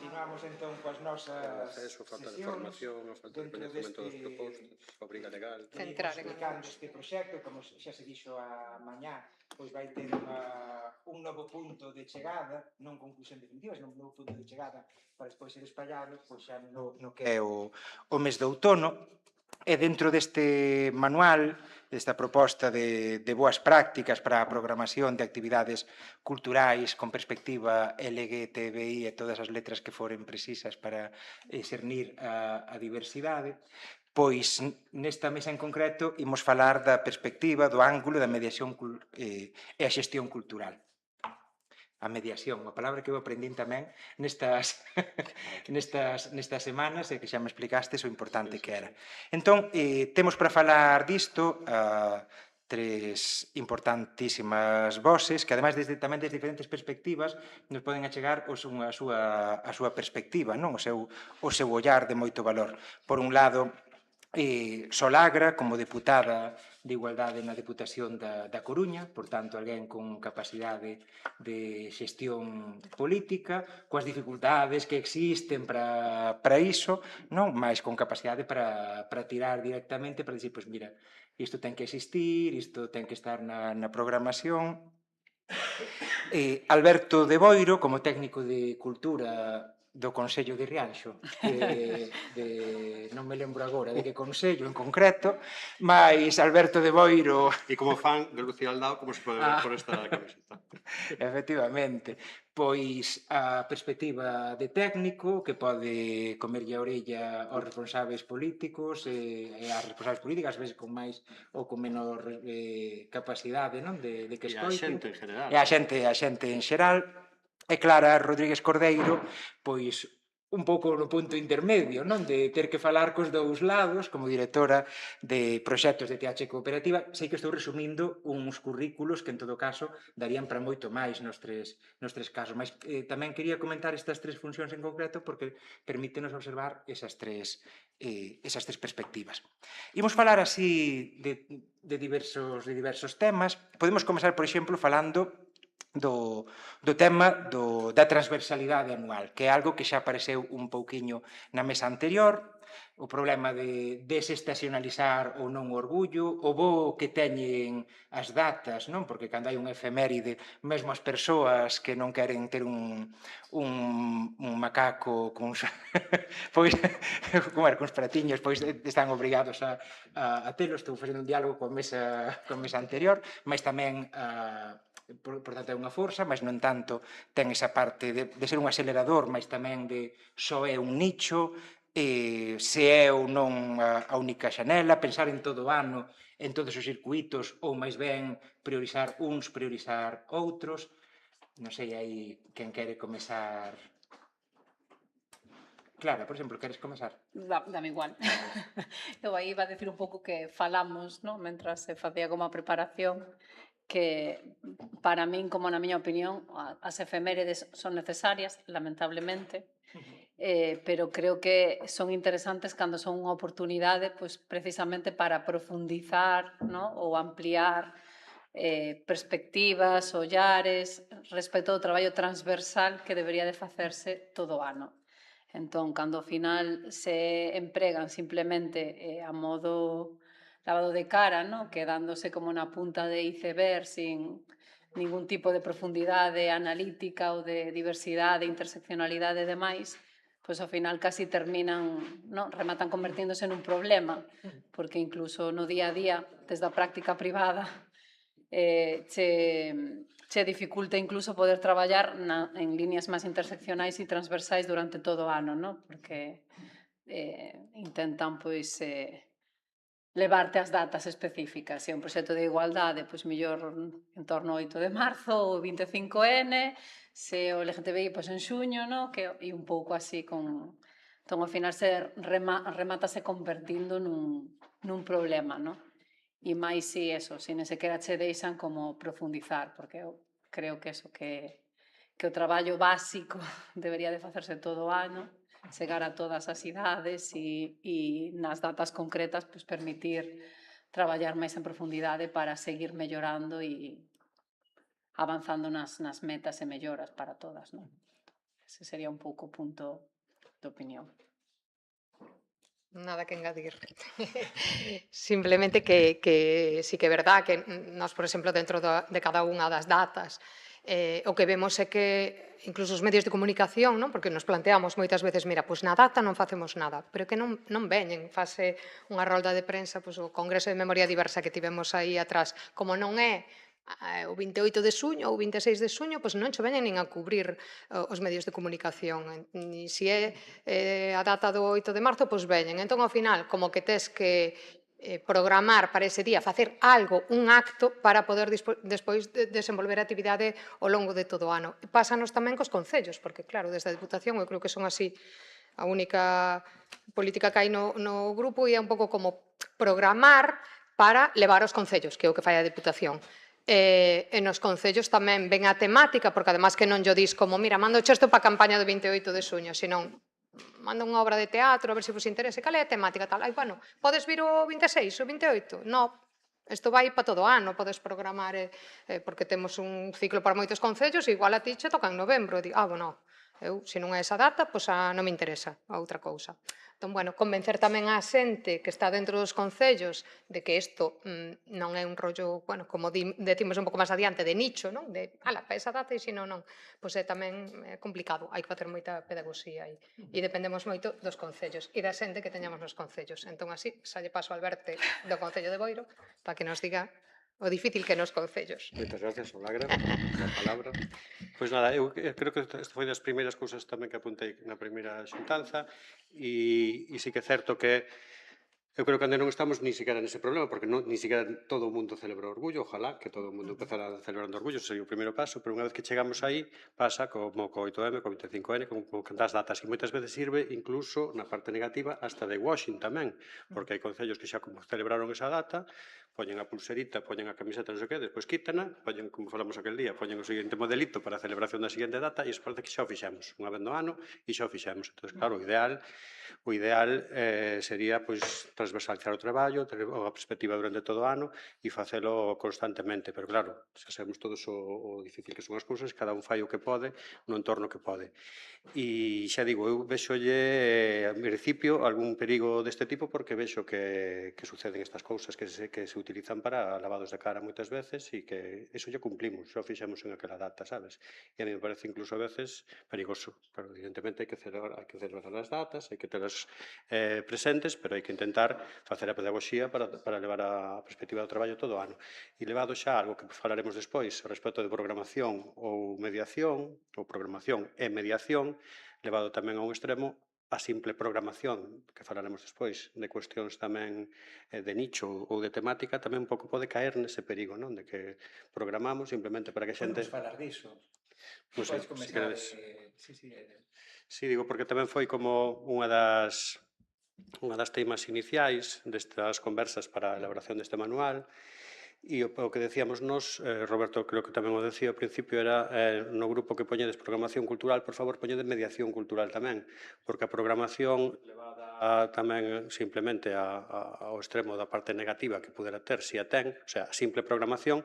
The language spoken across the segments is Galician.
Continuamos entón coas nosas Acceso, falta de sesións formación, a falta de dentro coñecemento dos deste propostos, obriga legal. Venimos explicando este proxecto, como xa se dixo a mañá, pois vai ter un novo punto de chegada, non conclusión definitiva, senón un novo punto de chegada para despois ser espallado, pois xa no que é o mes de outono. E dentro deste manual, desta proposta de boas prácticas para a programación de actividades culturais con perspectiva LGTBI e todas as letras que foren precisas para cernir a diversidade, pois nesta mesa en concreto imos falar da perspectiva, do ángulo da mediación e a xestión cultural. A mediación, unha palabra que eu aprendín tamén nestas semanas e que xa me explicastes o importante que era. Entón, temos para falar disto tres importantísimas voces que ademais tamén desde diferentes perspectivas nos poden achegar a súa perspectiva, non? O seu ollar de moito valor. Por un lado, Solagra, como deputada de Igualdade na Deputación da Coruña, por tanto, alguén con capacidade de xestión política, coas dificultades que existen para iso, non? Mais con capacidade para tirar directamente, para dicir, pois mira, isto ten que existir, isto ten que estar na programación. Alberto de Boiro, como técnico de cultura do Consello de Rianxo, non me lembro agora de que consello en concreto, mas Alberto de Boiro... E como fan de Lucía Aldao, como se pode ver por esta camiseta. Efectivamente, pois a perspectiva de técnico que pode comerlle a orella aos responsables políticos e ás responsables políticas, ás veces con máis ou con menor capacidade, non? De que escoiten. E a xente en general. E a xente en xeral. E Clara Rodríguez Cordeiro, pois un pouco no punto intermedio, non? De ter que falar cos dous lados, como directora de proxectos de TH Cooperativa. Sei que estou resumindo uns currículos que, en todo caso, darían para moito máis nos tres casos. Mas tamén quería comentar estas tres funcións en concreto porque permítenos observar esas tres perspectivas. Imos falar así de diversos temas. Podemos comezar, por exemplo, falando do tema da transversalidade anual, que é algo que xa apareceu un pouquiño na mesa anterior, o problema de desestacionalizar ou non o orgullo, o bo que teñen as datas, non? Porque cando hai un efeméride, mesmo as persoas que non queren ter un macaco con pois, cuns pratiños, pois están obrigados a telo. Estou facendo un diálogo coa mesa anterior, mas tamén por tanto é unha forza, mas non tanto ten esa parte de ser un acelerador, mas tamén de só é un nicho, se é ou non a única xanela, pensar en todo o ano, en todos os circuitos, ou máis ben priorizar uns, priorizar outros. Non sei aí quen quere comezar. Clara, por exemplo, queres comezar? Dame igual. Eu aí iba a decir un pouco que falamos, ¿no? Mentras se facía como a preparación, que para min, como na miña opinión, as efemérides son necesarias, lamentablemente, pero creo que son interesantes cando son unha oportunidade, pois, precisamente para profundizar, ¿no? Ou ampliar perspectivas, ollares, respecto ao traballo transversal que debería de facerse todo o ano. Entón, cando ao final se empregan simplemente a modo lavado de cara, ¿no? Quedándose como na punta de iceberg sin ningún tipo de profundidade analítica ou de diversidade, interseccionalidade e demais, pois ao final casi terminan, ¿no? Rematan convertíndose nun problema, porque incluso no día a día, desde a práctica privada, che dificulta incluso poder traballar en líneas máis interseccionais e transversais durante todo o ano, ¿no? Porque intentan, pois, levarte as datas específicas. Se é un proxecto de igualdade, pois mellor en torno ao 8 de marzo ou 25N, se o LGTBI, pois en xuño, no? E un pouco así con... Entón, ao final, remátase convertindo nun problema, no? E máis si eso, si nem sequera che deixan como profundizar, porque eu creo que eso, que o traballo básico debería de facerse todo o ano, chegar a todas as idades e nas datas concretas pois, permitir traballar máis en profundidade para seguir mellorando e avanzando nas metas e melloras para todas, non? Ese sería un pouco o punto de opinión. Nada que engadir. Simplemente que sí que é verdad que nós, por exemplo, dentro de cada unha das datas, o que vemos é que incluso os medios de comunicación, non? Porque nos planteamos moitas veces, mira, pois na data non facemos nada, pero que non veñen, fase unha rolda de prensa, pois o Congreso de Memoria Diversa que tivemos aí atrás, como non é o 28 de suño ou 26 de suño, pois non che veñen nin a cubrir os medios de comunicación. Ni se é a data do 8 de marzo, pois veñen. Entón, ao final, como que tes que programar para ese día, facer algo, un acto, para poder despois desenvolver a actividade ao longo de todo o ano. Pásanos tamén cos concellos, porque, claro, desde a Diputación, eu creo que son así a única política que hai no grupo, e é un pouco como programar para levar aos concellos, que é o que fai a Diputación. E nos concellos tamén ven a temática, porque además que non llo dis como, mira, mando isto para a campaña do 28 de suño, senón manda unha obra de teatro, a ver se vos interese, cal é a temática tal? Ai, bueno, podes vir o 26, o 28? No, isto vai para todo o ano, podes programar, porque temos un ciclo para moitos concellos, e igual a ti che toca en novembro, e bueno, eu, se non é esa data, pois non me interesa a outra cousa. Entón, bueno, convencer tamén a xente que está dentro dos concellos de que isto non é un rollo, bueno, como decimos un pouco máis adiante, de nicho, non? De, ala, para esa data e se non, non. Pois é tamén complicado, hai que facer moita pedagogía aí. E dependemos moito dos concellos e da xente que teñamos nos concellos. Entón, así, xa lle paso ao Alberto do Concello de Boiro para que nos diga o difícil que nos concellos. Moitas gracias, Olagra, a palabra. Pois nada, eu creo que esta foi das primeiras cousas tamén que apuntei na primeira xuntanza, e sí que é certo que eu creo que ainda non estamos ni siquiera nese problema, porque ni siquiera todo o mundo celebra o orgullo, ojalá que todo o mundo empezara a celebrar o orgullo, sería o primeiro paso, pero unha vez que chegamos aí, pasa como co 8M, co 25N, como cantas datas, e moitas veces sirve incluso na parte negativa hasta de washing tamén, porque hai concellos que xa como celebraron esa data, poñen a pulserita, poñen a camiseta, non sei que, despois quítana, poñen, como falamos aquel día, poñen o seguinte modelito para a celebración da seguinte data, e iso parece que xa o fixemos, unha vez no ano, e xa o fixemos. Entón, claro, o ideal sería, pois, transversalizar o traballo, ter a perspectiva durante todo o ano e facelo constantemente, pero claro, xa sabemos todos o difícil que son as cousas, cada un fai o que pode no entorno que pode. E xa digo, eu vexolle, en principio, algún perigo deste tipo, porque vexo que suceden estas cousas que se utilizan para lavados de cara moitas veces, e que iso lle cumplimos, xa o fixemos en aquela data, sabes? E a mí me parece incluso a veces perigoso, pero evidentemente hai que celebrar as datas, hai que telas presentes, pero hai que intentar facer a pedagogía para levar a perspectiva do traballo todo o ano. E levado xa algo que falaremos despois respecto de programación ou mediación, ou programación e mediación, levado tamén a un extremo a simple programación, que falaremos despois, de cuestións tamén de nicho ou de temática, tamén un pouco pode caer nese perigo, non? De que programamos simplemente para que a xente... Podemos falar diso. Pois, Podes comezar, se queredes... sí. Sí, digo, porque tamén foi como unha das teimas iniciais destas conversas para a elaboración deste manual, e o que decíamos nós, Roberto creo que tamén o decía ao principio, era no grupo que poñedes programación cultural, por favor, poñedes mediación cultural tamén, porque a programación levada tamén simplemente ao extremo da parte negativa que pudera ter, si a ten, o sea, a simple programación,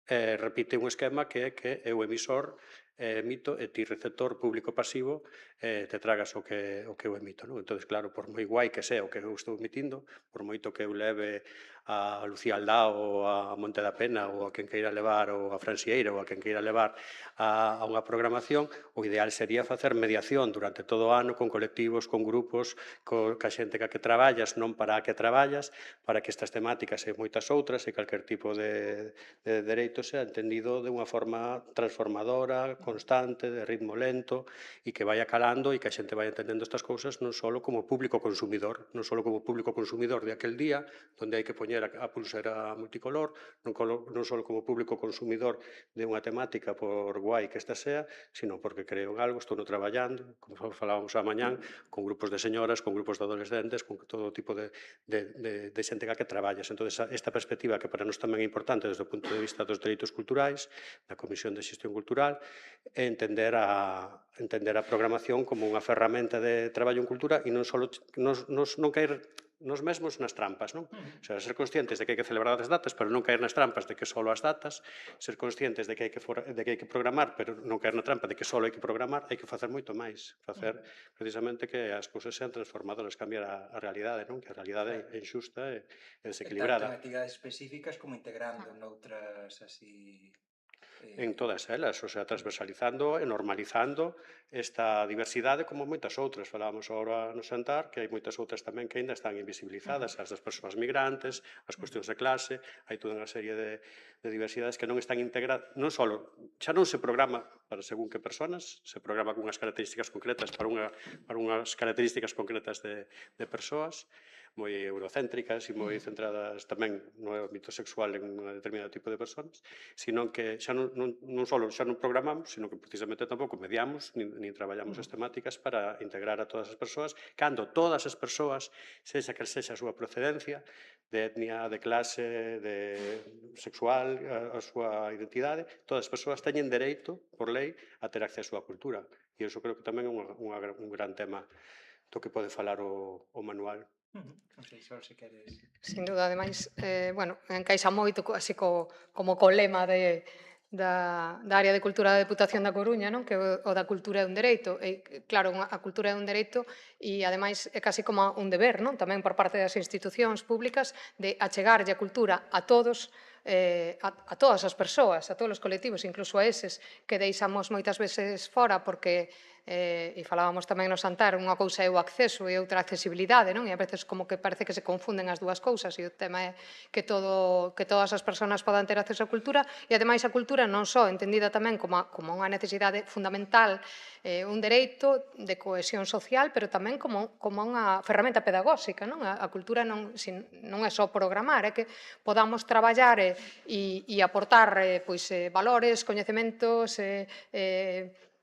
repite un esquema que é que eu emisor emito e ti receptor público pasivo te tragas o que eu emito, non? Entón, claro, por moi guai que sea o que eu estou emitindo, por moito que eu leve a Lucía Aldao ou a Monte da Pena ou a quen queira levar, ou a Fran Sieira ou a quen queira levar a unha programación, o ideal sería facer mediación durante todo o ano con colectivos, con grupos, ca xente ca que traballas, non para a que traballas, para que estas temáticas e moitas outras e calquer tipo de dereito sea entendido de unha forma transformadora, constante, de ritmo lento, e que vaya calando e que a xente vaya entendendo estas cousas non só como público consumidor, non só como público consumidor de aquel día, onde hai que poñer a pulsera multicolor, non só como público consumidor de unha temática por guai que esta sea, sino porque creo en algo, estou no traballando, como falábamos a mañán, con grupos de señoras, con grupos de adolescentes, con todo tipo de xente ca que traballas. Entón, esta perspectiva que para nós tamén é importante desde o punto de vista dos dereitos culturais, da Comisión de Xestión Cultural, é entender a programación como unha ferramenta de traballo en cultura e non só non caer nos mesmos nas trampas, non? O sea, ser conscientes de que hai que celebrar as datas, pero non caer nas trampas de que só as datas, ser conscientes de que hai que programar, pero non caer na trampa de que só hai que programar, hai que facer moito máis, facer precisamente que as cousas sean transformadoras, cambiar a realidade, non? Que a realidade é injusta e Tanto en desequilibrada. actividades específicas como integrando noutras así... En todas elas, o sea, transversalizando e normalizando esta diversidade como moitas outras. Falábamos agora no xantar que hai moitas outras tamén que ainda están invisibilizadas, as das persoas migrantes, as cuestións de clase, hai toda unha serie de diversidades que non están integradas, non só, xa non se programa para según que personas, se programa con unhas características concretas para unhas características concretas de persoas, moi eurocéntricas e moi centradas tamén no ámbito sexual en un determinado tipo de persoas, sino que xa non só xa non programamos, sino que precisamente tampouco mediamos nin traballamos as temáticas para integrar a todas as persoas, cando todas as persoas, sexa que sexa a súa procedencia, de etnia, de clase, de sexual, a súa identidade, todas as persoas teñen dereito, por lei, a ter acceso á cultura. E iso creo que tamén é un gran tema do que pode falar o manual. Non sei, Sol, se queres... Sin duda, ademais, bueno, encaixa moito así como co lema da área de cultura da Deputación da Coruña, non? Que o da cultura é un dereito. E, claro, a cultura é un dereito e, ademais, é casi como un deber, non? Tamén por parte das institucións públicas de achegarlle a cultura a todos, a todas as persoas, a todos os colectivos, incluso a eses que deixamos moitas veces fora porque e falábamos tamén no xantar, unha cousa é o acceso e outra a accesibilidade, non? E a veces como que parece que se confunden as dúas cousas e o tema é que todas as persoas podan ter acceso á cultura e ademais a cultura non só entendida tamén como unha necesidade fundamental, un dereito de cohesión social, pero tamén como unha ferramenta pedagóxica, non? A cultura non é só programar, é que podamos traballar e aportar valores, coñecementos,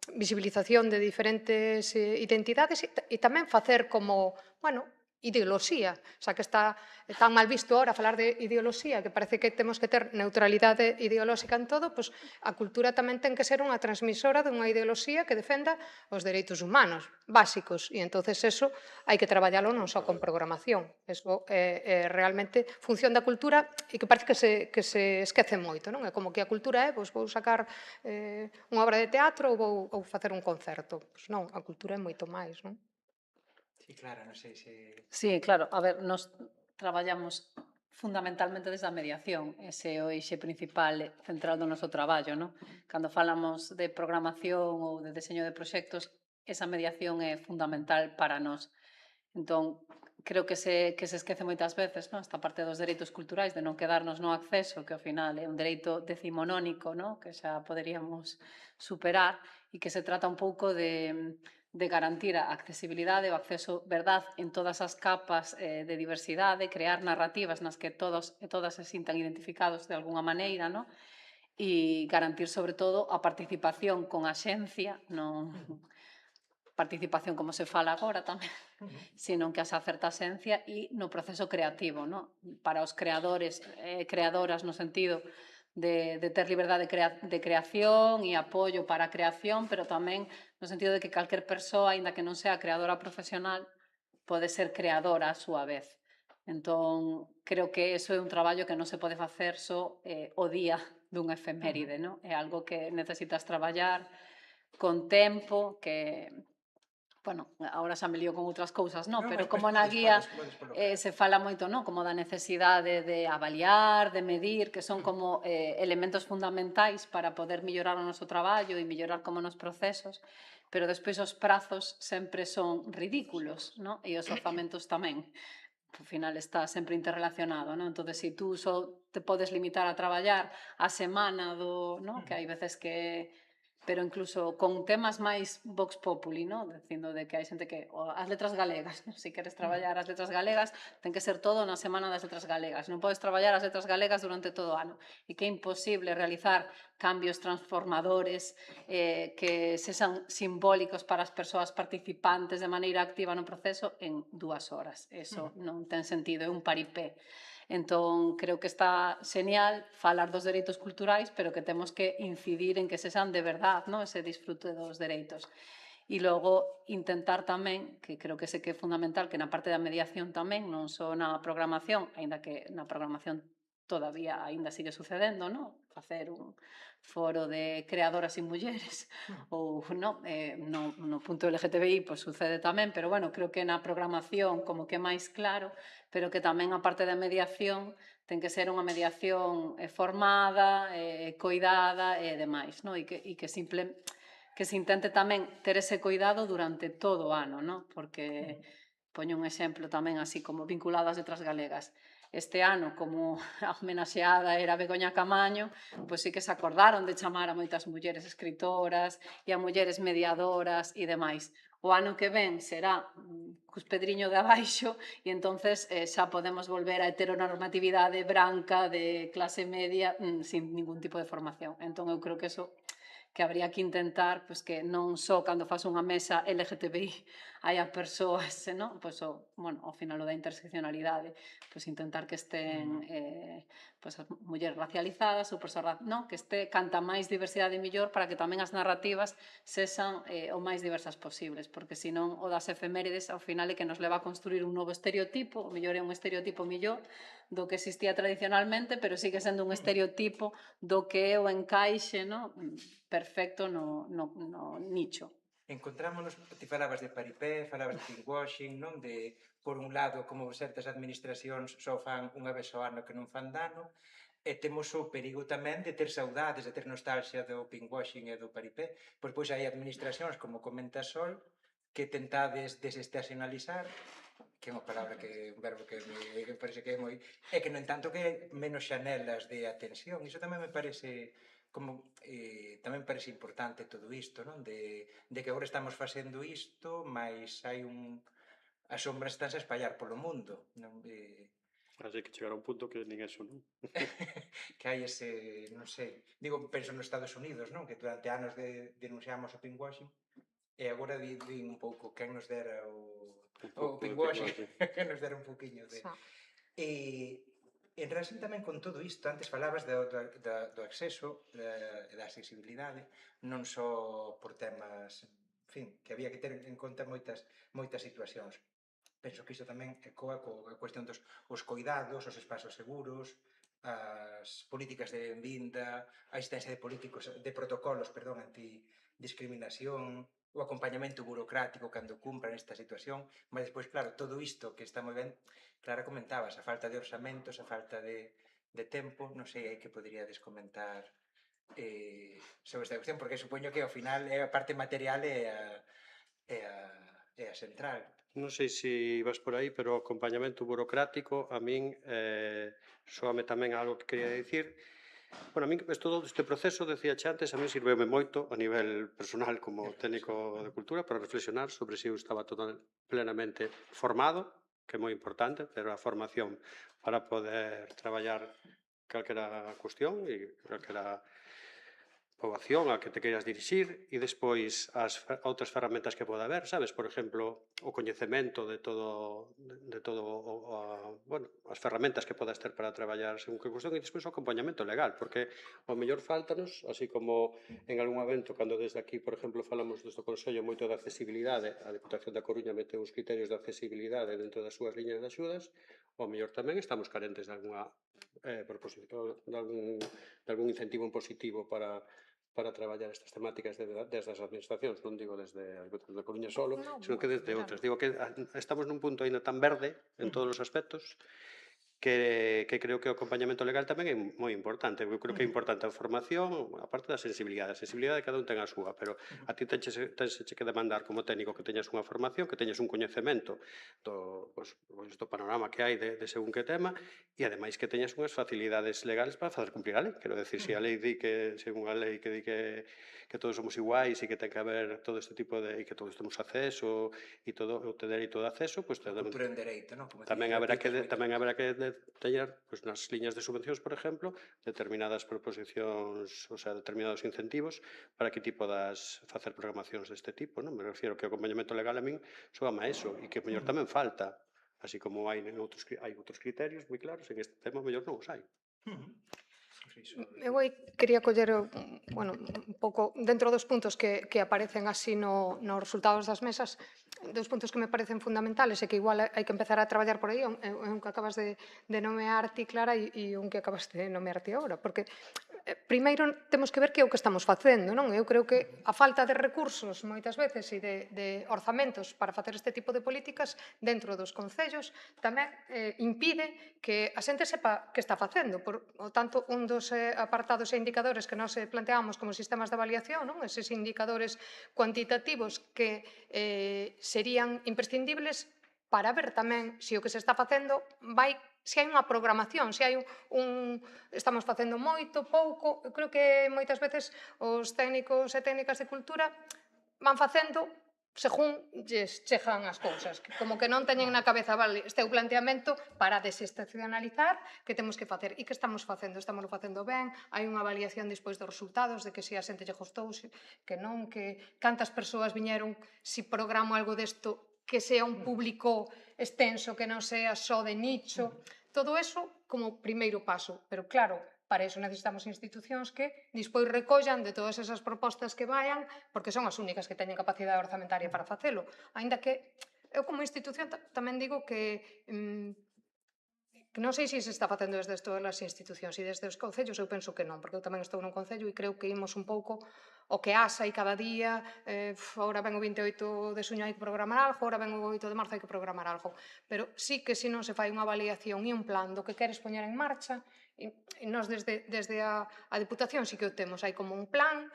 visibilización de diferentes identidades e tamén facer como, bueno, ideoloxía, xa que está tan mal visto ahora falar de ideoloxía, que parece que temos que ter neutralidade ideolóxica en todo, pois a cultura tamén ten que ser unha transmisora dunha ideoloxía que defenda os dereitos humanos básicos, e entonces eso hai que traballalo non só con programación, eso é realmente función da cultura e que parece que se esquece moito, non? É como que a cultura é, pois vou sacar unha obra de teatro ou vou facer un concerto, pois non, a cultura é moito máis, non? Sí, claro, non sei se... Sí, claro, a ver, nos traballamos fundamentalmente desde a mediación, ese é o eixe principal central do noso traballo, non? Cando falamos de programación ou de deseño de proxectos, esa mediación é fundamental para nós. Entón, creo que se esquece moitas veces, non? Esta parte dos dereitos culturais, de non quedarnos no acceso, que ao final é un dereito decimonónico, non? Que xa poderíamos superar, e que se trata un pouco de garantir a accesibilidade, o acceso, verdad, en todas as capas de diversidade, crear narrativas nas que todos e todas se sintan identificados de alguna maneira, non? E garantir, sobre todo, a participación con axencia, non participación como se fala agora tamén, sino que haxa certa axencia e no proceso creativo, non? Para os creadores e creadoras no sentido de ter liberdade de creación e apoio para a creación, pero tamén no sentido de que calquer persoa, aínda que non sea creadora profesional, pode ser creadora á súa vez. Entón, creo que eso é un traballo que non se pode facer só o día dunha efeméride, non? É algo que necesitas traballar con tempo, que bueno, agora xa me lío con outras cousas, non? Pero como na guía se fala moito, non? Como da necesidade de avaliar, de medir, que son como elementos fundamentais para poder mellorar o noso traballo e mellorar como nos procesos, pero despois os prazos sempre son ridículos, non? E os orzamentos tamén. Ao final está sempre interrelacionado, non? Entón, se tú só te podes limitar a traballar a semana do, non? Que hai veces que pero incluso con temas máis vox populi, no? Dicindo de que hai xente que as letras galegas, non? Se queres traballar as letras galegas, ten que ser todo na semana das letras galegas. Non podes traballar as letras galegas durante todo o ano. E que é imposible realizar cambios transformadores que sexan simbólicos para as persoas participantes de maneira activa no proceso en 2 horas. Eso non ten sentido, é un paripé. Entón, creo que está xenial falar dos dereitos culturais, pero que temos que incidir en que sexan de verdade, non? Ese disfrute dos dereitos. E logo intentar tamén, que creo que sei que é fundamental, que na parte da mediación tamén, non só na programación, aínda que na programación todavía aínda sigue sucedendo, non? Facer un foro de creadoras e mulleres ou no punto LGTBI pois sucede tamén, pero bueno, creo que na programación como que é máis claro, pero que tamén a parte da mediación ten que ser unha mediación formada, coidada e demais, non? E que se intente tamén ter ese cuidado durante todo o ano, non? Porque poño un exemplo tamén así como vinculado ás letras galegas. Este ano, como a homenaxeada era Begoña Camaño, pois sí que se acordaron de chamar a moitas mulleres escritoras e a mulleres mediadoras e demais. O ano que ven será cus pedriño de abaixo e entonces xa podemos volver á heteronormatividade branca de clase media sin ningún tipo de formación. Entón eu creo que eso que habría que intentar pois que non só cando faz unha mesa LGTBI haya persoas, non? Pois ao final o da interseccionalidade, pois intentar que estén pois as mulleres racializadas ou persoas, non? Que este canta máis diversidade millor para que tamén as narrativas sexan o máis diversas posibles, porque senón o das efemérides ao final é que nos leva a construir un novo estereotipo, o mellor é un estereotipo millor do que existía tradicionalmente, pero sigue sendo un estereotipo do que é o encaixe, non? Perfecto no nicho. Encontrámonos, ti falabas de paripé, falabas de pinkwashing, non? De, por un lado, como certas administracións só fan unha vez ao ano que non fan dano, e temos o perigo tamén de ter saudades, de ter nostalgia do pinkwashing e do paripé. Pois hai administracións, como comenta Sol, que tentades desestacionalizar, que é unha palabra que un verbo que me parece que é moi, e que, no entanto, que menos xanelas de atención. Iso tamén me parece como tamén parece importante todo isto, non? De que agora estamos facendo isto, mas hai as sombras estánse a espallar polo mundo, non? Así que chegar a un punto que nin eso, non? Que hai ese, non sei, digo, penso nos Estados Unidos, non? Que durante anos denunciamos o pinkwashing, e agora din un pouco quen nos dera o pinkwashing, quen nos dera un pouquiño de... En relación tamén con todo isto, antes falabas do acceso e da accesibilidade, non só por temas, en fin, que había que ter en conta moitas situacións. Penso que isto tamén ecoa coa cuestión dos os coidados, os espazos seguros, as políticas de benvinda, a existencia de protocolos, perdón, antidiscriminación, o acompañamento burocrático cando cumpran esta situación, mas despois, claro, todo isto que está moi ben, Clara, comentabas, a falta de orzamentos, a falta de tempo, non sei aí que poderíades comentar sobre esta cuestión, porque supoño que ao final é a parte material e a central. Non sei se vas por aí, pero o acompañamento burocrático a min soame tamén algo que quería dicir. Bueno, a min todo este proceso, decía antes, a min sirveume moito a nivel personal como técnico de cultura para reflexionar sobre se eu estaba plenamente formado, que é moi importante, ter a formación para poder traballar calquera cuestión e calquera poboación a que te queiras dirixir e despois as outras ferramentas que poda haber, sabes? Por exemplo, o coñecemento de todo bueno, as ferramentas que podas ter para traballar según que cuestión e despois o acompañamento legal, porque o mellor faltanos, así como en algún evento, cando desde aquí, por exemplo, falamos deste Consello moito da accesibilidade, a Deputación da Coruña meteu os criterios de accesibilidade dentro das súas liñas de axudas, o mellor tamén estamos carentes de algunha proposición, de algún incentivo positivo para traballar estas temáticas desde as administracións, non digo desde a Deputación da Coruña solo, sino que desde outras. Digo que estamos nun punto ainda tan verde en todos os aspectos que creo que o acompañamento legal tamén é moi importante. Eu creo que é importante a formación, a parte da sensibilidade. A sensibilidade cada un ten a súa, pero a ti tense que demandar como técnico que teñas unha formación, que teñas un coñecemento do panorama que hai de según que tema e ademais que teñas unhas facilidades legales para fazer cumplir a lei. Quero decir, se a lei di que, según a lei que di que todos somos iguais e que ten que haber todo este tipo de... e que todos temos acceso e todo o dereito de acceso, pois cultura en dereito, non? Tamén haberá que teñer nas liñas de subvencións, por exemplo, determinadas proposicións, o sea, determinados incentivos para que ti podas facer programacións deste tipo, non? Me refiero que o acompañamento legal a min soame a eso e que mellor tamén falta, así como hai outros criterios moi claros, en este tema mellor non os hai. Eu aí quería coller bueno, un pouco dentro dos puntos que aparecen así nos resultados das mesas, dos puntos que me parecen fundamentales e que igual hai que empezar a traballar por aí, un que acabas de nomear ti, Clara, e un que acabas de nomear ti agora, porque primeiro temos que ver que é o que estamos facendo, non? Eu creo que a falta de recursos moitas veces e de orzamentos para facer este tipo de políticas dentro dos concellos tamén impide que a xente sepa que está facendo. Por o tanto, un dos apartados e indicadores que nós planteamos como sistemas de avaliación, non? Eses indicadores cuantitativos que serían imprescindibles para ver tamén se o que se está facendo vai se hai unha programación, se hai estamos facendo moito, pouco, eu creo que moitas veces os técnicos e técnicas de cultura van facendo según lles chegan as cousas, como que non teñen na cabeza, vale, este é o planteamento para desestacionalizar que temos que facer. E que estamos facendo? Estamos facendo ben, hai unha avaliación despois dos resultados de que se a xente lle gostou, que non, que cantas persoas viñeron, se programo algo desto, que sea un público extenso, que non sea só de nicho, todo eso como primeiro paso, pero claro, para iso necesitamos institucións que despois recollan de todas esas propostas que vayan, porque son as únicas que teñen capacidade orzamentaria para facelo. Aínda que eu como institución tamén digo que non sei se se está facendo desde todas as institucións e desde os concellos, eu penso que non, porque eu tamén estou nun concello e creo que imos un pouco o que asa e cada día, agora ven o 28 de suño hai que programar algo, agora ven o 8 de marzo hai que programar algo, pero sí que se non se fai unha avaliación e un plan do que queres poñer en marcha, e nós desde a Diputación sí que o temos, hai como un plan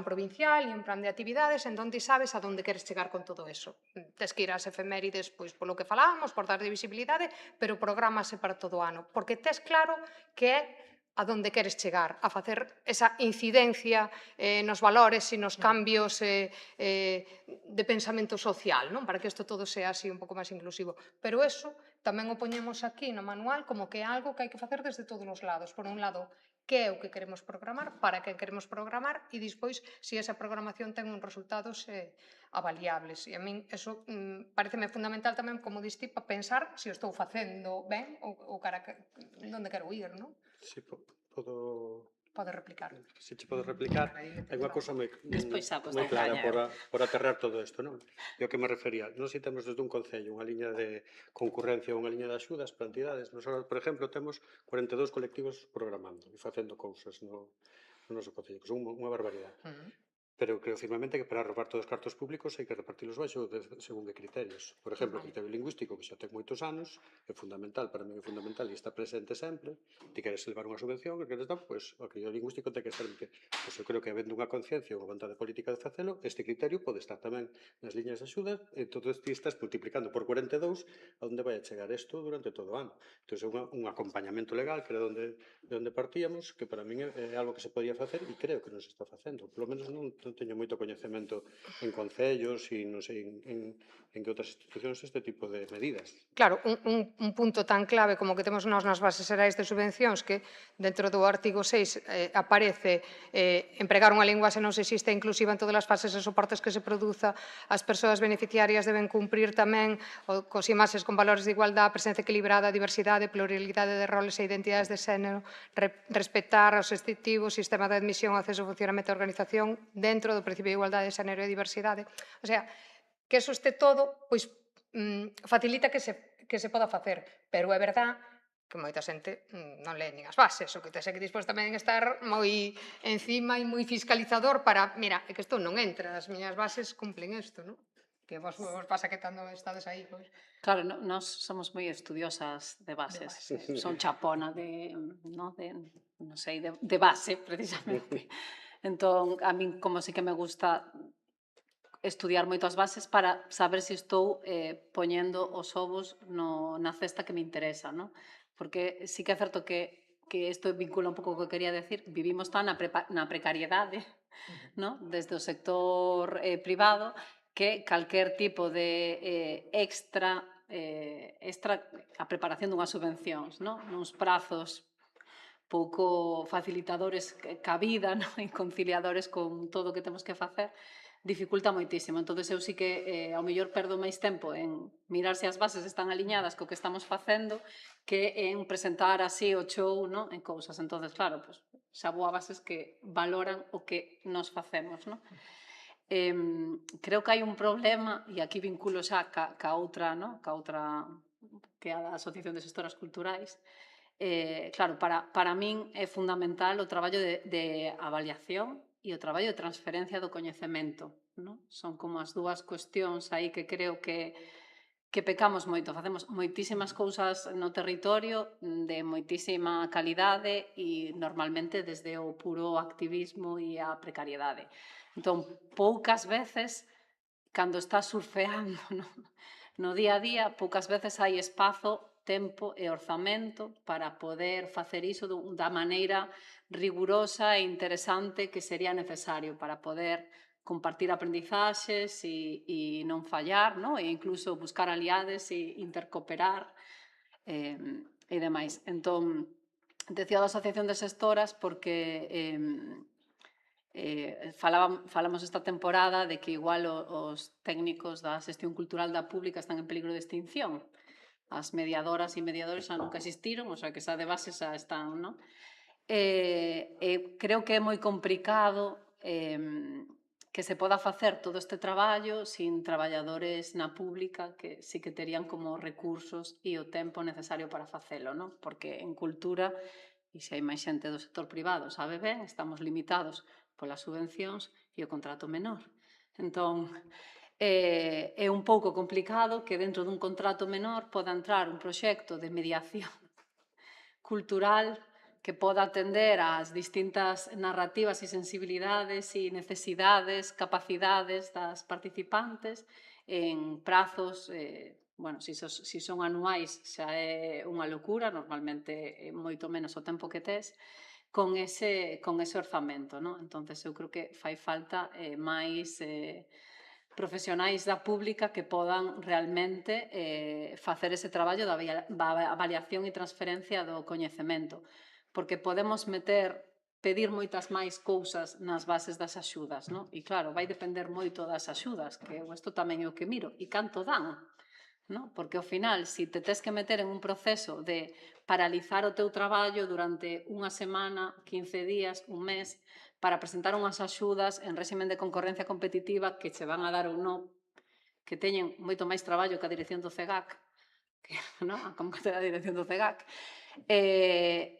provincial e un plan de actividades en donde sabes a donde queres chegar con todo eso. Tes que ir ás efemérides pois polo que falábamos, por dar de visibilidade, pero prográmase para todo o ano, porque tes claro que é a donde queres chegar, a facer esa incidencia nos valores e nos cambios de pensamento social, non? Para que isto todo sea así un pouco máis inclusivo. Pero eso tamén o poñemos aquí no manual como que é algo que hai que facer desde todos os lados. Por un lado, que é o que queremos programar, para que queremos programar e despois se esa programación ten uns resultados avaliables. E a min eso pareceme fundamental tamén, como diste, para pensar se o estou facendo ben ou cara onde quero ir, non? Si, podo... Pode replicar. Se che podo replicar, hai unha cousa moi da clara caña. por aterrar todo isto, non? E o que me refería, non si temos desde un concello unha liña de concurrencia ou unha liña de axudas para entidades. Nos, por exemplo, temos 42 colectivos programando e facendo cousas no noso concello, que son unha barbaridade. Pero creo firmemente que para roubar todos os cartos públicos hai que repartilos baixo según de criterios. Por exemplo, o criterio lingüístico, que xa ten moitos anos, é fundamental, para mí é fundamental, e está presente sempre. Ti queres levar unha subvención, que queres dar, pois o criterio lingüístico ten que ser que, pois eu creo que habendo unha conciencia ou unha vontade política de facelo, este criterio pode estar tamén nas liñas de axuda, e todo ti estás multiplicando por 42 a onde vai a chegar isto durante todo o ano. Entón, é un acompañamento legal, que era de onde partíamos, que para min é algo que se podía facer e creo que non se está facendo. Polo menos non teño moito coñecemento en concellos e non sei en que outras institucións este tipo de medidas. Claro, un punto tan clave como que temos nós nas bases xerais de subvencións que dentro do artigo 6 aparece empregar unha linguaxe non sexista e inclusiva en todas as fases e soportes que se produza, as persoas beneficiarias deben cumprir tamén cos imaxes con valores de igualdade, presencia equilibrada, diversidade, pluralidade de roles e identidades de xénero, respetar os obxectivos, sistema de admisión, acceso, funcionamento e organización dentro do principio de igualdade de xénero e diversidade. O sea, que eso este todo, pois, facilita que se poda facer, pero é verdad que moita xente non lee nin as bases, o que tes que dispois tamén estar moi encima e moi fiscalizador para, mira, é que isto non entra, as miñas bases cumplen isto, non? Que vos pasa que cando estades aí, pois... Claro, nós somos moi estudiosas de bases. Son chapona non sei, de base, precisamente. Entón, a min como sí que me gusta estudiar moito as bases para saber se estou poñendo os ovos na cesta que me interesa, non? Porque sí que é certo que isto vincula un pouco o que quería decir, vivimos tan na precariedade, non? Desde o sector privado, que calquer tipo de extra a preparación dunhas subvencións, non? Nuns prazos pouco facilitadores ca vida, non? E conciliadores con todo o que temos que facer, dificulta moitísimo. Entón, eu sí que ao mellor perdo máis tempo en mirar se as bases están aliñadas co que estamos facendo que en presentar así o show, no? En cousas. Entón, claro, pues, xa vou a bases que valoran o que nos facemos, no? Creo que hai un problema, e aquí vinculo xa ca outra, no? Ca outra, que é a Asociación de Xestoras Culturais. Claro, para min é fundamental o traballo de avaliación e o traballo de transferencia do coñecemento, no? Son como as dúas cuestións aí que creo que pecamos moito. Facemos moitísimas cousas no territorio de moitísima calidade e normalmente desde o puro activismo e a precariedade. Entón, poucas veces, cando estás surfeando no día a día, poucas veces hai espazo, tempo e orzamento para poder facer iso da maneira rigurosa e interesante que sería necesario para poder compartir aprendizaxes e non fallar, no? E incluso buscar aliades e intercooperar e demais. Entón, decía da Asociación de Xestoras porque falamos esta temporada de que igual os técnicos da xestión cultural da pública están en peligro de extinción. As mediadoras e mediadores xa nunca existiron, o sea que xa de base xa están, non? Creo que é moi complicado que se poda facer todo este traballo sin traballadores na pública que sí que terían como recursos e o tempo necesario para facelo, non? Porque en cultura, e se hai máis xente do sector privado, sabe ben, estamos limitados polas subvencións e o contrato menor. Entón, é un pouco complicado que dentro dun contrato menor poda entrar un proxecto de mediación cultural que poda atender ás distintas narrativas e sensibilidades e necesidades, capacidades das participantes en prazos, bueno, se son anuais xa é unha locura, normalmente é moito menos o tempo que tes, con ese orzamento, non? Entonces, eu creo que fai falta máis profesionais da pública que podan realmente facer ese traballo da avaliación e transferencia do coñecemento, porque podemos pedir moitas máis cousas nas bases das axudas, non? E claro, vai depender moito das axudas, que isto tamén é o que miro, e canto dan, non? Porque ao final, se te tes que meter en un proceso de paralizar o teu traballo durante unha semana, 15 días, un mes, para presentar unhas axudas en réximen de concorrencia competitiva que che van a dar ou non, que teñen moito máis traballo que a dirección do CEGAC, que, non? A convocatoria da dirección do CEGAC,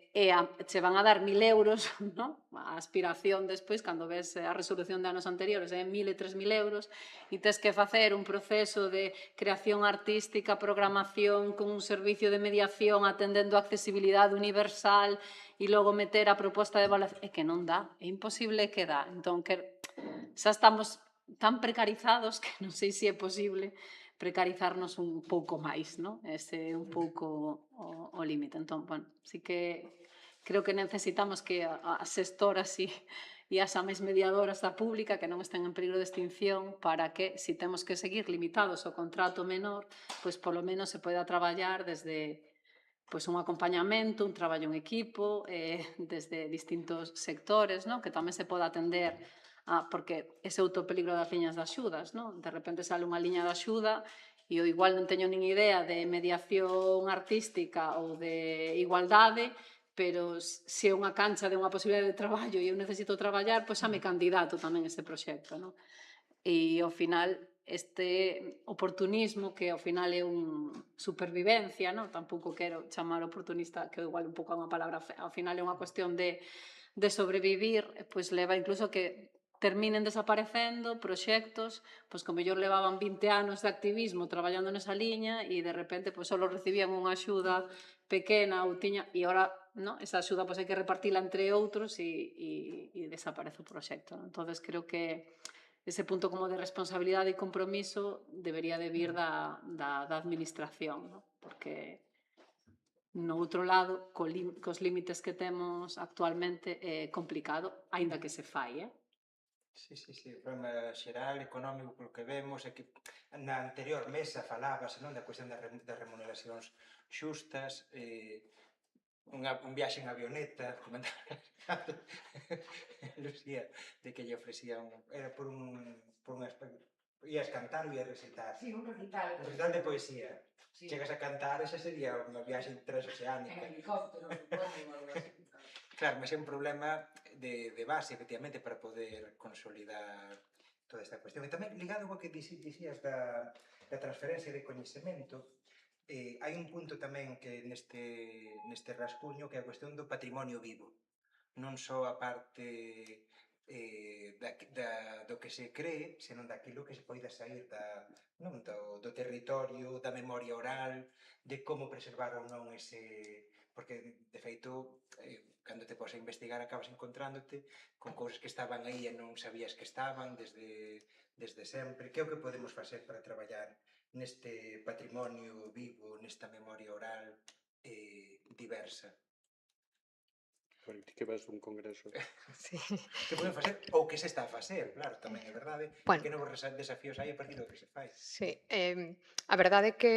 che van a dar 1.000 euros, non? A aspiración despois, cando ves a resolución de anos anteriores, é 1.000 e 3.000 euros, e tes que facer un proceso de creación artística, programación, con un servicio de mediación, atendendo a accesibilidade universal, e logo meter a proposta de evaluación, é que non dá, é imposible que dá. Entón, xa estamos tan precarizados que non sei se é posible precarizarnos un pouco máis, non? Ese é un pouco o límite. Entón, bueno, sí que creo que necesitamos que as xestoras e as ames mediadoras da pública que non estén en peligro de extinción para que, se temos que seguir limitados ao contrato menor, pois polo menos se poida traballar desde pois un acompañamento, un traballo en equipo, desde distintos sectores, non? Que tamén se poda atender porque ese outro peligro das liñas de axudas, non? De repente sale unha liña de axuda e eu igual non teño nin idea de mediación artística ou de igualdade, pero se é unha cancha de unha posibilidade de traballo e eu necesito traballar, pois xa me candidato tamén a ese proxecto, non? E ao final este oportunismo que ao final é un supervivencia, non? Tampouco quero chamar oportunista, que igual un pouco é unha palabra fea, ao final é unha cuestión de sobrevivir, pois leva incluso que terminen desaparecendo proxectos pois que mellor levaban 20 anos de activismo traballando nesa liña e de repente pois só recibían unha axuda pequena ou tiña e ora no? Esa axuda pois hai que repartila entre outros e desaparece o proxecto. Entonces creo que ese punto como de responsabilidade e compromiso debería de vir da administración, no? Porque no outro lado, cos límites que temos actualmente, é complicado, aínda que se fai, Sí, o problema xeral, económico, polo que vemos, é que na anterior mesa falábase, non, da cuestión das remuneracións xustas, un viaxe en avioneta, comentaba Lucía, de que lle ofrecía era por un ías cantar ou ías recitar. Sí, un recital. Un recital de poesía. Sí. Chegas a cantar, esa sería unha viaxe transoceánica. En helicóptero, supoño, ou algo así. Claro, mas é un problema de base, efectivamente, para poder consolidar toda esta cuestión. E tamén ligado ao que dixías da transferencia de coñecemento, hai un punto tamén que neste rascuño que é a cuestión do patrimonio vivo. Non só a parte do que se cree, senón daquilo que se poida sair do territorio, da memoria oral, de como preservar ou non ese... Porque, de feito, cando te pos a investigar acabas encontrándote con cousas que estaban aí e non sabías que estaban desde sempre. Que é o que podemos facer para traballar neste patrimonio vivo, nesta memoria oral diversa? Bueno, ti que vas un congreso. Sí. Que podemos facer ou que se está a facer, claro, tamén é verdade. Bueno. Que novos desafíos hai a partir do que se fai. Sí, a verdade é que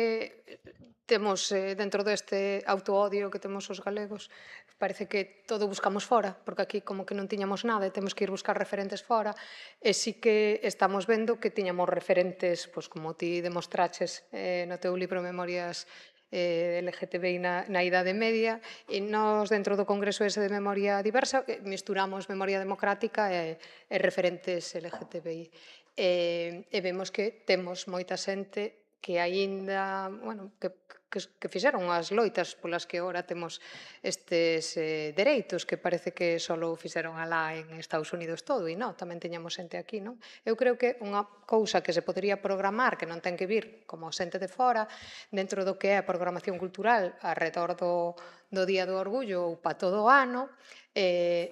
temos dentro deste autoodio que temos os galegos, parece que todo buscamos fora, porque aquí como que non tiñamos nada e temos que ir buscar referentes fora, e sí que estamos vendo que tiñamos referentes, pois como ti demostraches no teu libro Memorias LGTBI na Idade Media, e nós dentro do Congreso ese de Memoria Diversa misturamos memoria democrática e referentes LGTBI. E vemos que temos moita xente que aínda, bueno, que fixeron as loitas polas que ora temos estes dereitos que parece que só fixeron alá en Estados Unidos todo, e non, tamén teñamos xente aquí, non? Eu creo que unha cousa que se podería programar, que non ten que vir como xente de fora, dentro do que é a programación cultural arredor do Día do Orgullo ou para todo o ano,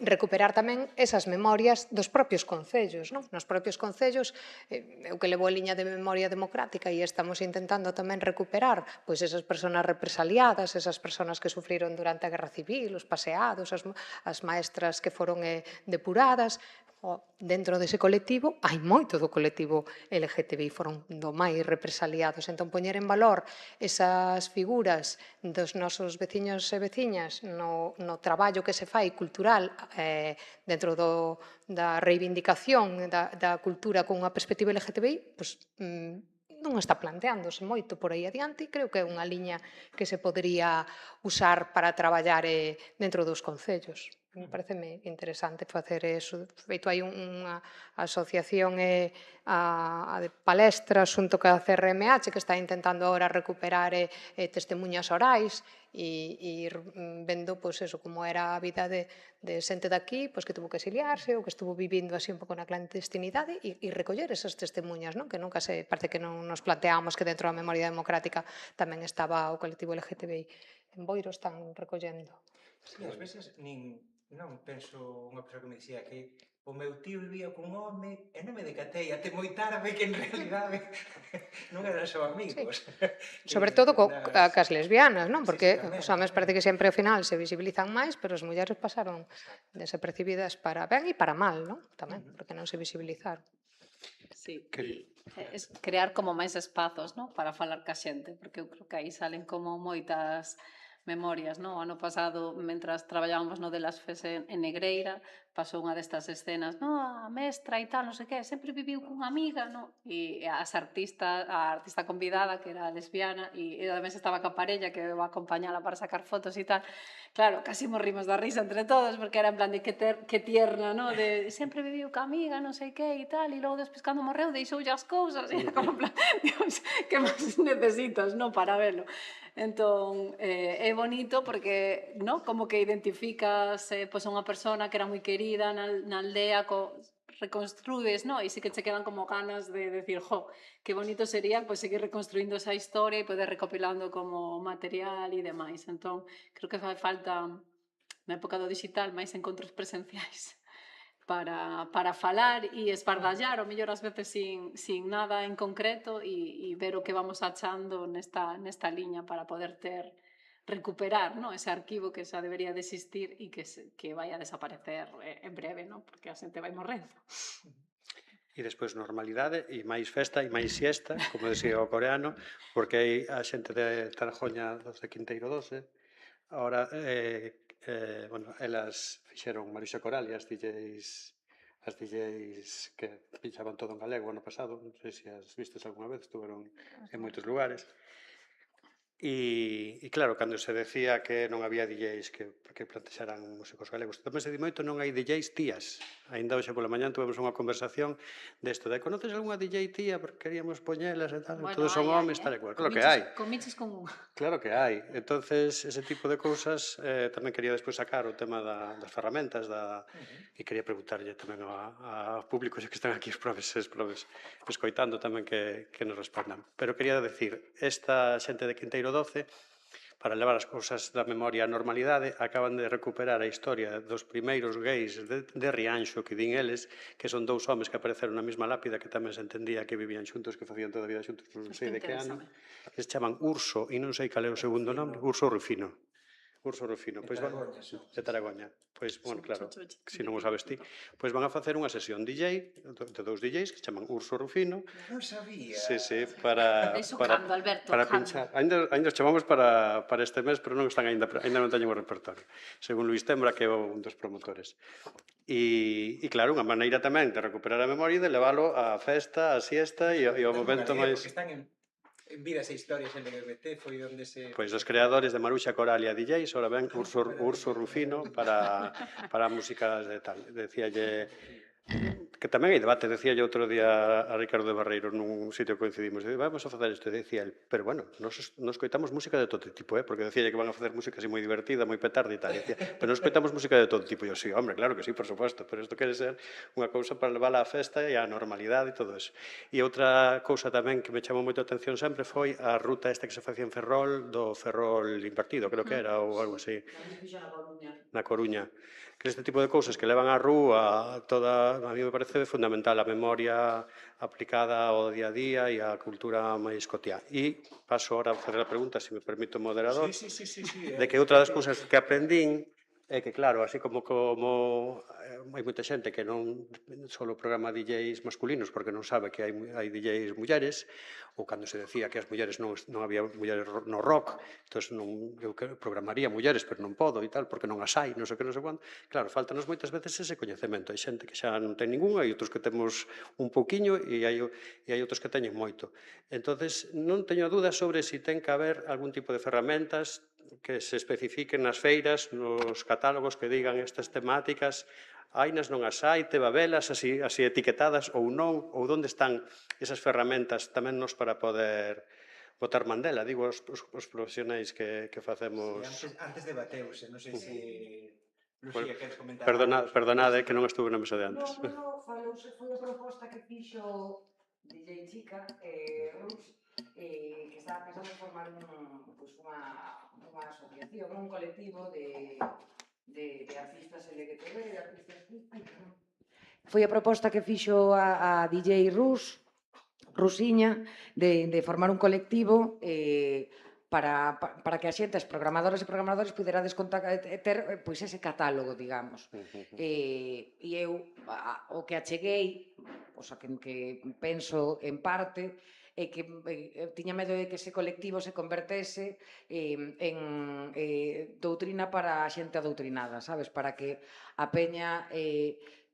recuperar tamén esas memorias dos propios concellos, non? Nos propios concellos, eu que levo a liña de memoria democrática e estamos intentando tamén recuperar pois esas persoas represaliadas, esas persoas que sufriron durante a Guerra Civil, os paseados, as maestras que foron depuradas. Dentro dese colectivo hai moito do colectivo LGTBI, foron do máis represaliados. Entón, poñer en valor esas figuras dos nosos veciños e veciñas no traballo que se fai cultural dentro da reivindicación da cultura con unha perspectiva LGTBI, pois non está planteándose moito por aí adiante, e creo que é unha liña que se podería usar para traballar dentro dos concellos. Me pareceme interesante facer eso. Feito, hai unha asociación de palestras xunto ca CRMH que está intentando agora recuperar testemunhas orais e ir vendo pois eso, como era a vida de xente daqui pois que tuvo que exiliarse ou que estuvo vivindo así un pouco na clandestinidade e recoller esas testemunhas, non? Que nunca parece que non nos planteamos que dentro da memoria democrática tamén estaba o colectivo LGTBI. En Boiro están recollendo. Sí, ás veces non penso unha persoa que me dicía que o meu tío vivía cun home e non me decatei até moi tarde que en realidade non eran só amigos. Sobre todo cas lesbianas, non? Porque os homes parece que sempre ao final se visibilizan máis, pero as mulleres pasaron desapercibidas para ben e para mal, non? Tamén, porque non se visibilizaron. Sí, es crear como máis espazos, non? Para falar ca xente, porque eu creo que aí salen como moitas memorias, non? O ano pasado, mentras traballábamos no de las FES en Negreira, pasou unha destas escenas, non, a mestra e tal, non sei que, sempre viviu cunha amiga, non? E a artista convidada, que era lesbiana, e ademais estaba ca parella que va a acompañala para sacar fotos e tal. Claro, casi morrimos da risa entre todos, porque era en plan de que tierna, non? De sempre viviu ca amiga, non sei que e tal, e logo despois cando morreu deixoulle as cousas, e era como en plan, Dios, que máis necesitas, non? Para velo. Entón, é bonito porque, no, como que identificas pois unha persona que era moi querida na aldea, reconstrues, no? E sí que che quedan como ganas de decir, jo, que bonito sería pois seguir reconstruindo esa historia e poder recopilando como material e demais. Entón, creo que fai falta na época do digital máis encontros presenciais para falar e esbardallar, o mellor ás veces sin nada en concreto e ver o que vamos achando nesta liña para poder recuperar, ¿no? Ese arquivo que xa debería de existir e que vai a desaparecer en breve, ¿no? Porque a xente vai morrendo. E despois normalidade e máis festa e máis siesta, como decía o coreano, porque aí a xente de Tarajoña, dos de Quinteiro 12, Ahora, bueno, elas fixeron Maruxa Coral e as DJs que pinchaban todo en galego ano pasado, non sei se as vistes algunha vez, estuveron en moitos lugares. E claro, cando se decía que non había DJs que plantexaran músicos galegos, tamén se di moito non hai DJs tías. Ainda hoxe pola mañán tuvemos unha conversación desto de conoces algunha DJ tía porque queríamos poñelas e tal, todos son homes, tal e cual. Claro que hai. Comiches con unha. Claro que hai. Entonces, ese tipo de cousas tamén quería despois sacar o tema das ferramentas e quería preguntarlle tamén ao público, xa que están aquí os profes escoitando tamén que nos respondan. Pero quería decir, esta xente de Quinteiro 12, para levar as cousas da memoria á normalidade, acaban de recuperar a historia dos primeiros gays de Rianxo, que din eles, que son dous homes que apareceron na mesma lápida, que tamén se entendía que vivían xuntos, que facían toda a vida xuntos, non sei de que ano, que se chaman Urso, e non sei cal é o segundo nome, Urso Rufino. Urso Rufino, pois van de Taragoña. Pois, bueno, claro, se non o sabes ti, pois van a facer unha sesión DJ de dous DJs que chaman Urso Rufino. Non sabía. Sí, para Alberto, pinchar. Ainda os chamamos para este mes, pero non están ainda non teñen o repertorio. Según Luis Tembra, que é un dos promotores. E claro, unha maneira tamén de recuperar a memoria e de leválo á festa, á siesta e ao momento máis... Porque están en Vidas e Historias LGBT, foi onde se... Pois os creadores de Maruxa Coral e a DJs, ora ben Urso Rufino para músicas de tal. Decíalle que tamén hai debate, decíalle outro día a Ricardo de Barreiro nun sitio que coincidimos, vamos a facer isto, e decía el, pero bueno, nos coitamos música de todo tipo, porque decíalle que van a facer música así moi divertida, moi petarda e tal, e decía, pero nos coitamos música de todo tipo, e eu, sí, hombre, claro que sí, por suposto, pero isto quere ser unha cousa para levála á festa e á normalidade e todo eso. E outra cousa tamén que me chamou moito a atención sempre foi a ruta esta que se facía en Ferrol, do Ferrol invertido, creo que era, ou algo así, na Coruña. Que este tipo de cousas que levan á rúa toda, a mí me parece fundamental a memoria aplicada ao día a día e á cultura máis cotiá. E paso ahora a fazer a pregunta, se me permite o moderador, de que outra das cousas que aprendín é que, claro, así como hai moita xente que non só programa DJs masculinos porque non sabe que hai DJs mulleres, ou cando se decía que as mulleres non había mulleres no rock, entón eu programaría mulleres, pero non podo e tal, porque non as hai, non sei que, non sei quando. Claro, faltanos moitas veces ese coñecemento. Hai xente que xa non ten ningunha, hai outros que temos un pouquiño e hai outros que teñen moito. Entonces, non teño dúdas sobre se ten que haber algún tipo de ferramentas que se especifiquen nas feiras, nos catálogos que digan estas temáticas, hainas non as hai, te babelas así etiquetadas ou non, ou onde están esas ferramentas tamén nos para poder botar mandela, digo, os profesionais que facemos... Antes debateuse, non sei se... Lucía, queres comentar? Perdonade, que non estuve na mesa de antes. Falouse, foi a proposta que fixo DJ Chica, Rus, que estaba pensando en formar unha asociación, un colectivo de artistas LGTB, de artistas... Foi a proposta que fixo a DJ Rusiña, de formar un colectivo para que a xente, as programadoras e programadores, puderades ter pois ese catálogo, digamos. E eu, o que acheguei, o que penso en parte, e que tiña medo de que ese colectivo se convertese en doutrina para a xente adoutrinada, sabes? Para que a peña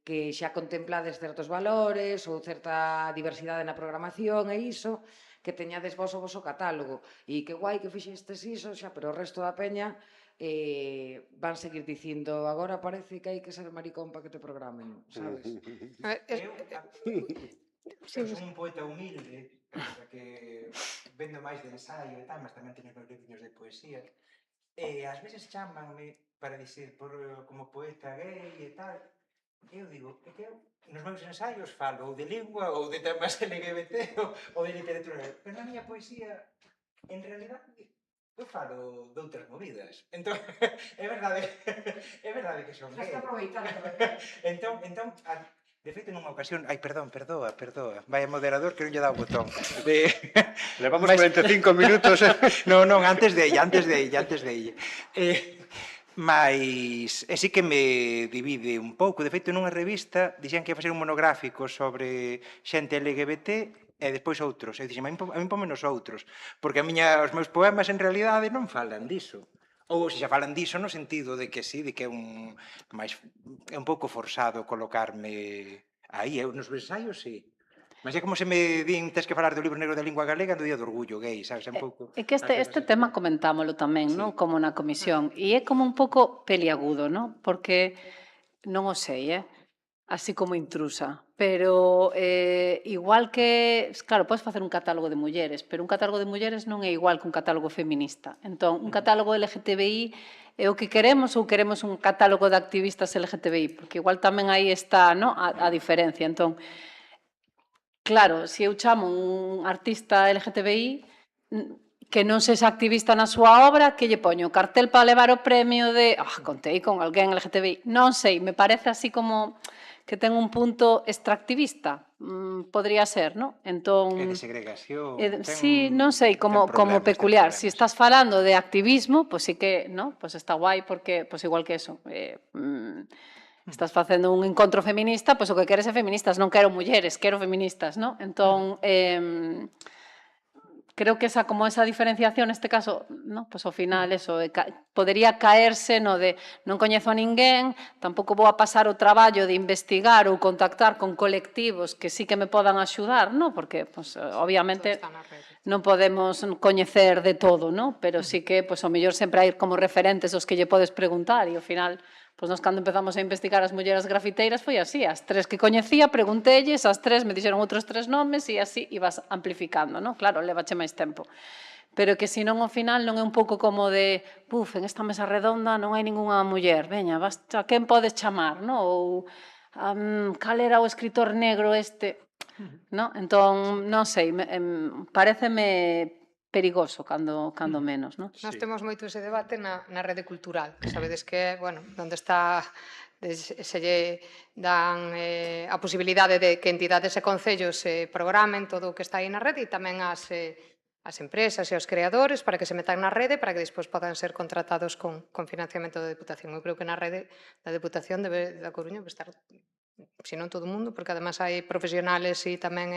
que xa contemplades certos valores ou certa diversidade na programación e iso, que teñades vos o voso catálogo. E que guai que fixestes iso, xa, pero o resto da peña van seguir dicindo agora parece que hai que ser maricón para que te programen, sabes? Eu son un poeta humilde, que vendo máis de ensaio e tal, mas tamén teño meus libriños de poesía, e ás veces chamanme para dicir como poeta gay e tal, e eu digo, é que eu nos meus ensaios falo ou de lingua ou de temas LGBT ou de literatura, pero na miña poesía, en realidade, eu falo de outras movidas. Entón, é verdade que son gay. Está aproveitando. Entón, de feito, nunha ocasión... Ai, perdoa. Vai, moderador, que non lle dá o botón. Levamos 45 minutos. Non, antes de ella. Mas, sí que me divide un pouco. De feito, nunha revista, dixen que ia facer un monográfico sobre xente LGBT e despois outros. E dixen, a mí pómenos outros. Porque os meus poemas, en realidade, non falan diso. Ou se xa falan diso no sentido de que sí, de que é un pouco forzado colocarme aí, eu nos ensaios sí. Mas é como se me din tes que falar do libro negro da lingua galega no Día do Orgullo gay, sabes? É un pouco... É que este tema comentámoslo tamén, Sí. non? Como na comisión. E é como un pouco peliagudo, non? Porque non o sei, así como intrusa, pero igual que, claro, podes facer un catálogo de mulleres, pero un catálogo de mulleres non é igual que un catálogo feminista. Entón, un catálogo LGTBI é o que queremos ou queremos un catálogo de activistas LGTBI, porque igual tamén aí está, no, a diferencia. Entón, claro, se eu chamo un artista LGTBI que non sexa activista na súa obra, que lle poño cartel para levar o premio de contei con alguén LGTBI. Non sei, me parece así como que ten un punto extractivista, podría ser, non? Entón, É de segregación. sí, non sei, como peculiar. Si estás falando de activismo, pois sí que, non? Pois está guai porque, pois igual que eso, estás facendo un encontro feminista, pois o que queres é feministas, non quero mulleres, quero feministas, non? Entón, creo que esa diferenciación neste caso, no, pois ao final eso podería caerse no de non coñezo a ninguén, tampouco vou a pasar o traballo de investigar ou contactar con colectivos que sí que me podan axudar, no? Porque pois obviamente non podemos coñecer de todo, no? Pero sí que pois ao mellor sempre hai como referentes aos que lle podes preguntar e ao final pois nós cando empezamos a investigar as mulleres grafiteiras foi así, as tres que coñecía, preguntelles, as tres me dixeron outros tres nomes e así ibas amplificando, non? Claro, levache máis tempo. Pero que senón ao final non é un pouco como de en esta mesa redonda non hai ningunha muller, veña, a quen podes chamar, non? Ou cal era o escritor negro este, non? Entón, non sei, pareceme perigoso cando menos, non? Nós temos moito ese debate na rede cultural, que sabedes que é, bueno, onde está se lle dan a posibilidade de que entidades e concellos se programen todo o que está aí na rede e tamén as empresas e os creadores para que se metan na rede para que despois podan ser contratados con financiamento da Deputación. Eu creo que na rede da Deputación da Coruña debe estar, se non todo o mundo, porque además hai profesionales e tamén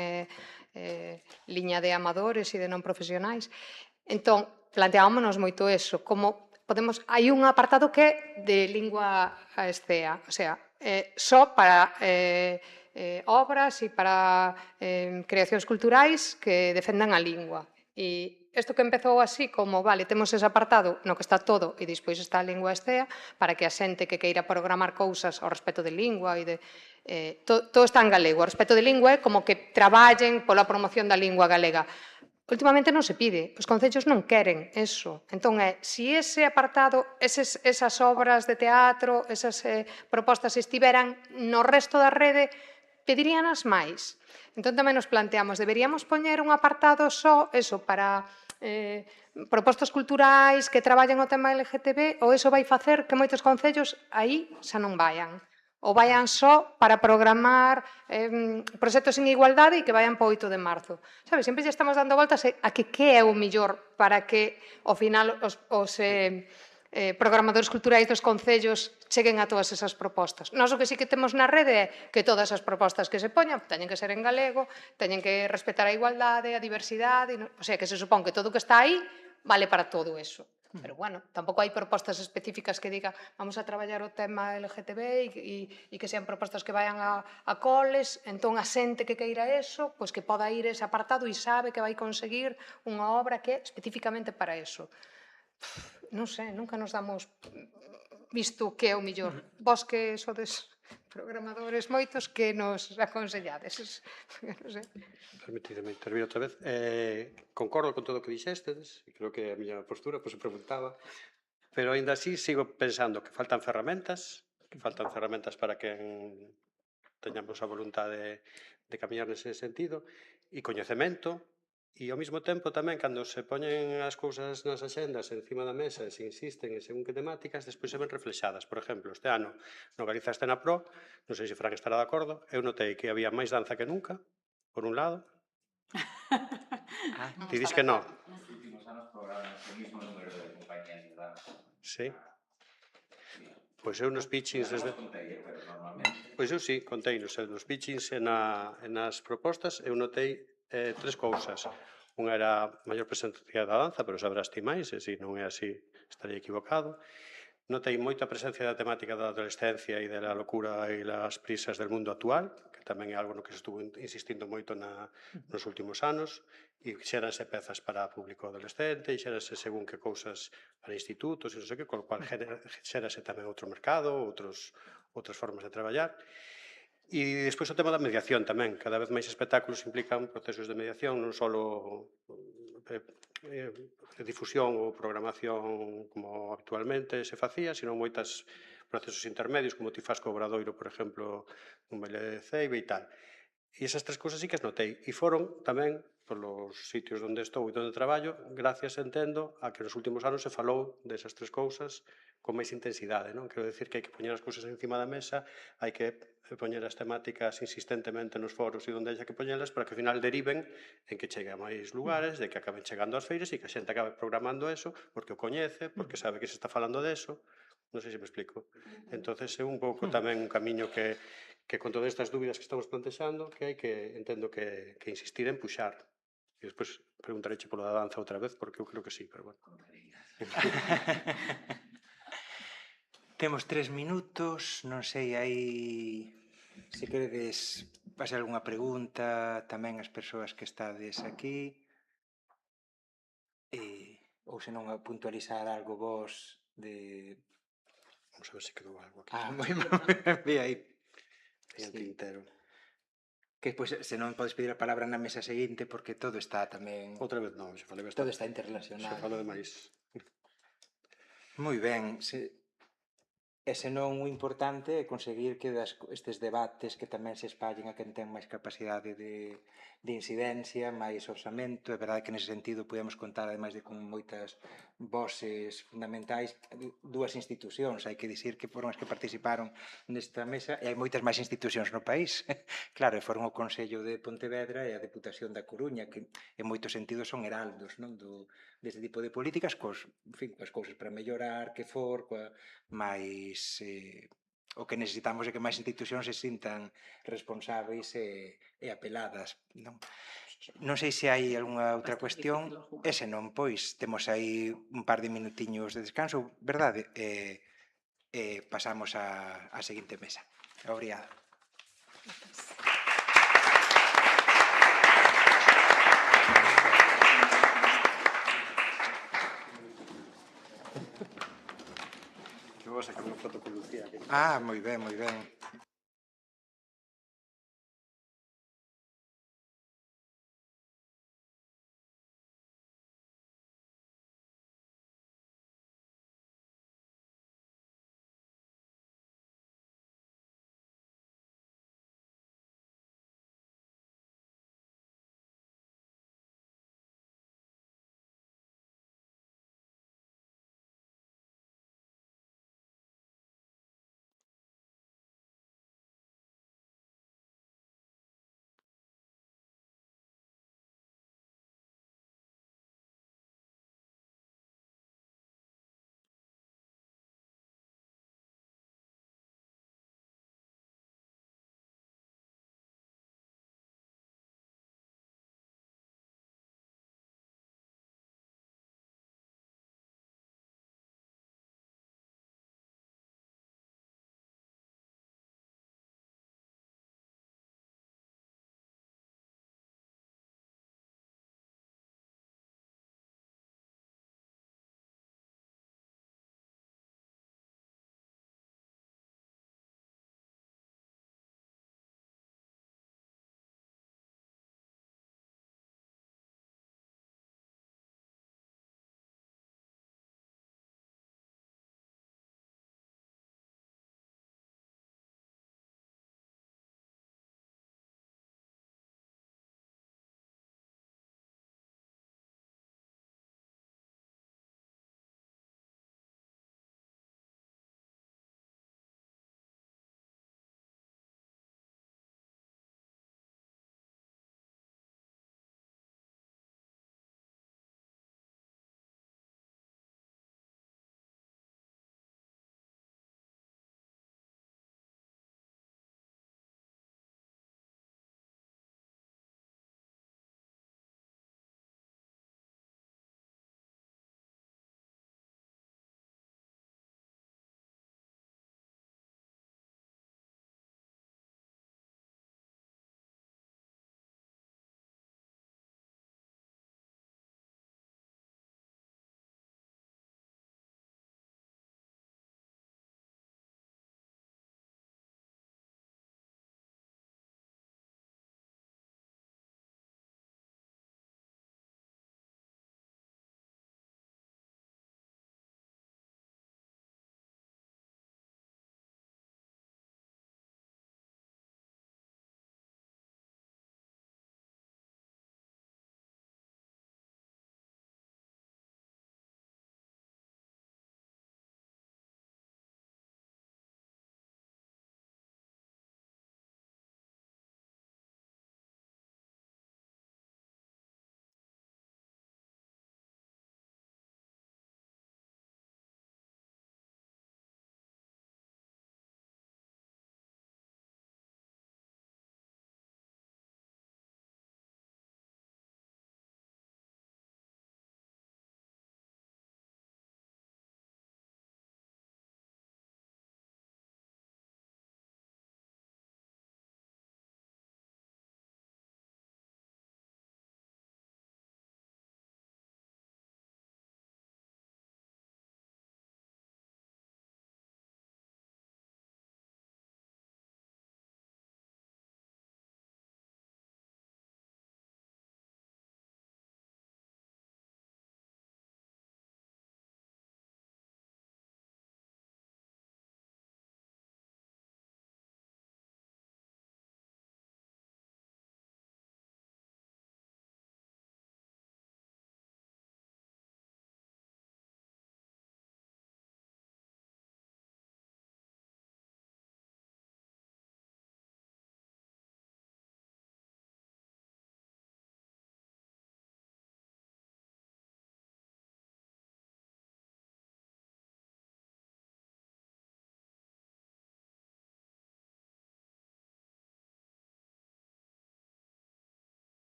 liña de amadores e de non profesionais. Entón, planteámonos moito eso, como podemos, hai un apartado que é de lingua escea, o sea, só para obras e para creacións culturais que defendan a lingua. E isto que empezou así como, vale, temos ese apartado no que está todo e despois está a lingua escea para que a xente que queira programar cousas ao respecto de lingua e de todo está en galego. O respecto de lingua é como que traballen pola promoción da lingua galega. Últimamente non se pide, os concellos non queren eso. Entón, se ese apartado, esas obras de teatro, esas propostas estiveran no resto da rede, pediríanas máis. Entón, tamén nos planteamos, deberíamos poñer un apartado só, eso, para propostas culturais que traballen o tema LGTB, ou eso vai facer que moitos concellos aí xa non vayan. Ou vayan só para programar proxectos en igualdade e que vayan para o 8 de marzo. Sabe, sempre lle estamos dando voltas a que é o millor para que, ao final, os programadores culturais dos concellos cheguen a todas esas propostas. Nós o que sí que temos na rede é que todas as propostas que se poñan teñen que ser en galego, teñen que respetar a igualdade, a diversidade, o sea, que se supón que todo o que está aí vale para todo eso. Pero, bueno, tampouco hai propostas específicas que diga vamos a traballar o tema LGTB e que sean propostas que vayan a coles, entón a xente que queira eso, pois que poda ir ese apartado e sabe que vai conseguir unha obra que é especificamente para eso. Non sei, nunca nos damos visto que é o millor. Vos que sodes programadores moitos que nos aconsellades. Non sei. Permitideme intervir outra vez. Concordo con todo o que dixestedes, e creo que a miña postura se preguntaba, pero aínda así sigo pensando que faltan ferramentas para que teñamos a voluntade de camiñar nese sentido, e coñecemento, e ao mesmo tempo tamén, cando se poñen as cousas nas axendas encima da mesa e se insisten en según que temáticas, despois se ven reflexadas. Por exemplo, este ano, no Galiza Escena Pro, non sei se Fran estará de acordo, eu notei que había máis danza que nunca, por un lado. Ti dis que non. Nos últimos anos programas o mismo número de compañías de danza. Sí. Pois eu nos pitchings desde... Pois eu sí, contei nos pitchings e nas propostas eu notei tres cousas. Unha era a maior presencia da danza, pero sabrás ti máis, e se non é así, estaría equivocado. Notei moita presencia da temática da adolescencia e da locura e das prisas del mundo actual, que tamén é algo no que se estuvo insistindo moito nos últimos anos, e xéranse pezas para público adolescente, e xéranse según que cousas para institutos, e non sei que, con o cual xérase tamén outro mercado, outras formas de traballar. E despois o tema da mediación tamén. Cada vez máis espectáculos implican procesos de mediación, non só difusión ou programación como habitualmente se facía, sino moitos procesos intermedios, como ti faz co Obradoiro, por exemplo, un baile de ceiba e tal. E esas tres cousas sí que as notei. E foron tamén, polos sitios onde estou e onde traballo, gracias, entendo, a que nos últimos anos se falou desas tres cousas con máis intensidade, non? Quero dicir que hai que poñer as cousas encima da mesa, hai que poñer as temáticas insistentemente nos foros e onde haya que poñelas para que ao final deriven en que chegue a máis lugares, de que acaben chegando ás feiras e que a xente acabe programando eso porque o coñece, porque sabe que se está falando deso. Non sei se me explico. Entonces é un pouco tamén un camiño que con todas estas dúbidas que estamos plantexando, que hai que, entendo que insistir en puxar. E despois preguntareche polo da danza outra vez, porque eu creo que sí, pero bueno. Temos 3 minutos, non sei, aí se queredes pasar algunha pregunta tamén as persoas que estades aquí, ou se non a puntualizar algo vos de... Vamos a ver se quedou algo aquí. moi ben, aí. Ten el Sí. tintero. Que pois, se non podes pedir a palabra na mesa seguinte, porque todo está tamén... Outra vez non, xa falei Todo bastante. está interrelacionado. Xa falo demais. Moi ben, e senón o importante é conseguir que estes debates que tamén se espallen a quen ten máis capacidade de incidencia, máis orçamento. É verdade que nese sentido podemos contar, ademais de con moitas voces fundamentais, dúas institucións, hai que dicir que foron as que participaron nesta mesa, e hai moitas máis institucións no país. Claro, foron o Consello de Pontevedra e a Deputación da Coruña, que en moitos sentidos son heraldos, non, deste tipo de políticas, coas cousas para mellorar, que for, máis o que necesitamos é que máis institucións se sintan responsáveis e apeladas, non? Non sei se hai algunha outra cuestión, e se non, pois temos aí un par de minutiños de descanso, verdade? E pasamos á seguinte mesa. Obrigado. Que vou a sacar unha foto con Lucía. Moi ben, moi ben.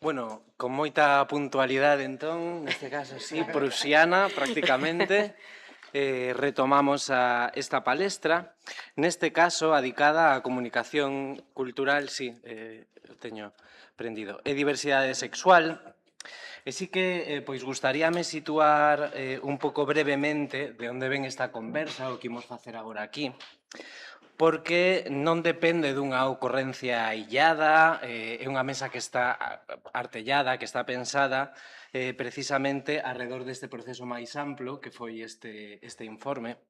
Bueno, con moita puntualidade entón, neste caso sí, prusiana prácticamente, retomamos esta palestra, neste caso adicada á comunicación cultural, sí, teño prendido, e diversidade sexual. E sí que, pois, gustaríame situar un pouco brevemente de onde ven esta conversa, o que imos facer agora aquí, porque non depende dunha ocorrencia illada, é unha mesa que está artellada, que está pensada precisamente arredor deste proceso máis amplo que foi este informe.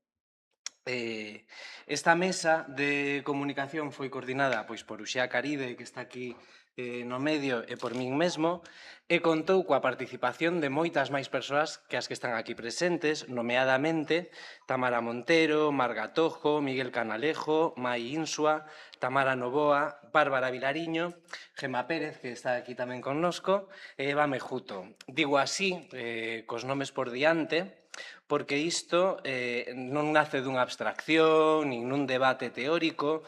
Esta mesa de comunicación foi coordinada pois, por Uxía Caride, que está aquí no medio, e por min mesmo, e contou coa participación de moitas máis persoas que as que están aquí presentes, nomeadamente Tamara Montero, Marga Tojo, Miguel Canalejo, Mai Insua, Tamara Novoa, Bárbara Vilariño, Gema Pérez, que está aquí tamén connosco, e Eva Mejuto. Digo así, cos nomes por diante, porque isto non nace dunha abstracción, nin nun debate teórico,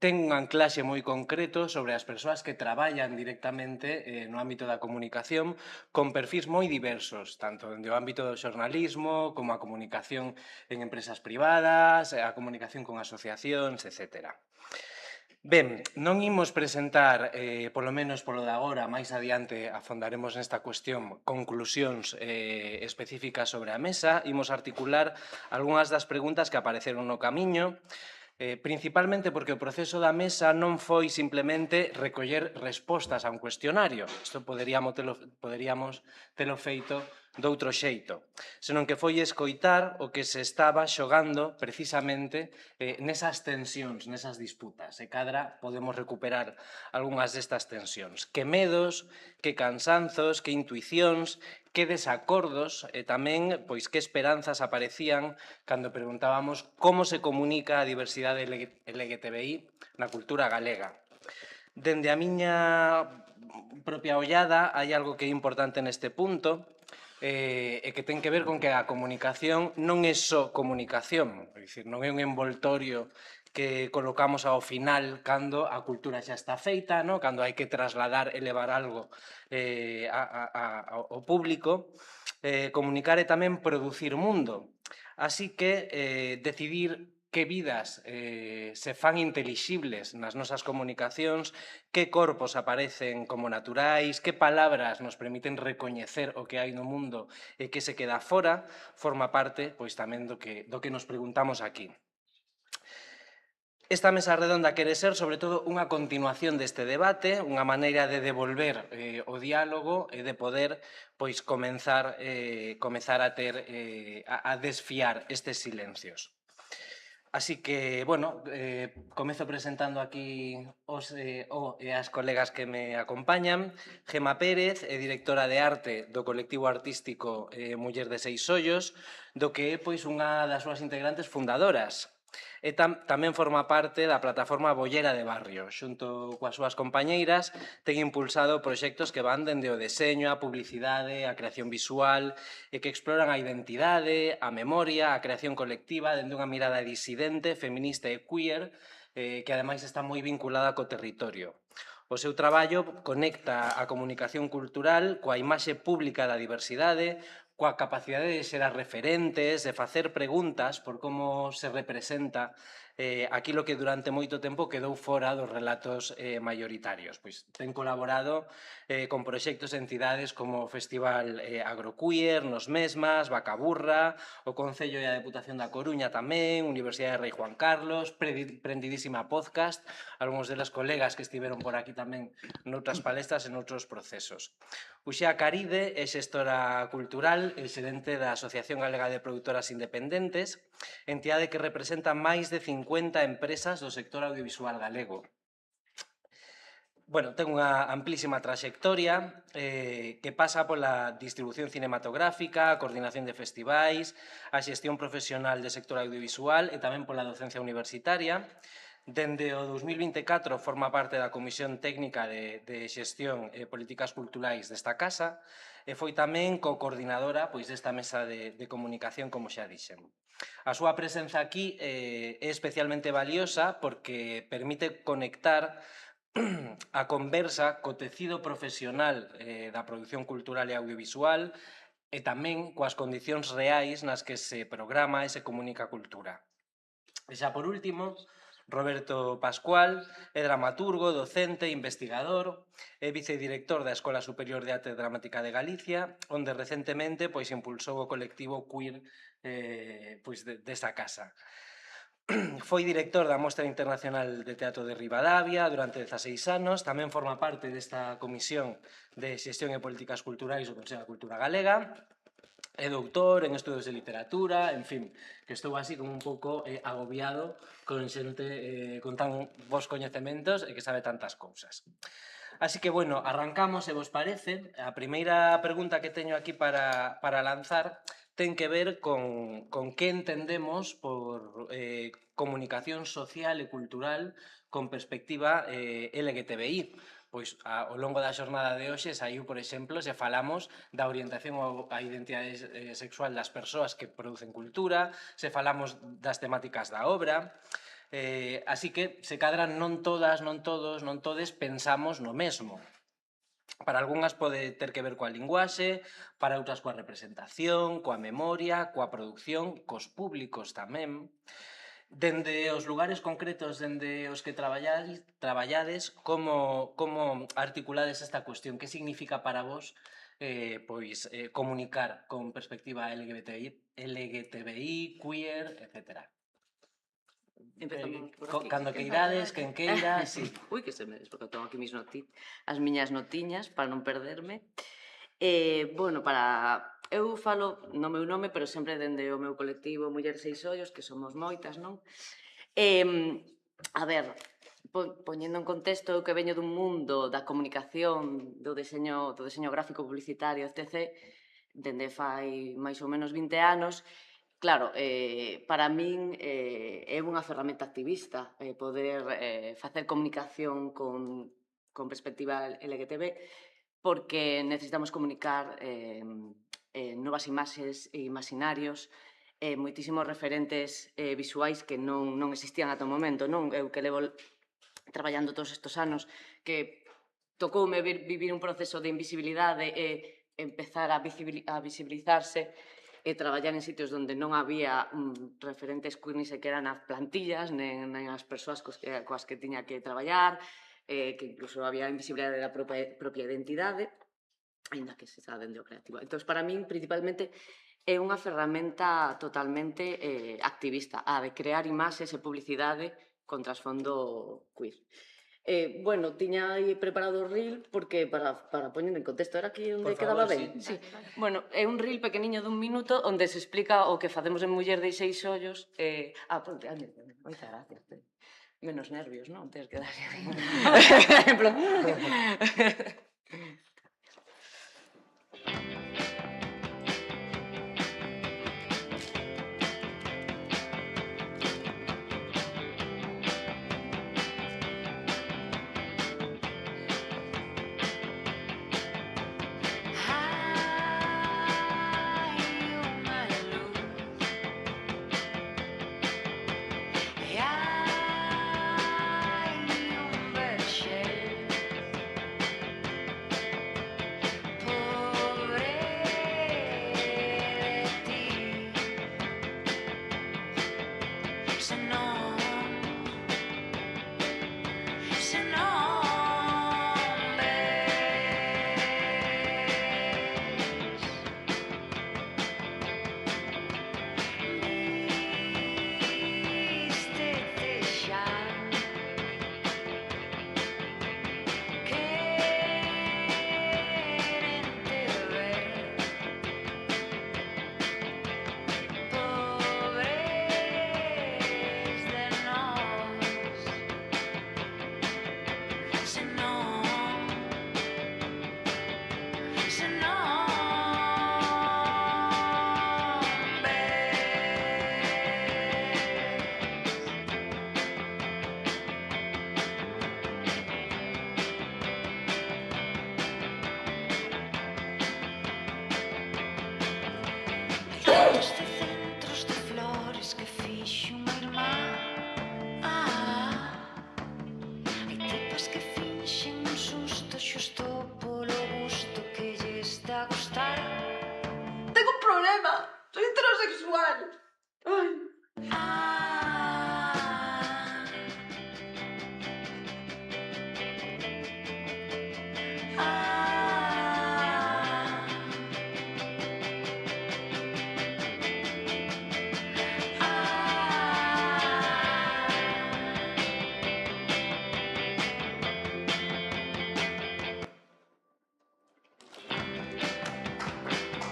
ten un anclaxe moi concreto sobre as persoas que traballan directamente no ámbito da comunicación con perfis moi diversos, tanto dende o ámbito do xornalismo como a comunicación en empresas privadas, a comunicación con asociacións, etc. Ben, non imos presentar, polo menos polo de agora, máis adiante afondaremos nesta cuestión, conclusións específicas sobre a mesa, imos articular algunhas das preguntas que apareceron no camiño, principalmente porque o proceso da mesa non foi simplemente recoller respostas a un cuestionario, isto poderíamos telo feito doutro xeito, senón que foi escoitar o que se estaba xogando precisamente nesas tensións, nesas disputas, e cadra podemos recuperar algunhas destas tensións. Que medos, que cansanzos, que intuicións, que desacordos e tamén pois que esperanzas aparecían cando preguntábamos como se comunica a diversidade LGTBI na cultura galega. Dende a miña propia ollada hai algo que é importante neste punto, e que ten que ver con que a comunicación non é só comunicación, é dicir, non é un envoltorio que colocamos ao final cando a cultura xa está feita, no? Cando hai que trasladar e levar algo ao público. Comunicar é tamén producir mundo. Así que decidir que vidas se fan intelixibles nas nosas comunicacións, que corpos aparecen como naturais, que palabras nos permiten recoñecer o que hai no mundo e que se queda fora, forma parte pois tamén do que nos preguntamos aquí. Esta mesa redonda quere ser, sobre todo, unha continuación deste debate, unha maneira de devolver o diálogo e de poder pois comezar a desfiar estes silencios. Así que, bueno, comezo presentando aquí os e as colegas que me acompañan. Gema Pérez é directora de arte do colectivo artístico Muller de Seis Ollos, do que é pois unha das súas integrantes fundadoras. E tamén forma parte da plataforma Bollera de Barrio. Xunto coas súas compañeiras ten impulsado proxectos que van dende o deseño, a publicidade, a creación visual e que exploran a identidade, a memoria, a creación colectiva dende unha mirada disidente, feminista e queer que ademais está moi vinculada co territorio. O seu traballo conecta a comunicación cultural coa imaxe pública da diversidade, coa capacidade de xerar referentes, de facer preguntas por como se representa aquilo que durante moito tempo quedou fora dos relatos maioritarios. Pois ten colaborado con proxectos e entidades como o Festival Agroqueer, Nos Mesmas, Vacaburra, o Concello e a Deputación da Coruña tamén, Universidade Rei Juan Carlos, Prendidísima Podcast, algúns deles colegas que estiveron por aquí tamén noutras palestras e noutros procesos. Uxía Caride é xestora cultural e xerente da Asociación Galega de Produtoras Independentes, entidade que representa máis de 50 empresas do sector audiovisual galego. Bueno, ten unha amplísima traxectoria que pasa pola distribución cinematográfica, a coordinación de festivais, a xestión profesional de sector audiovisual e tamén pola docencia universitaria. Dende o 2024 forma parte da Comisión Técnica de Xestión e Políticas Culturais desta casa e foi tamén co-coordinadora pois, desta mesa de comunicación, como xa dixen. A súa presenza aquí é especialmente valiosa porque permite conectar a conversa co tecido profesional da produción cultural e audiovisual e tamén coas condicións reais nas que se programa e se comunica a cultura. E xa por último, Roberto Pascual é dramaturgo, docente, investigador, é vicedirector da Escola Superior de Arte Dramática de Galicia, onde recentemente impulsou o colectivo queer desta casa. Foi director da Mostra Internacional de Teatro de Ribadavia durante 16 anos, tamén forma parte desta Comisión de Xestión e Políticas Culturais do Consello da Cultura Galega, é doutor en estudos de literatura, en fin, que estou así como un pouco agobiado con xente con tan bons coñecementos e que sabe tantas cousas. Así que, bueno, arrancamos, se vos parece. A primeira pregunta que teño aquí para lanzar ten que ver con que entendemos por comunicación social e cultural con perspectiva LGTBI. Pois ao longo da xornada de hoxe saiu, por exemplo, se falamos da orientación á identidade sexual das persoas que producen cultura, se falamos das temáticas da obra, así que, se cadran, non todas, non todos, non todes pensamos no mesmo. Para algunhas pode ter que ver coa linguaxe, para outras coa representación, coa memoria, coa produción, cos públicos tamén. Dende os lugares concretos dende os que traballades, como articulades esta cuestión? Que significa para vos comunicar con perspectiva LGTBI, queer, etcétera? Empezamos por aquí. Cando queirades, quen queira, sí. Ui, que se me des, porque tengo aquí as miñas notiñas para non perderme. Bueno, eu falo no meu nome, pero sempre dende o meu colectivo Mulleres Seis Ollos, que somos moitas, non? A ver, poñendo en contexto, eu que veño dun mundo da comunicación, do deseño gráfico publicitario, etc., dende fai máis ou menos 20 anos, claro, para min é unha ferramenta activista poder facer comunicación con perspectiva LGTB, porque necesitamos comunicar novas imaxes e imaginarios, moitísimos referentes visuais que non existían ata o momento, non? Eu que levo traballando todos estes anos, que tocoume vivir un proceso de invisibilidade e empezar a visibilizarse e traballar en sitios onde non había referentes queer ni sequera nas plantillas, nen as persoas coas que tiña que traballar, que incluso había invisibilidade da propia identidade, ainda que se está dende o creativo. Entón, para min, principalmente, é unha ferramenta totalmente activista, a de crear imaxes e publicidade con trasfondo queer. Bueno, tiña aí preparado o reel porque para poñer en contexto, era aquí onde quedaba ben? Sí. Bueno, é un reel pequeniño dun minuto onde se explica o que facemos en Muller de Seis Ollos. Moitas gracias. Menos nervios, non? Tens que dar exemplo. Soy heterosexual. Ay.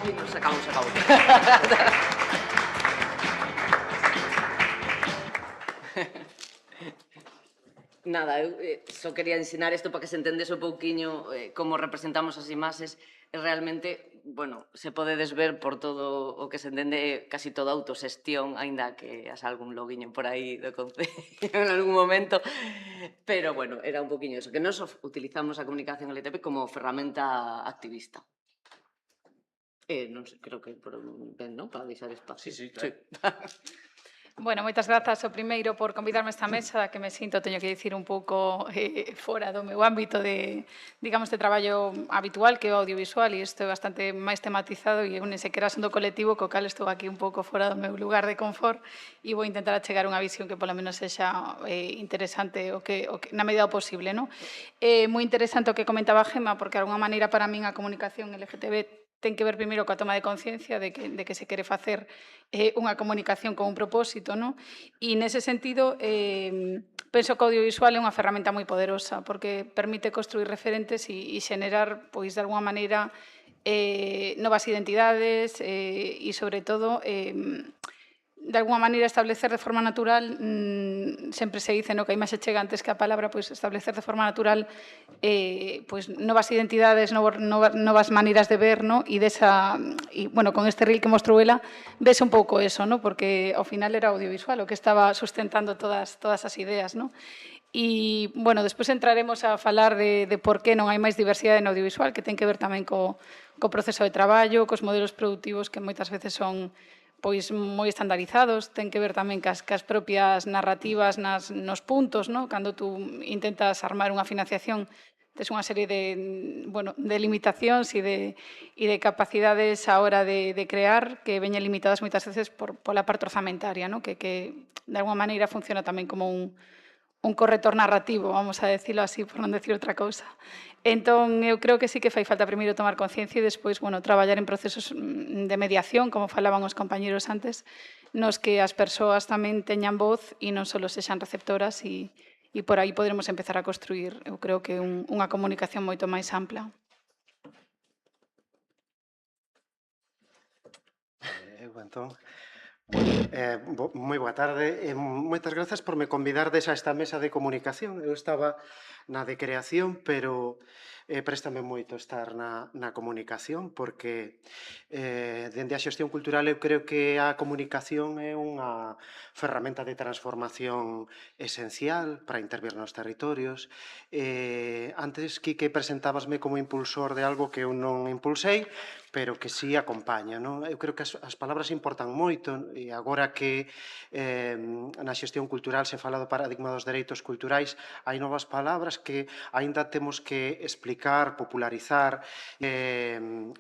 Ai, non, se acabou, se acabou. Nada, eu só quería ensinar isto para que se entendese un pouquiño como representamos as imaxes e realmente, bueno, se podedes ver por todo o que se entende casi toda autoxestión, aínda que as algún loguiño por aí do Concello en algún momento, pero, bueno, era un poquinho eso, que nos utilizamos a comunicación LTP como ferramenta activista. Non sei, creo que ben, non? Para deixar espacio. Sí, claro. Bueno, moitas grazas o primeiro por convidarme a esta mesa, da que me sinto, teño que dicir, un pouco fora do meu ámbito de, digamos, de traballo habitual, que é o audiovisual, e isto é bastante máis tematizado, e eu nem sequera son do colectivo, co cal estou aquí un pouco fora do meu lugar de confort, e vou intentar achegar unha visión que polo menos sexa interesante, o que na medida do posible, non? Moi interesante o que comentaba Gemma, porque de alguma maneira para min a comunicación LGTB ten que ver primeiro coa toma de conciencia de que se quere facer unha comunicación con un propósito, non? E nese sentido, penso que o audiovisual é unha ferramenta moi poderosa, porque permite construir referentes e xenerar, pois, de alguma maneira, novas identidades e, sobre todo, de alguma maneira establecer de forma natural, sempre se dice, no, que a imaxe chega antes que a palabra, pois establecer de forma natural pois novas identidades, novas maneiras de ver, no? E bueno, con este reel que mostrou ela, vese un pouco eso, no? Porque ao final era audiovisual o que estaba sustentando todas as ideas, no? E, bueno, despois entraremos a falar de por que non hai máis diversidade no audiovisual, que ten que ver tamén co proceso de traballo, cos modelos productivos que moitas veces son pois moi estandarizados, ten que ver tamén cas propias narrativas nos puntos, no? Cando tú intentas armar unha financiación, tes unha serie de, bueno, de limitacións e de capacidades á hora de crear que veñen limitadas moitas veces pola parte orzamentaria, no? Que de alguma maneira funciona tamén como un corretor narrativo, vamos a decirlo así, por non decir outra cousa. Entón, eu creo que sí que fai falta primeiro tomar conciencia e despois, bueno, traballar en procesos de mediación, como falaban os compañeros antes, nos que as persoas tamén teñan voz e non só sexan receptoras e por aí poderemos empezar a construir, eu creo que unha comunicación moito máis ampla. Entón, moi boa tarde e moitas grazas por me convidardes a esta mesa de comunicación. Eu estaba na de creación, pero préstame moito estar na comunicación porque dende a xestión cultural eu creo que a comunicación é unha ferramenta de transformación esencial para intervir nos territorios. Antes, Quique, presentábasme como impulsor de algo que eu non impulsei, pero que sí acompaña, non? Eu creo que as palabras importan moito e agora que na xestión cultural se fala do paradigma dos dereitos culturais, hai novas palabras que aínda temos que explicar, popularizar,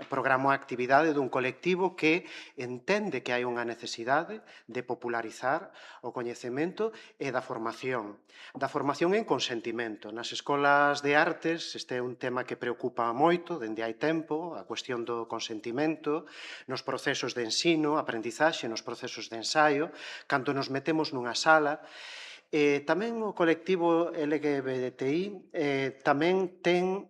programa a actividade dun colectivo que entende que hai unha necesidade de popularizar o coñecemento e da formación en consentimento. Nas escolas de artes este é un tema que preocupa moito dende hai tempo, a cuestión do consentimento, nos procesos de ensino, aprendizaxe, nos procesos de ensaio, cando nos metemos nunha sala. Tamén o colectivo LGBTI tamén ten,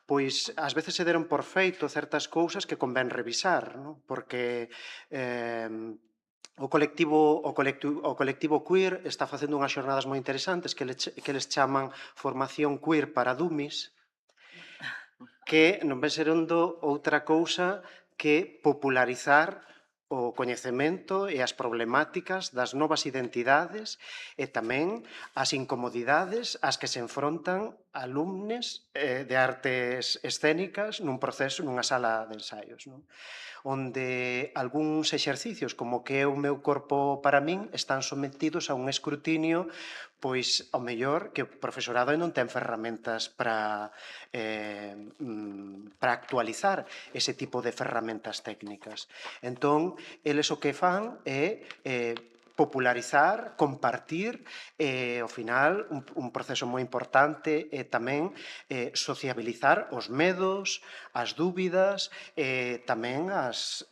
pois, ás veces se deron por feito certas cousas que convén revisar, non? Porque o colectivo queer está facendo unhas xornadas moi interesantes que les chaman Formación Queer para Dummies, que non ven serendo outra cousa que popularizar o coñecemento e as problemáticas das novas identidades e tamén as incomodidades ás que se enfrontan alumnes de artes escénicas nun proceso, nunha sala de ensaios, non? Onde algúns exercicios, como que é o meu corpo para min, están sometidos a un escrutinio pois ao mellor que o profesorado non ten ferramentas para actualizar ese tipo de ferramentas técnicas. Entón, eles o que fan é popularizar, compartir, ao final un proceso moi importante é tamén sociabilizar os medos, as dúbidas, tamén as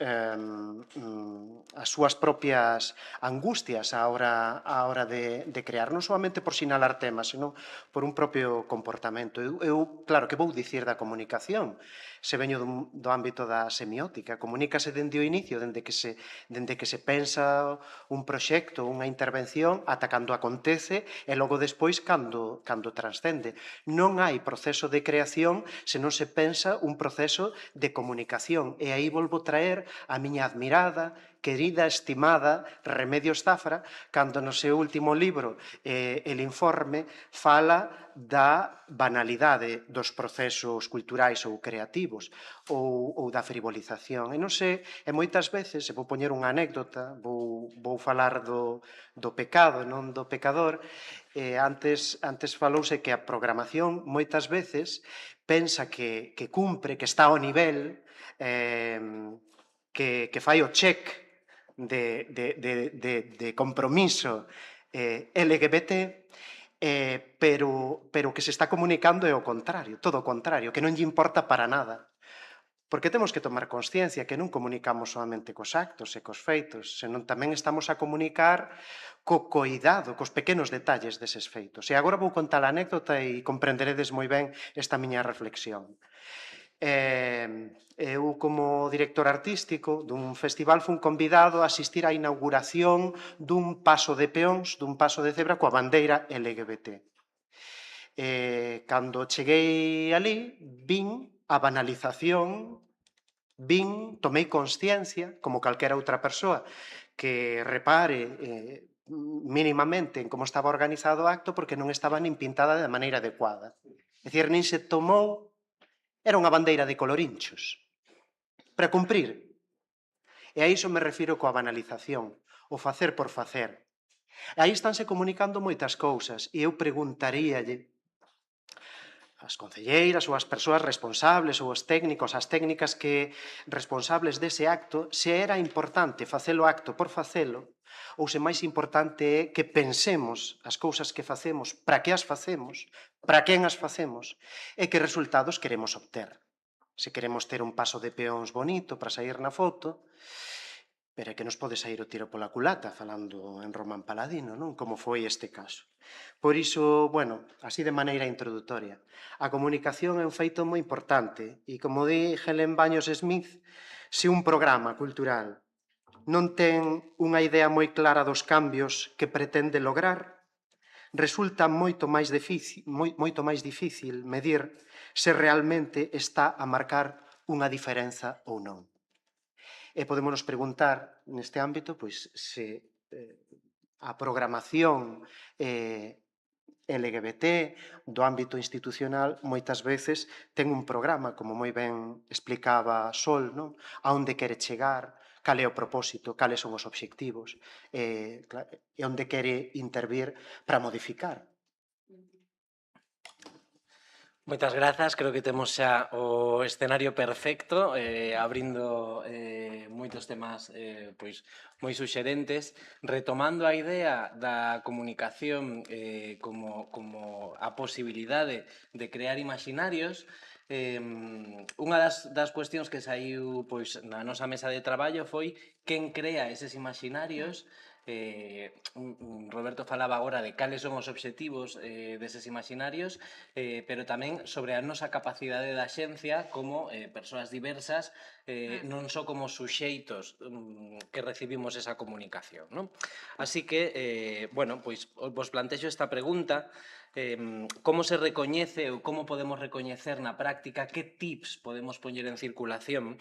súas propias angustias á hora de crear, non solamente por sinalar temas, senón por un propio comportamento. Eu claro, que vou dicir da comunicación? Se veño do ámbito da semiótica, comunícase dende o inicio, dende que se pensa un proxecto, unha intervención, ata cando acontece e logo despois cando transcende. Non hai proceso de creación se non se pensa un proceso de comunicación. E aí volvo traer a miña admirada, querida, estimada Remedios Zafra, cando no seu último libro, El Informe, fala da banalidade dos procesos culturais ou creativos ou da frivolización. E non sei, e moitas veces, se vou poñer unha anécdota, vou falar do pecado, non do pecador, antes falouse que a programación moitas veces pensa que cumpre, que está ao nivel, que fai o check de compromiso LGBT, pero que se está comunicando é o contrario, todo o contrario, que non lle importa para nada. Porque temos que tomar consciencia que non comunicamos solamente cos actos e cos feitos, senón tamén estamos a comunicar co coidado, cos pequenos detalles deses feitos. E agora vou contar a anécdota e comprenderedes moi ben esta miña reflexión. Eu, como director artístico dun festival, fun convidado a asistir á inauguración dun paso de peóns, dun paso de cebra coa bandeira LGBT. Cando cheguei ali, vin a banalización, tomei consciencia, como calquera outra persoa que repare mínimamente en como estaba organizado o acto, porque non estaba nin pintada de maneira adecuada. É dicir, nin se tomou. Era unha bandeira de colorinchos, para cumprir. E a iso me refiro coa banalización, o facer por facer. E aí estánse comunicando moitas cousas, e eu preguntaríalle ás concelleiras ou ás persoas responsables ou aos técnicos, as técnicas que responsables dese acto, se era importante facelo acto por facelo, ou se máis importante é que pensemos as cousas que facemos, para que as facemos, para quen as facemos, e que resultados queremos obter. Se queremos ter un paso de peóns bonito para sair na foto, pero é que nos pode sair o tiro pola culata, falando en Román Paladino, non? Como foi este caso. Por iso, bueno, así de maneira introductoria, a comunicación é un feito moi importante e, como di Helen Baños Smith, se un programa cultural non ten unha idea moi clara dos cambios que pretende lograr, resulta moito máis difícil medir se realmente está a marcar unha diferenza ou non. E podemos preguntar neste ámbito pois, se a programación LGBT do ámbito institucional moitas veces ten un programa, como moi ben explicaba Sol, non? A onde quere chegar, cal é o propósito, cales son os obxectivos, e onde quere intervir para modificar. Moitas grazas, creo que temos xa o escenario perfecto, abrindo moitos temas pois moi suxerentes, retomando a idea da comunicación como a posibilidade de crear imaginarios. Unha das cuestións que saiu pois na nosa mesa de traballo foi quen crea eses imaginarios. Roberto falaba agora de cales son os obxectivos deses imaginarios, pero tamén sobre a nosa capacidade de axencia como persoas diversas, non só como suxeitos que recibimos esa comunicación, non? Así que, bueno, pois vos plantexo esta pregunta: como se recoñece ou como podemos recoñecer na práctica, que tips podemos poñer en circulación?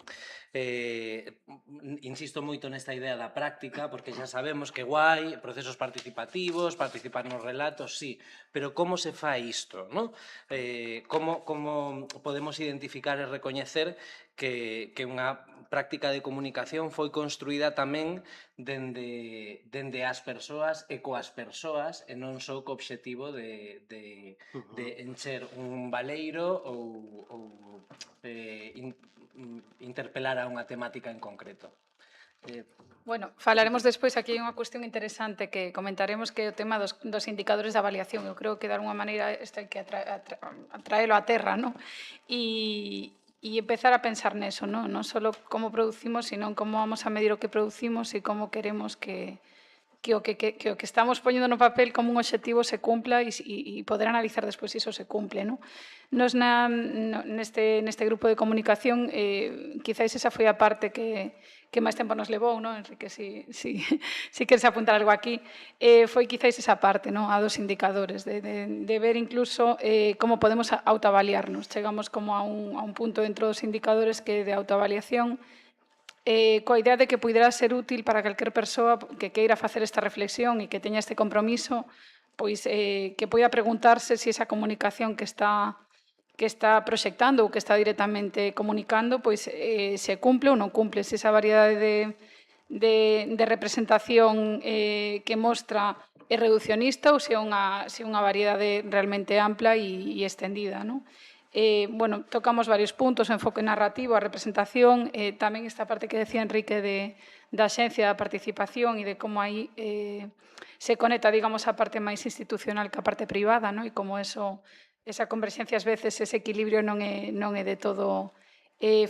Insisto moito nesta idea da práctica, porque xa sabemos que guai, procesos participativos, participar nos relatos, sí, pero como se fai isto, non? Como podemos identificar e recoñecer que unha práctica de comunicación foi construída tamén dende as persoas e coas persoas e non só co obxectivo de encher un baleiro ou interpelar a unha temática en concreto. Bueno, falaremos despois, aquí hai unha cuestión interesante que comentaremos, que é o tema dos indicadores de avaliación. Eu creo que de alguma maneira isto hai que atraelo á terra, non? E empezar a pensar neso, non? Non só como producimos, sino como vamos a medir o que producimos e como queremos que o que estamos poñendo no papel como un obxectivo se cumpla e poder analizar despois se iso se cumple, non? Nos neste grupo de comunicación, quizáis esa foi a parte que máis tempo nos levou, non? Enrique, si queres apuntar algo aquí, foi quizáis esa parte, non? A dos indicadores, de ver incluso como podemos autoavaliarnos. Chegamos como a un punto dentro dos indicadores que de autoavaliación, coa idea de que pudera ser útil para calquer persoa que queira facer esta reflexión e que teña este compromiso, pois que poida preguntarse se esa comunicación que está proxectando ou que está directamente comunicando, pois se cumple ou non cumple, se esa variedade de representación que mostra é reduccionista ou se é unha variedade realmente ampla e extendida, non? Bueno, tocamos varios puntos, o enfoque narrativo, a representación, tamén esta parte que decía Enrique da xencia, da participación e de como aí se conecta, digamos, a parte máis institucional que a parte privada, non? E como esa converxencia, ás veces, ese equilibrio non é de todo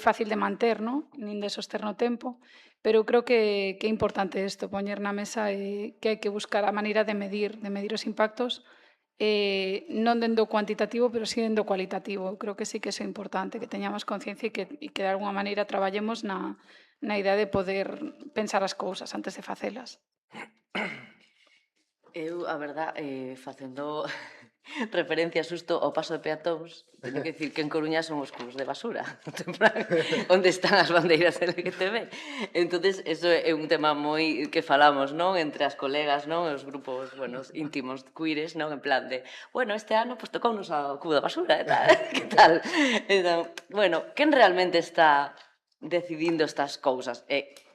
fácil de manter, non? Nin de soster no tempo, pero creo que é importante isto, poñer na mesa que hai que buscar a maneira de medir os impactos, non dendo cuantitativo, pero sí dendo cualitativo. Creo que sí que é importante, que teñamos conciencia e que de alguma maneira traballemos na idea de poder pensar as cousas antes de facelas. Eu, a verdad, facendo referencia xusto ao paso de peatóns, teño que dicir que en Coruña son os cubos de basura, onde están as bandeiras LGTB. Entonces, eso é un tema moi que falamos, non? Entre as colegas, non? Os grupos, bueno, íntimos queeres, non? En plan de, bueno, este ano, pues, tocounos ao cubo de basura, e tal, que tal? Entón, bueno, quen realmente está decidindo estas cousas?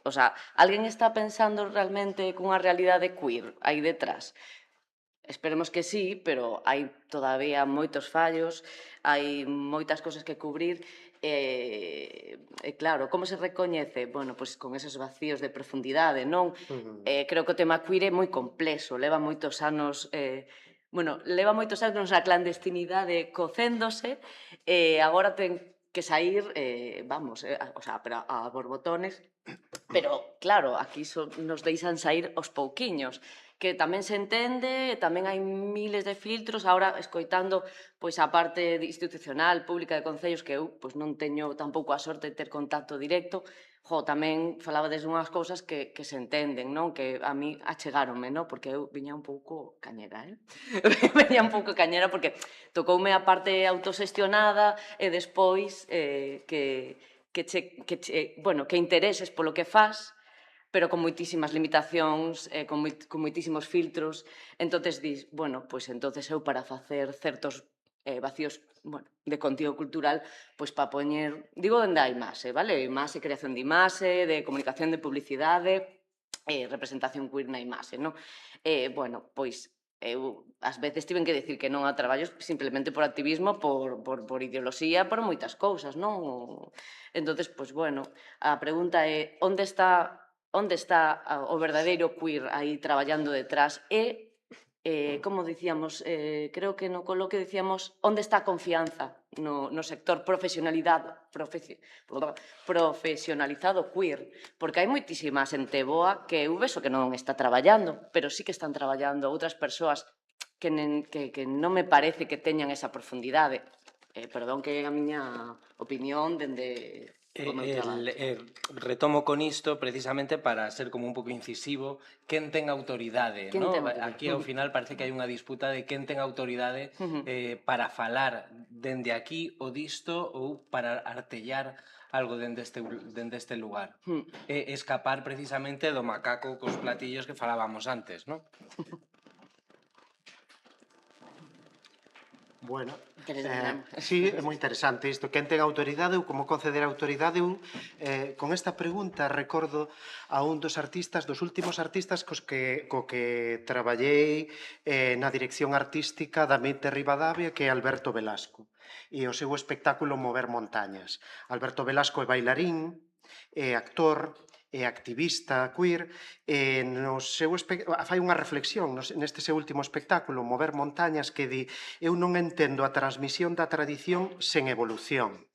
O sea, alguén está pensando realmente cunha realidade queer aí detrás? Esperemos que sí, pero hai todavía moitos fallos, hai moitas cosas que cubrir, e claro, como se recoñece? Bueno, pois con esos vacíos de profundidade, non? Creo que o tema queer é moi complexo, leva moitos anos... leva moitos anos a clandestinidade cocéndose, e agora ten que sair, pero a borbotones, pero, claro, aquí nos deixan sair aos pouquiños, que tamén se entende, tamén hai miles de filtros, agora escoitando pois a parte institucional, pública de concellos, que eu pois non teño tampouco a sorte de ter contacto directo, tamén falaba desde unhas cousas que se entenden, non? Que a mí achegáronme, non? Porque eu viña un pouco cañera, Viña un pouco cañera porque tocoume a parte autoxestionada e despois que intereses polo que fas, pero con moitísimas limitacións, con moitísimos filtros. Entonces dis, bueno, pois entonces eu para facer certos vacíos, de contido cultural, pois para poñer, digo onde hai imaxe, vale? Imaxe, creación de imaxe, de comunicación de publicidade, representación queer na imaxe, non? Bueno, pois eu ás veces tiven que decir que non a traballos simplemente por activismo, por ideoloxía, por moitas cousas, non? Entonces, pois, bueno, a pregunta é onde está o verdadeiro queer aí traballando detrás e, como dicíamos, creo que no coloquio dicíamos onde está a confianza no sector profesionalizado queer, porque hai moitísima xente boa que eu vexo que non está traballando, pero sí que están traballando outras persoas que non me parece que teñan esa profundidade. Perdón que a miña opinión dende... Retomo con isto precisamente para ser como un pouco incisivo, quen ten autoridade, non? Aquí ao final parece que hai unha disputa de quen ten autoridade para falar dende aquí ou disto ou para artellar algo dende este lugar. Escapar precisamente do macaco cos platillos que falábamos antes, non? Bueno, Interesante. sí, é moi interesante isto. Quen ten autoridade ou como conceder autoridade? Eu, con esta pregunta, recordo a un dos artistas, dos últimos artistas co que traballei na dirección artística da MIT de Ribadavia, que é Alberto Velasco, e o seu espectáculo Mover Montañas. Alberto Velasco é bailarín, é actor, é activista queer, e fai unha reflexión neste seu último espectáculo, Mover Montañas, que di: eu non entendo a transmisión da tradición sen evolución.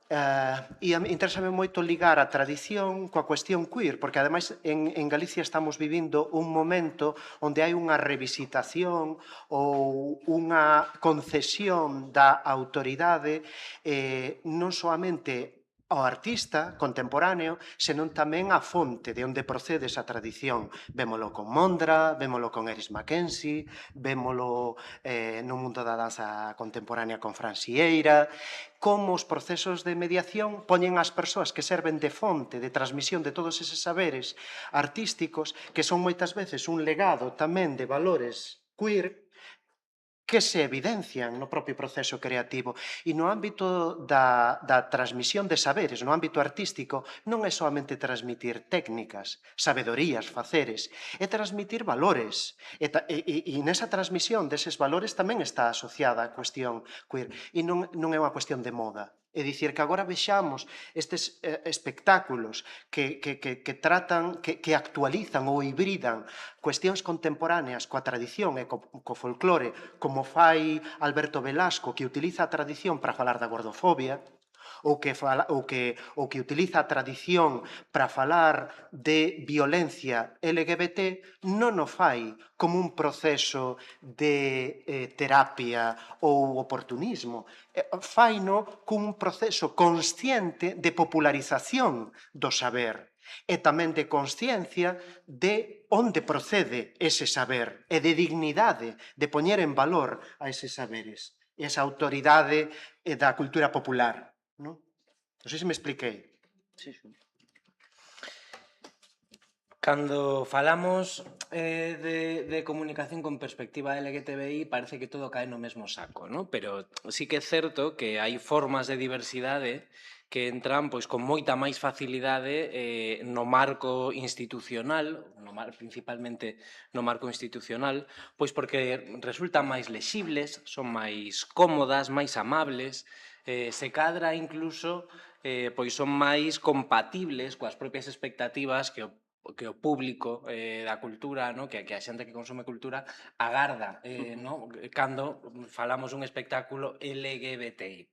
E interésame moito ligar a tradición coa cuestión queer, porque ademais en Galicia estamos vivindo un momento onde hai unha revisitación ou unha concesión da autoridade non soamente ao artista contemporáneo, senón tamén a fonte de onde procede esa tradición. Vémolo con Mondra, vémolo con Eris Mackenzie, vémolo no mundo da danza contemporánea con Fran Sieira, como os procesos de mediación poñen as persoas que serven de fonte, de transmisión de todos eses saberes artísticos, que son moitas veces un legado tamén de valores queer, que se evidencian no propio proceso creativo. E no ámbito da transmisión de saberes, no ámbito artístico, non é soamente transmitir técnicas, sabedorías, faceres, é transmitir valores. E nesa transmisión deses valores tamén está asociada a cuestión queer. E non é unha cuestión de moda. É dicir, que agora vexamos estes espectáculos que tratan, que actualizan ou hibridan cuestións contemporáneas coa tradición e co folclore, como fai Alberto Velasco, que utiliza a tradición para falar da gordofobia, ou que utiliza a tradición para falar de violencia LGBT, non o fai como un proceso de terapia ou oportunismo, faino como un proceso consciente de popularización do saber e tamén de consciencia de onde procede ese saber e de dignidade de poñer en valor a eses saberes, esa autoridade da cultura popular. Non sei se me expliquei. Sí, sí. Cando falamos de comunicación con perspectiva LGTBI, parece que todo cae no mesmo saco, ¿no? Pero sí que é certo que hai formas de diversidade que entran pois con moita máis facilidade no marco institucional, principalmente no marco institucional, pois porque resultan máis lexibles, son máis cómodas, máis amables, se cadra incluso pois son máis compatibles coas propias expectativas que o público da cultura, no? que a xente que consume cultura agarda no? Cando falamos dun espectáculo LGBTI.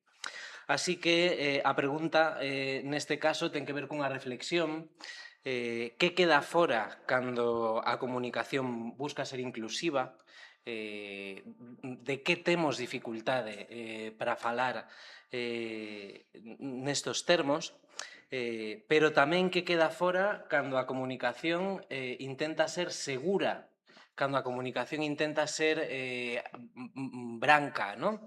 Así que a pregunta neste caso ten que ver cunha reflexión que queda fora cando a comunicación busca ser inclusiva, de que temos dificultade para falar nestos termos, pero tamén que queda fora cando a comunicación intenta ser segura, cando a comunicación intenta ser branca, ¿no?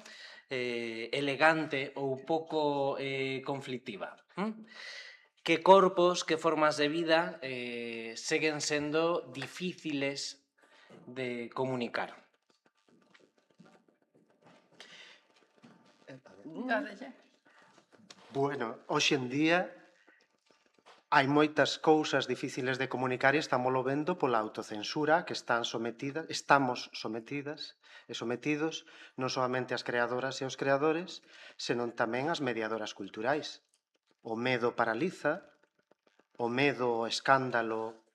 Elegante ou pouco conflictiva. Que corpos, que formas de vida seguen sendo difíciles de comunicar. Bueno, hoxe en día hai moitas cousas difíciles de comunicar e estámoslo vendo pola autocensura que estamos sometidas e sometidos non soamente as creadoras e os creadores, senón tamén as mediadoras culturais. O medo paraliza, o medo, o escándalo,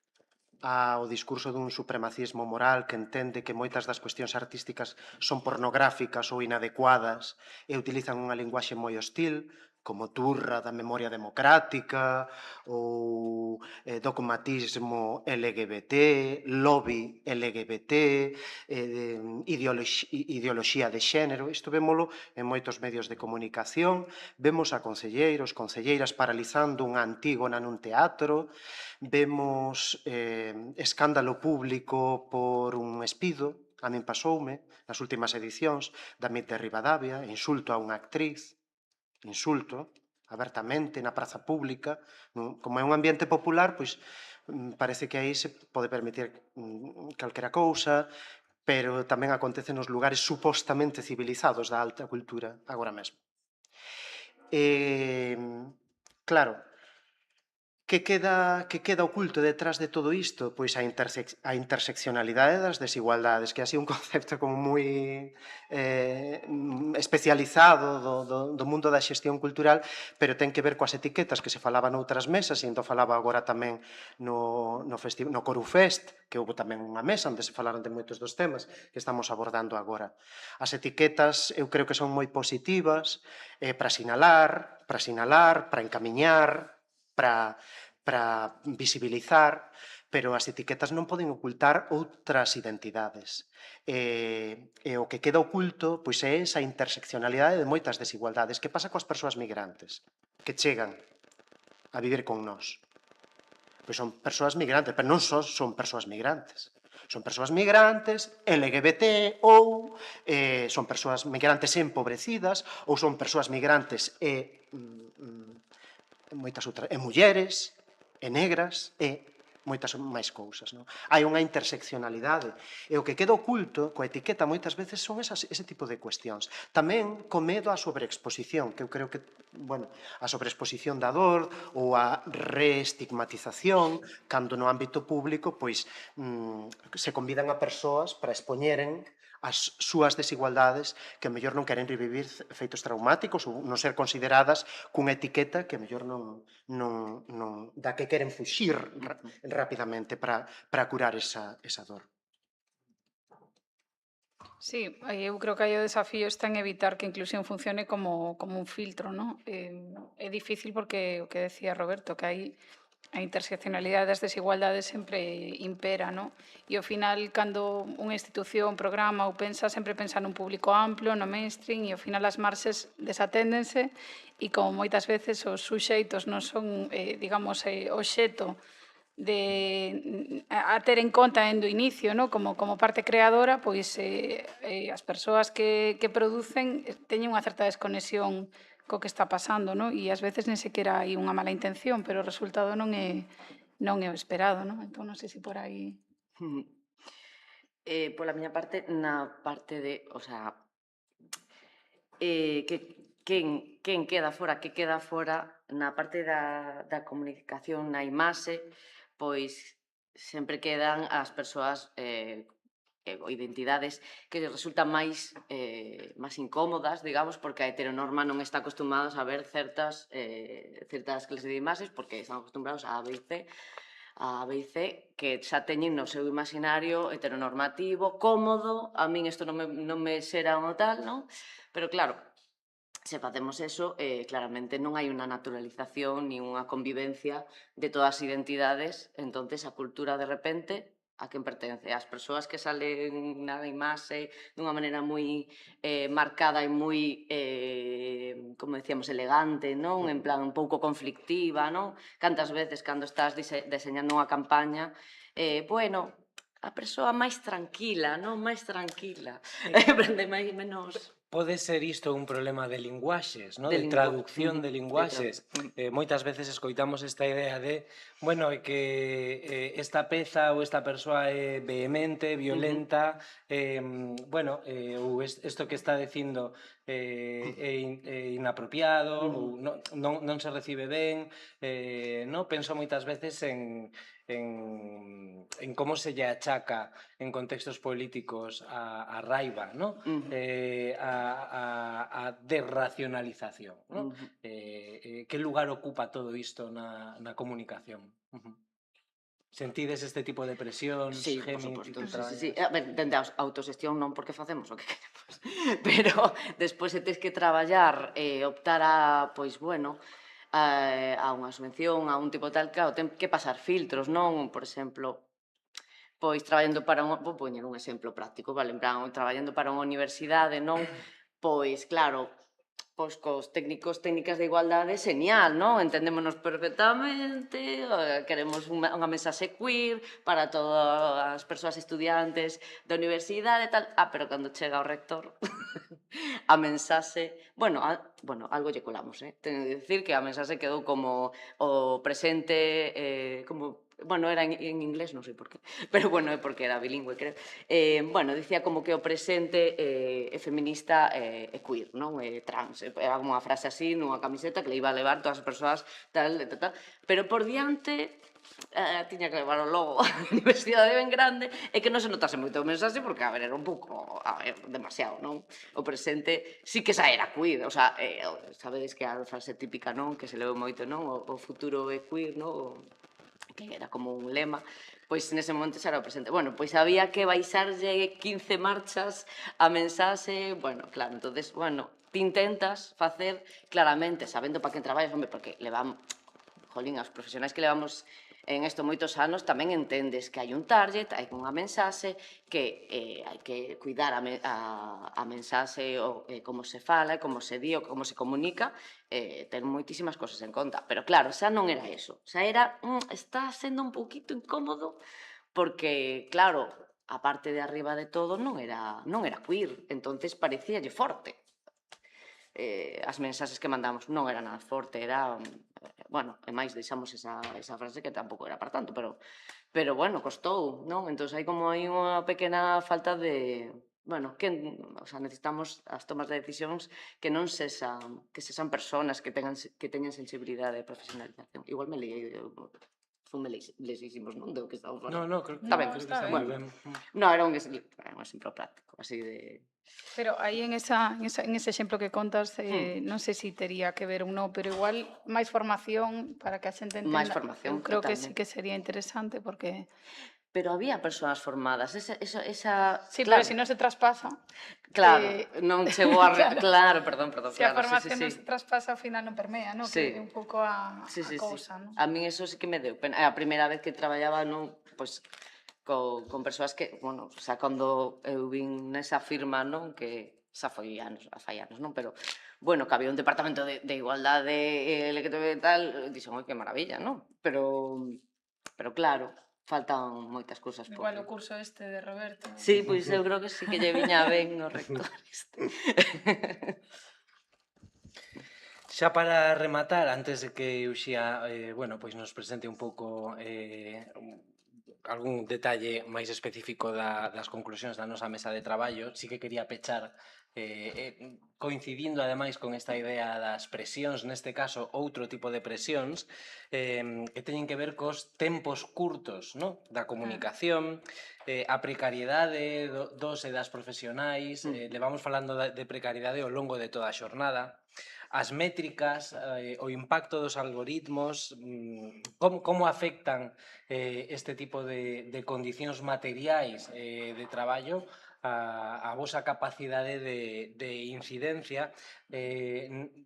ao discurso dun supremacismo moral que entende que moitas das cuestións artísticas son pornográficas ou inadecuadas e utilizan unha linguaxe moi hostil, como turra da memoria democrática ou dogmatismo LGBT, lobby LGBT, ideoloxía de xénero. Isto vémolo en moitos medios de comunicación. Vemos a concelleiros, concelleiras paralizando unha antígona nun teatro. Vemos escándalo público por un espido, a min pasoume nas últimas edicións da MIT de Ribadavia, insulto a unha actriz, insulto abertamente na praza pública. Como é un ambiente popular, pois parece que aí se pode permitir calquera cousa. pero tamén acontece nos lugares supostamente civilizados da alta cultura agora mesmo. Claro, que queda oculto detrás de todo isto? Pois a interseccionalidade das desigualdades, que é así un concepto como moi especializado do mundo da xestión cultural, pero ten que ver coas etiquetas que se falaba noutras mesas, e entón falaba agora tamén no Corufest, que houve tamén unha mesa onde se falaron de moitos dos temas que estamos abordando agora. As etiquetas eu creo que son moi positivas para sinalar, para encamiñar, para visibilizar, pero as etiquetas non poden ocultar outras identidades. E o que queda oculto pois é esa interseccionalidade de moitas desigualdades. Que pasa coas persoas migrantes que chegan a vivir con nós? Pois son persoas migrantes, pero non só son persoas migrantes. Son persoas migrantes, LGBT, ou son persoas migrantes empobrecidas, ou son persoas migrantes moitas outras, mulleres, e negras, e moitas máis cousas. Non? Hai unha interseccionalidade. E o que queda oculto coa etiqueta moitas veces son ese tipo de cuestións. Tamén co medo á sobreexposición, que eu creo que, bueno, a sobreexposición da dor ou a reestigmatización, cando no ámbito público, pois, se convidan a persoas para expoñeren as súas desigualdades que mellor non queren revivir feitos traumáticos ou non ser consideradas cunha etiqueta que mellor da que queren fuxir rapidamente para curar esa dor. Sí, eu creo que aí o desafío está en evitar que a inclusión funcione como un filtro, non? É difícil porque o que decía Roberto, que hai a interseccionalidade das desigualdades sempre impera, non? E ao final, cando unha institución, programa ou sempre pensa nun público amplo, no mainstream, e ao final as marxes desaténdense, e como moitas veces os suxeitos non son, digamos, obxeto a ter en conta do inicio, no? como parte creadora, pois as persoas que producen teñen unha certa desconexión co que está pasando, no? E ás veces nen sequera hai unha mala intención, pero o resultado non é o esperado, no? Entón, non sei se por aí... Pola miña parte, na parte de, o sea, quen queda fora, que queda fora, na parte da comunicación, na imaxe, pois sempre quedan as persoas ou identidades que resultan máis incómodas, digamos, porque a heteronorma non está acostumada a ver certas clases de imaxes, porque están acostumbrados a B e C, que xa teñen no seu imaginario heteronormativo, cómodo, a min isto non me xera o tal, non? Pero claro, se facemos eso, claramente non hai unha naturalización ni unha convivencia de todas as identidades, entonces a cultura de repente a quen pertence? As persoas que salen na imaxe dunha maneira moi marcada e moi, como decíamos, elegante, non? En plan un pouco conflictiva, non? Cantas veces cando estás deseñando unha campaña, bueno, a persoa máis tranquila, non? Máis tranquila, menos... Pode ser isto un problema de linguaxes, no? De traducción de linguaxes. Moitas veces escoitamos esta idea de, bueno, que esta peza ou esta persoa é vehemente, violenta, bueno, ou isto que está dicindo é inapropiado, ou non se recibe ben, no? Penso moitas veces en como se lle achaca en contextos políticos a raiva, no? A desracionalización, no? Que lugar ocupa todo isto na comunicación? Sentides este tipo de presións? Sí, por suposto, sí. A ver, dende a autoxestión non, porque facemos o que queremos, pero despois se tes que traballar e optar a, pois, bueno, a unha subvención, a un tipo tal, claro, ten que pasar filtros, non? Por exemplo, pois traballando para vou poñer un exemplo práctico, vale, en plan, traballando para unha universidade, non? Pois, claro, pois cos técnicas de igualdade, señal, non? Entendémonos perfectamente, queremos unha mensaxe queer para todas as persoas estudiantes da universidade e tal, pero cando chega o rector, a mensaxe, bueno, algo lle colamos, teño que dicir que a mensaxe quedou como o presente, como bueno, era en inglés, non sei por qué, pero bueno, é porque era bilingüe, creo. Bueno, dicía como que o presente é feminista e queer, non? É trans, era como unha frase así, nunha camiseta que le iba a levar todas as persoas tal, pero por diante tiña que levar o logo a universidade ben grande e que non se notase moito o mensaxe porque, a ver, era un pouco, a ver, demasiado, non? O presente sí que xa era queer, o sea, sabedes que a frase típica, non? Que se leu moito, non? O futuro é queer, non? Que era como un lema, pois nese momento xa era o presente. Bueno, pois había que baixarlle 15 marchas a mensaxe, bueno, claro, entonces, bueno, ti intentas facer claramente, sabendo para quen traballas, hombre, porque levamos, jolín, aos profesionais que levamos en isto moitos anos, tamén entendes que hai un target, hai unha mensaxe, que hai que cuidar a mensaxe, como se fala, como se di, como se comunica, ten moitísimas cosas en conta. Pero claro, xa non era eso, xa era, está sendo un poquito incómodo, porque, claro, a parte de arriba de todo non era queer, entonces parecíalle forte. As mensaxes que mandamos non era nada forte, era, bueno, e máis deixamos esa frase que tampouco era para tanto, pero bueno, costou, non? Entón hai como aí unha pequena falta de, bueno, que, o sea, necesitamos as tomas de decisións que non sexan, que sexan personas que teñan sensibilidade e profesionalización. Igual me leí, funde lesísimos, non? Do que estamos falando. No, creo que Está ben, está moi ben. no, era un exemplo práctico, así de... Pero aí en ese exemplo que contas, non sei se tería que ver ou non, pero igual máis formación para que a xente entenda. Máis formación, Eu creo que sí totalmente. que sería interesante porque... Pero había persoas formadas, esa... Sí, claro, pero se non se traspasa... claro, non chegou a... Claro, perdón, Se a claro, formación sí. non se traspasa, ao final non permea, non? Sí. Que é un pouco a cousa, non? A min eso sí que me deu pena. A primeira vez que traballaba, non, pois, con persoas que, bueno, xa cando eu vin nesa firma, non, que xa fai anos, non, pero, bueno, que había un departamento de igualdade LGTB e tal, dixen, oi, que maravilla, non? Pero claro, faltan moitas cousas por... Igual o curso este de Roberto. Sí, pois eu creo que sí que lle viña ben o rector este. Xa para rematar, antes de que Uxía, bueno, pois nos presente un pouco algún detalle máis específico das conclusións da nosa mesa de traballo, sí que quería pechar coincidindo ademais con esta idea das presións, neste caso outro tipo de presións que teñen que ver cos tempos curtos, no? Da comunicación, a precariedade dos e das profesionais, levamos falando de precariedade ao longo de toda a xornada, as métricas, o impacto dos algoritmos, como afectan este tipo de condicións materiais de traballo a vosa capacidade de incidencia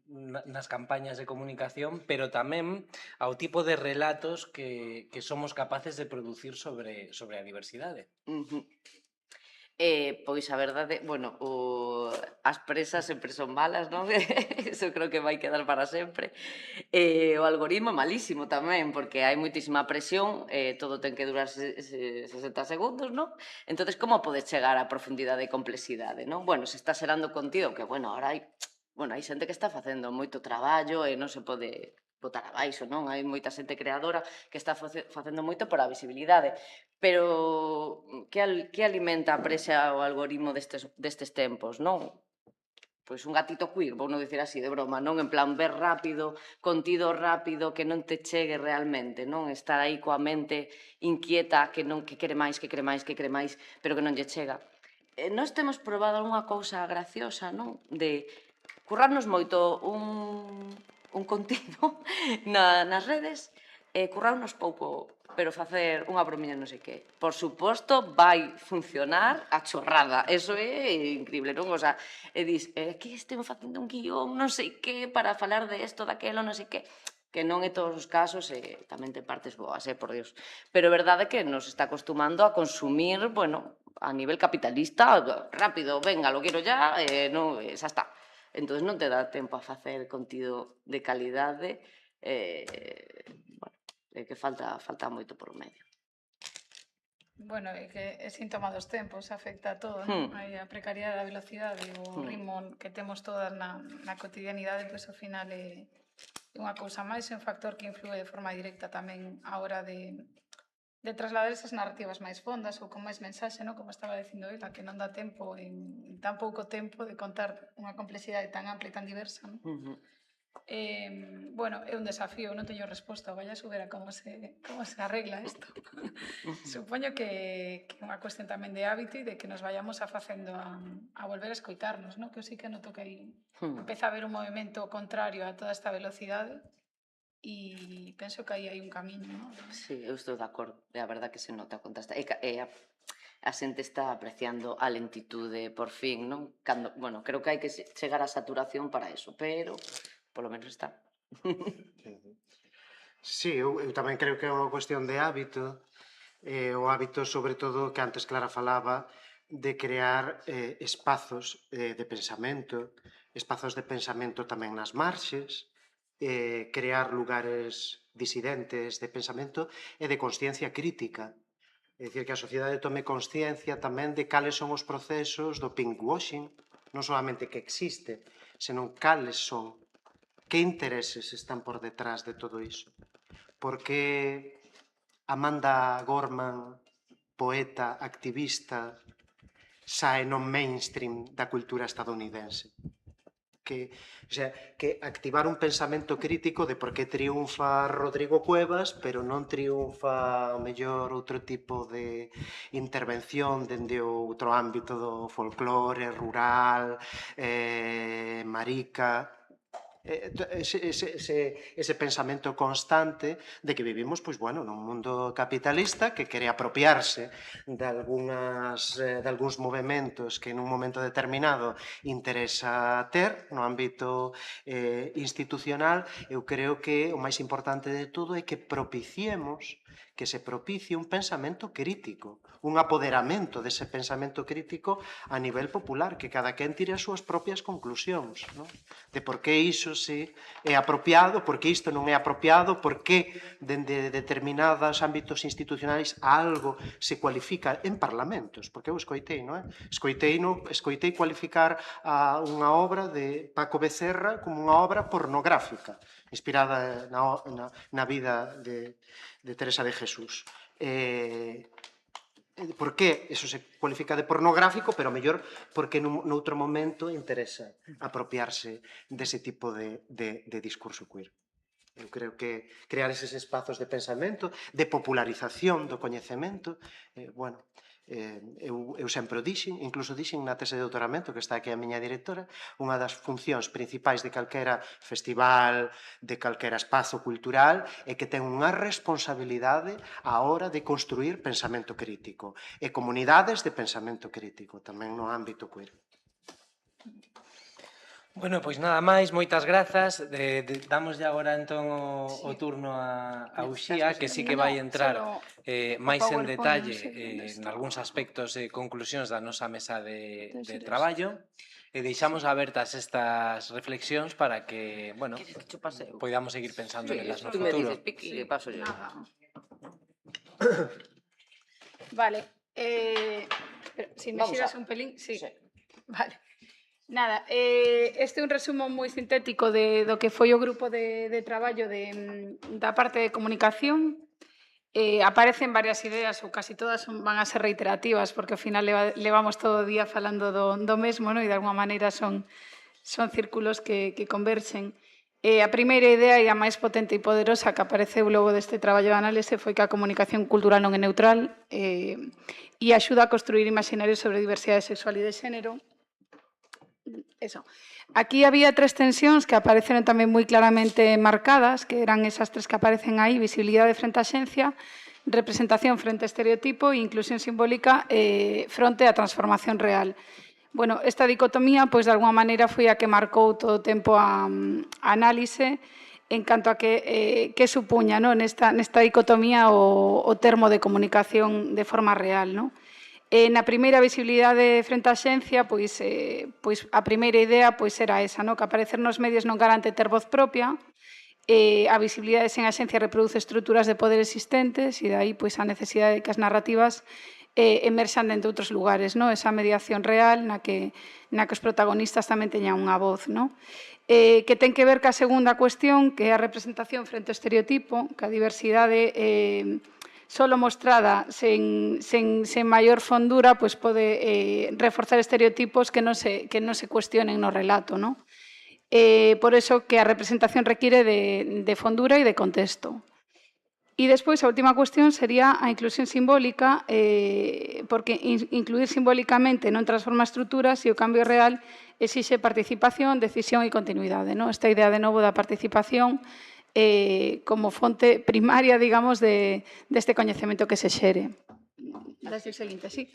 nas campañas de comunicación, pero tamén ao tipo de relatos que somos capaces de producir sobre a diversidade. Pois a verdade, bueno, as presas sempre son malas, non? Eso creo que vai quedar para sempre. O algoritmo é malísimo tamén, porque hai moitísima presión, todo ten que durar 60 segundos, non? Entonces, como podes chegar á profundidade e complexidade, non? Bueno, se está xerando contido, que, bueno, ahora hai xente que está facendo moito traballo e non se pode botar abaixo, non? Hai moita xente creadora que está facendo moito por a visibilidade. Pero que alimenta a presa o algoritmo destes tempos, non? Pois un gatito queer, vou non dicir así de broma, non? En plan, ver rápido, contido rápido, que non te chegue realmente, non? Estar aí coa mente inquieta, que quere máis, pero que non lle chega. Nós temos probado unha cousa graciosa, non? De currarnos moito un contido nas redes, currarnos pouco, pero facer unha bromiña non sei que. Por suposto, vai funcionar a chorrada. Eso é increíble, non? O sea, dis, aquí estou facendo un guión, non sei que, para falar de isto, daquelo, non sei que. Que non é todos os casos, tamén ten partes boas, por Dios. Pero é verdade que nos está acostumando a consumir, bueno, a nivel capitalista, rápido, venga, lo quero ya, xa está. Entón non te dá tempo a facer contido de calidade, bueno, que falta moito por medio. Bueno, é que é síntoma dos tempos, afecta a todo, non? Hai a precariedade, a velocidade, o ritmo que temos todas na cotidianidade, pois ao final é unha cousa máis, é un factor que influe de forma directa tamén a hora de trasladar esas narrativas máis fondas ou con máis mensaxe, non? Como estaba dicindo ela, que non dá tempo en tan pouco tempo de contar unha complexidade tan ampla e tan diversa, non? Bueno, é un desafío, non teño resposta, vaya a subir a como se arregla isto. Supoño que é unha cuestión tamén de hábito e de que nos vayamos facendo a volver a escoitarnos, non? Que eu sí que noto que aí empeza a haber un movimento contrario a toda esta velocidade e penso que aí hai un camiño, non? Sí, eu estou de acordo, é a verdad que se nota o contraste. A xente está apreciando a lentitude por fin, non? Bueno, creo que hai que chegar á saturación para eso, pero polo menos está. Sí, eu tamén creo que é unha cuestión de hábito, o hábito, sobre todo, que antes Clara falaba, de crear espazos de pensamento tamén nas marxes, crear lugares disidentes de pensamento e de consciencia crítica. É dicir, que a sociedade tome consciencia tamén de cales son os procesos do pinkwashing, non solamente que existe, senón cales son, que intereses están por detrás de todo iso. Por que Amanda Gorman, poeta, activista, sae no mainstream da cultura estadounidense? Que activar un pensamento crítico de por que triunfa Rodrigo Cuevas, pero non triunfa o mellor outro tipo de intervención dende outro ámbito do folclore rural, marica, ese pensamento constante de que vivimos, pois, bueno, nun mundo capitalista que quere apropiarse de algúns movementos que nun momento determinado interesa ter no ámbito institucional. Eu creo que o máis importante de todo é que que se propicie un pensamento crítico, un apoderamento dese pensamento crítico a nivel popular, que cada quen tire as súas propias conclusións, non? De por que iso se é apropiado, por que isto non é apropiado, por que dende determinados ámbitos institucionais algo se cualifica en parlamentos, porque eu escoitei, non é? Escoitei cualificar a unha obra de Paco Becerra como unha obra pornográfica, inspirada na vida de Teresa de Jesús. Por que eso se cualifica de pornográfico, pero mellor porque noutro momento interesa apropiarse dese tipo de discurso queer. Eu creo que crear eses espazos de pensamento, de popularización do coñecemento, bueno, eu sempre o dixen, incluso dixen na tese de doutoramento, que está aquí a miña directora, unha das funcións principais de calquera festival, de calquera espazo cultural, é que ten unha responsabilidade á hora de construir pensamento crítico e comunidades de pensamento crítico, tamén no ámbito queer. Bueno, pois nada máis, moitas grazas. Damos ya agora entón o turno a Uxía, que sí que vai entrar máis en detalle en algúns aspectos e conclusións da nosa mesa de traballo. E deixamos abertas estas reflexións para que, bueno, podamos seguir pensando nelas no futuro. Tú me dices, Piqui, e paso yo. Vale. Si me xiras un pelín, sí. Vale. Nada, este é un resumo moi sintético do que foi o grupo de traballo da parte de comunicación. Aparecen varias ideas, ou casi todas van a ser reiterativas, porque ao final levamos todo o día falando do mesmo, e de alguma maneira son círculos que converxen. A primeira idea e a máis potente e poderosa que apareceu logo deste traballo de análise foi que a comunicación cultural non é neutral e axuda a construir imaginarios sobre diversidade sexual e de xénero. Eso. Aquí había tres tensións que apareceron tamén moi claramente marcadas, que eran esas tres que aparecen aí: visibilidade frente á xencia, representación frente a estereotipo e inclusión simbólica fronte á transformación real. Bueno, esta dicotomía, pois, de alguma maneira, foi a que marcou todo o tempo a análise en canto a que supuña nesta dicotomía o termo de comunicación de forma real, non? Na primeira visibilidade frente á xencia, pois a primeira idea era esa, que aparecer nos medios non garante ter voz propia, a visibilidade sen a xencia reproduce estruturas de poder existentes e dai a necesidade de que as narrativas emerxan dentro de outros lugares, esa mediación real na que os protagonistas tamén teñan unha voz, que ten que ver ca segunda cuestión, que é a representación frente ao estereotipo, que a diversidade solo mostrada sen maior fondura, pois pode reforzar estereotipos que non se cuestionen no relato, non? Por eso que a representación require de fondura e de contexto. E despois, a última cuestión sería a inclusión simbólica, porque incluir simbólicamente non transforma estruturas e o cambio real exixe participación, decisión e continuidade. Esta idea de novo da participación como fonte primaria, digamos, deste coñecemento que se xere. Das o seguinte, sí.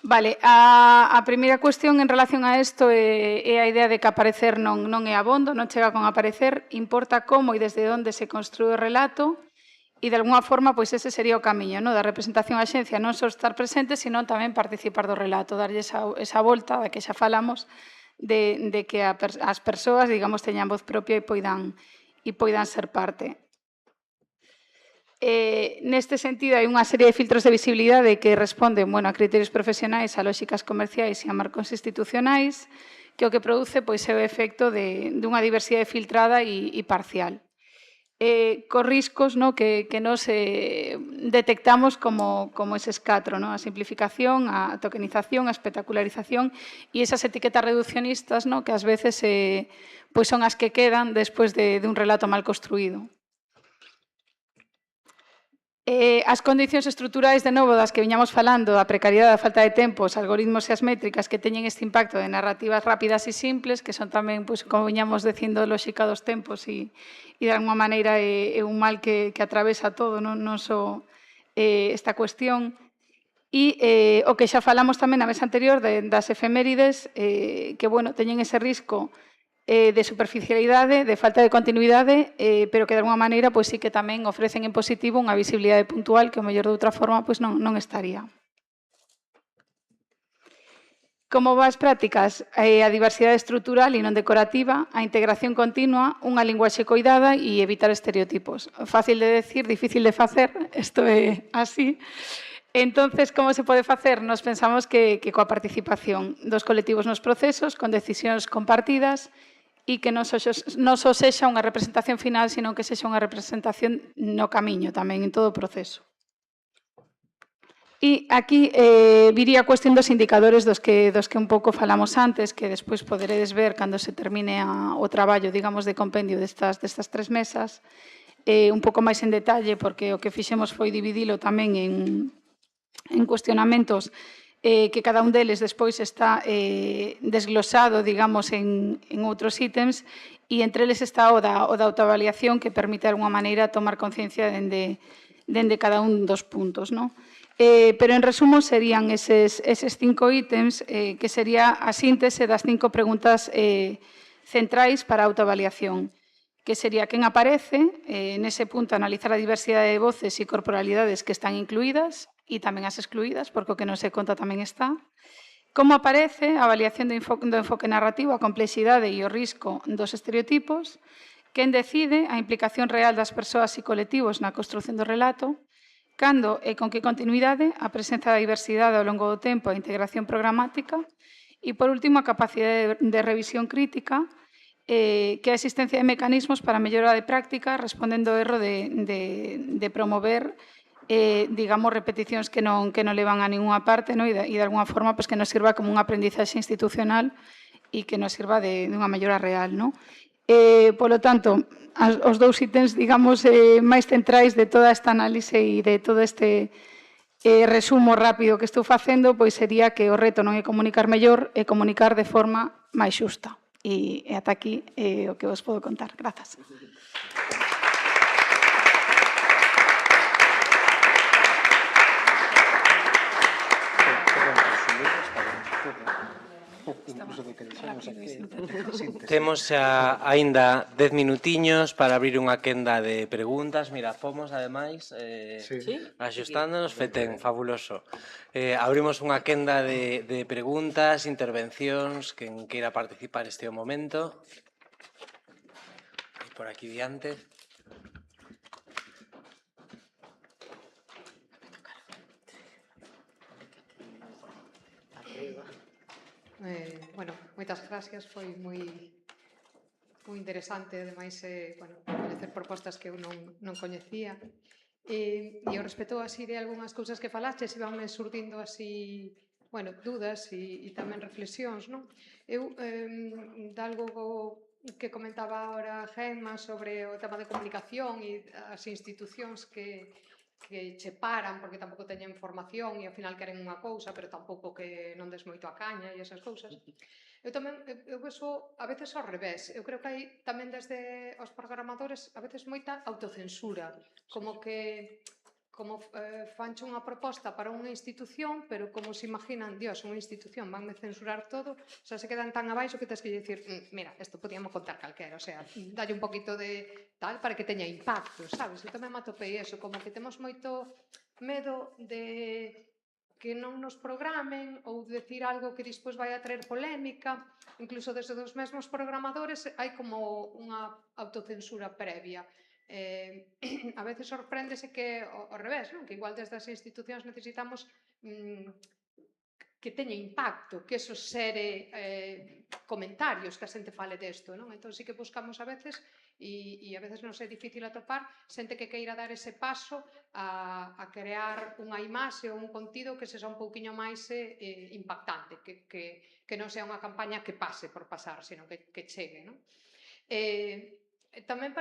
Vale, a primeira cuestión en relación a isto é a idea de que aparecer non é abondo, non chega con aparecer, importa como e desde onde se construe o relato e, de alguna forma, pois ese sería o camiño da representación a xencia, non só estar presente, sino tamén participar do relato, darlle esa volta da que xa falamos de que as persoas, digamos, teñan voz propia e poidan ser parte. Neste sentido, hai unha serie de filtros de visibilidade que responden a criterios profesionais, a lóxicas comerciais e a marcos institucionais, que o que produce é o efecto dunha diversidade filtrada e parcial. Cos riscos que nos detectamos como eses 4, a simplificación, a tokenización, a espectacularización e esas etiquetas reduccionistas que ás veces son as que quedan despois de un relato mal construído. As condicións estruturais, de novo, das que viñamos falando, a precariedade, a falta de tempo, os algoritmos e as métricas que teñen este impacto de narrativas rápidas e simples, que son tamén, como viñamos dicindo, lóxica dos tempos e de alguma maneira é un mal que atravesa todo, non só esta cuestión. E o que xa falamos tamén na mesa anterior das efemérides, que, teñen ese risco de superficialidade, de falta de continuidade, pero que de alguma maneira sí que tamén ofrecen en positivo unha visibilidade puntual que o mellor de outra forma non estaría. Como boas prácticas, a diversidade estrutural e non decorativa, a integración continua, unha linguaxe coidada e evitar estereotipos. Fácil de decir, difícil de facer, isto é así. Entonces, como se pode facer? Nos pensamos que coa participación dos colectivos nos procesos, con decisións compartidas, e que non só sexa unha representación final, sino que sexa unha representación no camiño tamén, en todo o proceso. E aquí viría a cuestión dos indicadores dos que un pouco falamos antes, que despois poderedes ver cando se termine o traballo, digamos, de compendio destas 3 mesas, un pouco máis en detalle, porque o que fixemos foi dividilo tamén en cuestionamentos que cada un deles despois está desglosado, digamos, en outros ítems, e entre eles está o da autoavaliación que permite, de alguma maneira, tomar conciencia dende cada un dos puntos. Pero, en resumo, serían eses 5 ítems, que sería a síntese das 5 preguntas centrais para a autoavaliación, que sería quen aparece, nese punto analizar a diversidade de voces e corporalidades que están incluídas, e tamén as excluídas, porque o que non se conta tamén está. Como aparece a avaliación do enfoque narrativo, a complexidade e o risco dos estereotipos, quen decide a implicación real das persoas e colectivos na construción do relato, cando e con que continuidade a presenza da diversidade ao longo do tempo, a integración programática, e, por último, a capacidade de revisión crítica, que a existencia de mecanismos para a mellora de práctica respondendo ao erro de promover digamos, repeticións que non levan a ninguna parte e de alguna forma que nos sirva como un aprendizaxe institucional e que nos sirva de unha mellora real. Polo tanto, os 2 ítems, digamos, máis centrais de toda esta análise e de todo este resumo rápido que estou facendo, pois sería que o reto non é comunicar mellor, é comunicar de forma máis xusta. E ata aquí o que vos podo contar. Grazas. Temos aínda 10 minutiños para abrir unha quenda de preguntas. Mira, fomos, ademais, axustándonos, feten, fabuloso. Abrimos unha quenda de preguntas, intervencións, quen queira participar este o momento. Por aquí diante. Bueno, moitas gracias, foi moi interesante, ademais, coñecer propostas que eu non coñecía. E ao respecto así de algunhas cousas que falaches, ibanme surdindo así, bueno, dudas e tamén reflexións, non? Eu, de algo que comentaba agora Gemma sobre o tema de comunicación e as institucións que che paran porque tampouco teñen formación e ao final queren unha cousa, pero tampouco que non des moito a caña e esas cousas. Eu tamén, eu vexo a veces ao revés. Eu creo que hai tamén desde os programadores a veces moita autocensura, como que fanche unha proposta para unha institución, pero como se imaginan, Dios, unha institución, vanme censurar todo, o sea, se quedan tan abaixo que tens que dicir, mira, isto podíamos contar calquera, o sea, dalle un poquito de tal para que teña impacto, sabes? Eu tamén me atopei eso, como que temos moito medo de que non nos programen ou decir algo que despois vai a traer polémica, incluso desde os mesmos programadores hai como unha autocensura previa. A veces sorpréndese que ao revés, non? Que igual desde as institucións necesitamos que teña impacto, que eso xere comentarios, que a xente fale desto, non? Entón sí que buscamos a veces e a veces non é difícil atopar xente que queira dar ese paso a crear unha imaxe ou un contido que sexa un pouquiño máis impactante, que non sea unha campaña que pase por pasar, sino que chegue, non? Tamén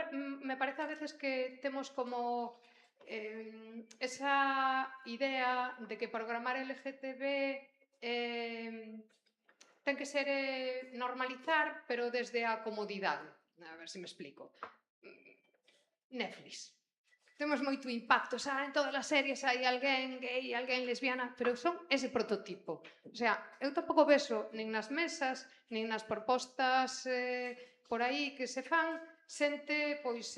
me parece a veces que temos como esa idea de que programar LGTB ten que ser normalizar, pero desde a comodidade. A ver se me explico. Netflix. Temos moito impacto, en todas as series hai alguén gay, alguén lesbiana, pero son ese prototipo. O sea, eu tampouco vexo nin nas mesas, nin nas propostas por aí que se fan xente, pois,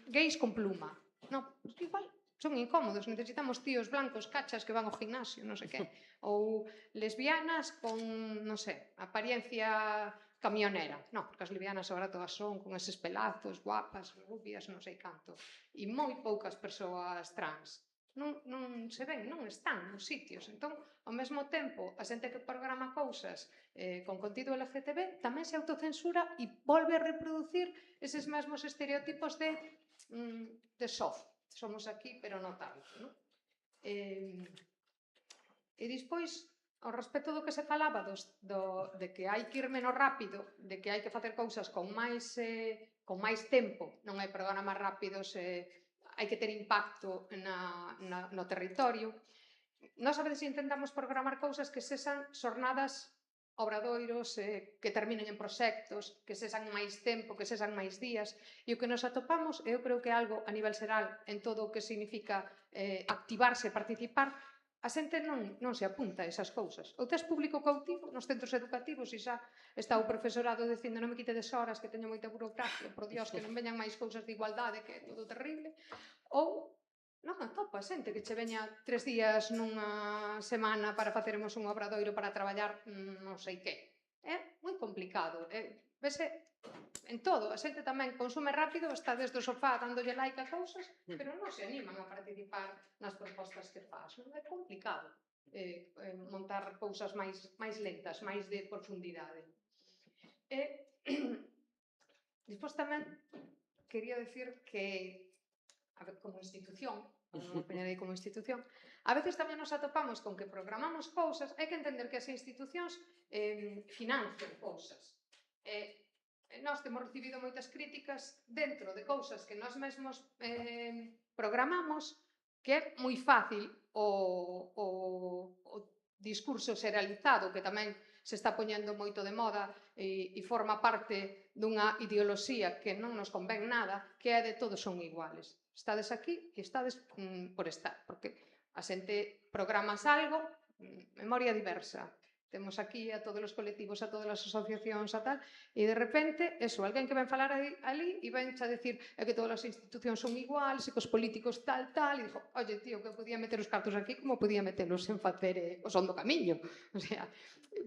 gays con pluma. Non, igual son incómodos, necesitamos tíos blancos, cachas que van ao gimnasio, non sei que. Ou lesbianas con, non sei, apariencia camionera. Non, porque as lesbianas agora todas son con eses pelazos, guapas, rubias, non sei canto. E moi poucas persoas trans. Non se ven, non están nos sitios. Entón, ao mesmo tempo, a xente que programa cousas con contido LGTB tamén se autocensura e volve a reproducir eses mesmos estereotipos de soft. Somos aquí, pero non tanto, non? E despois, ao respecto do que se falaba de que hai que ir menos rápido, de que hai que facer cousas con máis tempo, non hai programas rápidos, hai que ter impacto no territorio. Nós a veces intentamos programar cousas que sexan xornadas, obradoiros, que terminen en proxectos, que sexan máis tempo, que sexan máis días, e o que nos atopamos, eu creo que é algo a nivel xeral en todo o que significa activarse e participar, a xente non se apunta a esas cousas. O tes público cautivo nos centros educativos e xa está o profesorado dicindo non me quitedes horas, que teño moita burocracia, por Dios, que non veñan máis cousas de igualdade, que é todo terrible. Ou non atopa xente que che veña 3 días nunha semana para facermos un obradoiro para traballar non sei que. É moi complicado. Vese en todo. A xente tamén consume rápido, está desde o sofá dándolle like a cousas, pero non se animan a participar nas propostas que faz. É complicado montar cousas máis lentas, máis de profundidade. Despois tamén quería decir que como institución, non poñerei como institución, a veces tamén nos atopamos con que programamos cousas, hai que entender que as institucións financian cousas. Nós temos recibido moitas críticas dentro de cousas que nós mesmos programamos, que é moi fácil o discurso xeralizado, que tamén se está poñendo moito de moda e forma parte dunha ideoloxía que non nos convén nada, que é de todos son iguales. Estades aquí e estades por estar, porque a xente programas algo, memoria diversa. Temos aquí a todos os colectivos, a todas as asociacións a tal, e de repente, eso, alguén que ven falar ali e ven a decir que todas as institucións son iguales e que os políticos tal, e dixo, oye, tío, que podía meter os cartos aquí como podía metelos en facer o son do camiño. O sea,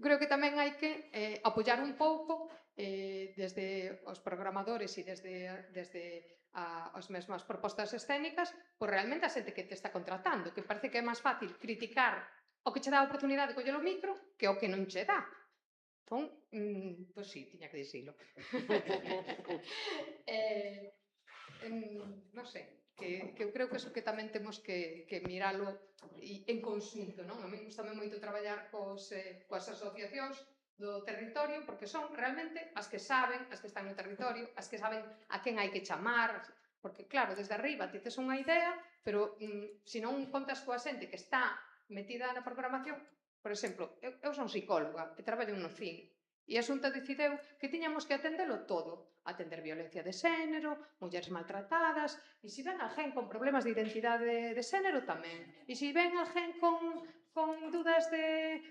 creo que tamén hai que apoiar un pouco desde os programadores e desde as mesmas propostas escénicas, pois realmente a xente que te está contratando, que parece que é máis fácil criticar o que che dá a oportunidade de coller o micro que o que non che dá. Entón, pois sí, tiña que dicilo. Non sei, que eu creo que eso que tamén temos que miralo en conxunto, non? A mí gusta moito traballar coas asociacións do territorio, porque son realmente as que saben, as que están no territorio, as que saben a quen hai que chamar, porque claro, desde arriba ti tes unha idea, pero se non contas coa xente que está metida na programación, por exemplo, eu son psicóloga e traballo no CIN, e a Xunta decideu que tiñamos que atendelo todo, atender violencia de xénero, mulleres maltratadas, e se ven a gen con problemas de identidade de xénero tamén, e se ven a gen con dudas de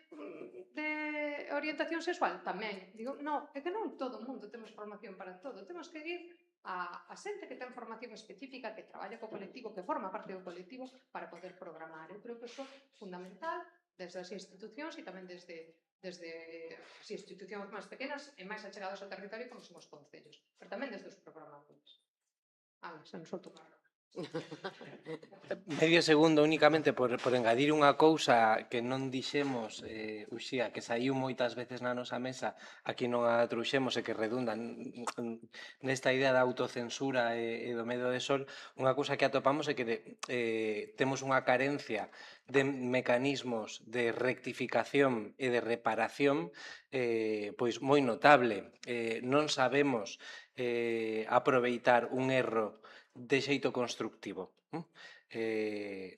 orientación sexual tamén. Digo, no, é que non todo o mundo temos formación para todo, temos que ir a xente que ten formación específica, que traballa co colectivo, que forma parte do colectivo, para poder programar. Eu creo que iso é fundamental desde as institucións e tamén desde as institucións máis pequenas e máis achegadas ao territorio como son os concellos, pero tamén desde os programadores. Se nos solto máis. Medio segundo únicamente por engadir unha cousa que non dixemos, Uxía, que saiu moitas veces na nosa mesa, aquí non a trouxemos e que redunda nesta idea da autocensura e do medo de sol. Unha cousa que atopamos é que temos unha carencia de mecanismos de rectificación e de reparación pois moi notable. Non sabemos aproveitar un erro de xeito constructivo.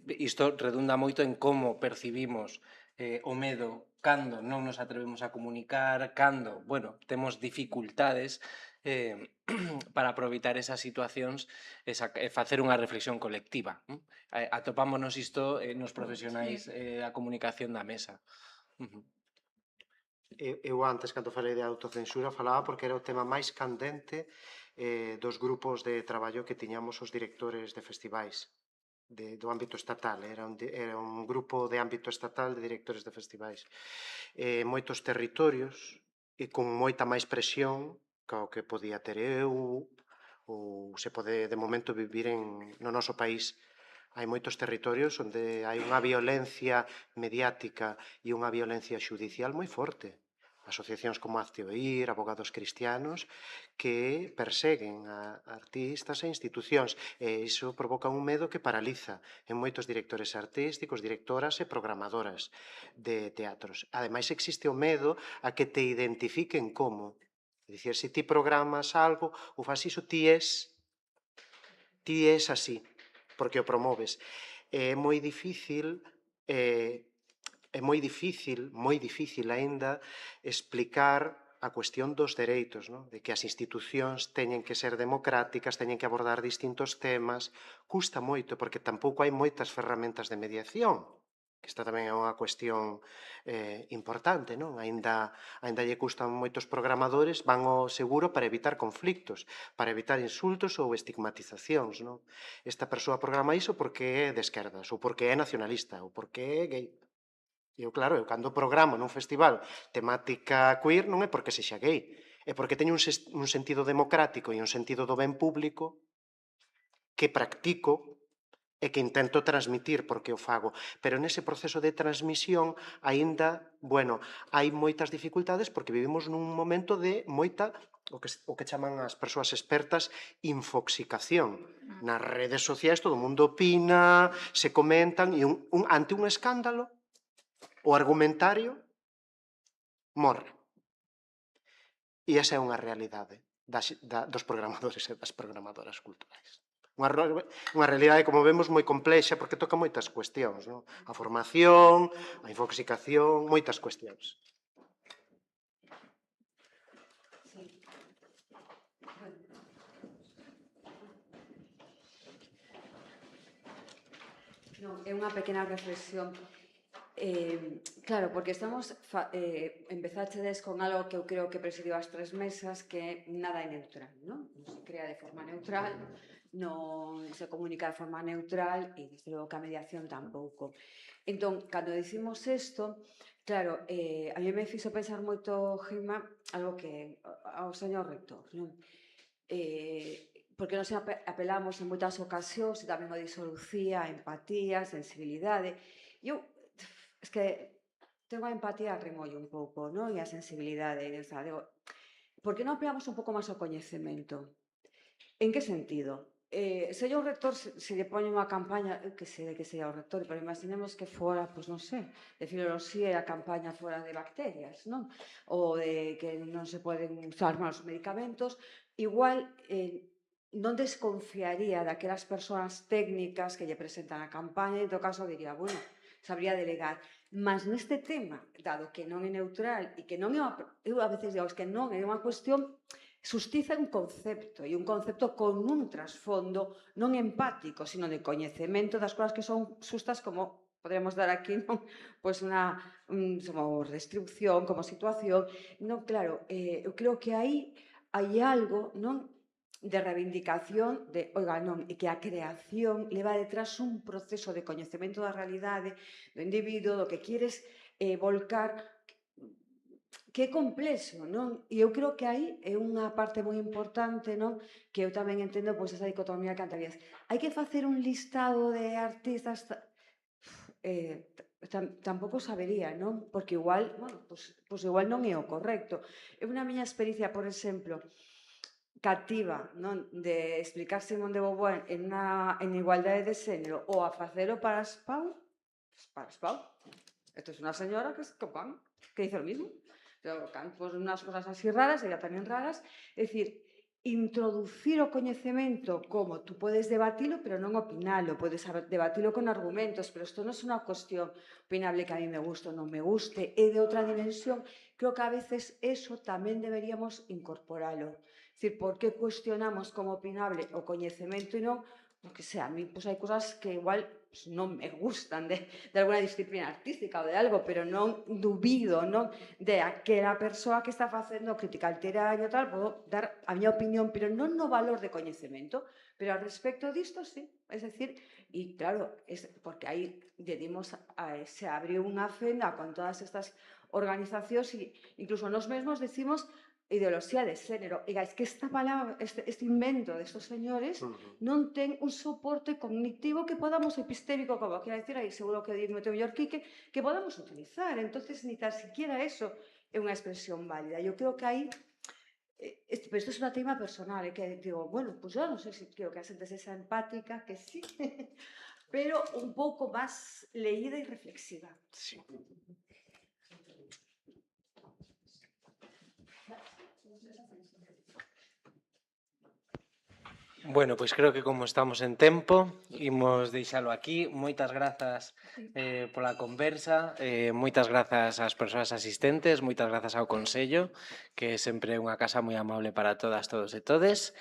Isto redunda moito en como percibimos o medo cando non nos atrevemos a comunicar, cando, bueno, temos dificultades para aproveitar esas situacións e facer unha reflexión colectiva. Atopámonos isto nos profesionais da comunicación da mesa. Eu antes, cando falei de autocensura, falaba porque era o tema máis candente dos grupos de traballo que tiñamos os directores de festivais do ámbito estatal. Era un grupo de ámbito estatal de directores de festivais. Moitos territorios e con moita máis presión cao que podía ter eu ou se pode de momento vivir no noso país. Hai moitos territorios onde hai unha violencia mediática e unha violencia xudicial moi forte. Asociacións como Hazte Oír, abogados cristianos, que perseguen a artistas e institucións. E iso provoca un medo que paraliza en moitos directores artísticos, directoras e programadoras de teatros. Ademais, existe o medo a que te identifiquen como. É dicir, se ti programas algo ou fas iso, ti és así, porque o promoves. É moi difícil moi difícil aínda explicar a cuestión dos dereitos, de que as institucións teñen que ser democráticas, teñen que abordar distintos temas. Custa moito, porque tampouco hai moitas ferramentas de mediación, que esta tamén é unha cuestión importante, non? Aínda lle custan moitos programadores, van ao seguro para evitar conflictos, para evitar insultos ou estigmatizacións, non? Esta persoa programa iso porque é de esquerdas, ou porque é nacionalista, ou porque é gay. E eu, claro, cando programo nun festival temática queer non é porque sexa gay, é porque teño un sentido democrático e un sentido do ben público que practico e que intento transmitir porque o fago. Pero nese proceso de transmisión aínda, bueno, hai moitas dificultades porque vivimos nun momento de moita, o que chaman as persoas expertas, infoxicación. Nas redes sociais todo o mundo opina, se comentan, e ante un escándalo o argumentario morre. E esa é unha realidade dos programadores e das programadoras culturais. Unha realidade, como vemos, moi complexa porque toca moitas cuestións, non? A formación, a infoxicación, moitas cuestións. É unha pequena reflexión. Claro, porque empezachedes con algo que eu creo que presidiu as 3 mesas, que nada é neutral, non? Non se crea de forma neutral, non se comunica de forma neutral e, desde logo, que a mediación tampouco. Entón, cando dicimos isto, claro, a mí me fixo pensar moito, Gema, algo que ao señor rector, non? Porque nos apelamos en moitas ocasións, e tamén o dixo Lucía, a empatía, a sensibilidade. Eu es que tengo a empatía a remollo un pouco, non? E a sensibilidade, digo, por que non apelamos un pouco máis ao coñecemento? En que sentido? se o rector se lle pone unha campaña, que sei de que sería o rector, pero imaginemos que fora, pois non sei, de filoloxía e a campaña fora de bacterias, non? Ou de que non se poden usar malos medicamentos, igual non desconfiaría daquelas persoas técnicas que lle presentan a campaña e, en todo caso, diría, bueno, sabría delegar. Mas neste tema, dado que non é neutral e que non é unha... Eu a veces digo, que non é unha cuestión... Xustiza un concepto, e un concepto con un trasfondo non empático, sino de coñecemento das cousas que son xustas, como podríamos dar aquí, non? Pois unha como restricción, como situación. Non, claro, eu creo que aí hai algo, non, de reivindicación de, oiga, non, e que a creación leva detrás un proceso de coñecemento da realidade do individuo, do que quieres volcar, que é complexo, non? E eu creo que aí é unha parte moi importante, non? Que eu tamén entendo, pois, esa dicotomía que antes habías. Hai que facer un listado de artistas... tampouco sabería, non? Porque igual, bueno, pois igual non é o correcto. Eu na miña experiencia, por exemplo, cativa, non? De explicar Simón de Beauvoir en igualdade de xénero ou a facelo para Spau, para Spau. Esto es una señora que es Copán, que dice lo mismo. Pues unas cosas así raras, ella tamén raras. É dicir, introducir o coñecemento como tú podes debatilo, pero non opinalo, podes debatilo con argumentos, pero isto non é unha cuestión opinable que a mí me guste ou non me guste, é de outra dimensión. Creo que a veces eso tamén deberíamos incorporalo. É dicir, por que cuestionamos como opinable o coñecemento e non? Porque a mí hai cousas que igual non me gustan de alguna disciplina artística ou de algo, pero non dubido, non, de aquela persoa que está facendo crítica literaria e tal, podo dar a miña opinión, pero non no valor de coñecemento, pero al respecto disto, sí. É dicir, e claro, porque aí se abriu unha fenda con todas estas organizacións e incluso nos mesmos decimos ideoloxía de xénero. E es que esta palabra, este invento destos señores non ten un soporte cognitivo que podamos, epistémico, como quero decir, aí seguro que di moito mellor Quique, que podamos utilizar. Entonces, ni tan siquiera eso é unha expresión válida. Eu creo que aí, pero isto é unha tema personal, que digo, bueno, pues eu non sei se creo que a xente sexa empática, que sí, pero un pouco máis leída e reflexiva. Sí. Bueno, pois creo que como estamos en tempo, imos deixalo aquí. Moitas grazas pola conversa, moitas grazas ás persoas asistentes, moitas grazas ao Consello, que sempre é unha casa moi amable para todas, todos e todes.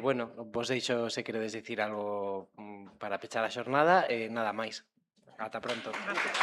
Bueno, vos deixo se queredes dicir algo para pechar a xornada, nada máis. Ata pronto. Gracias.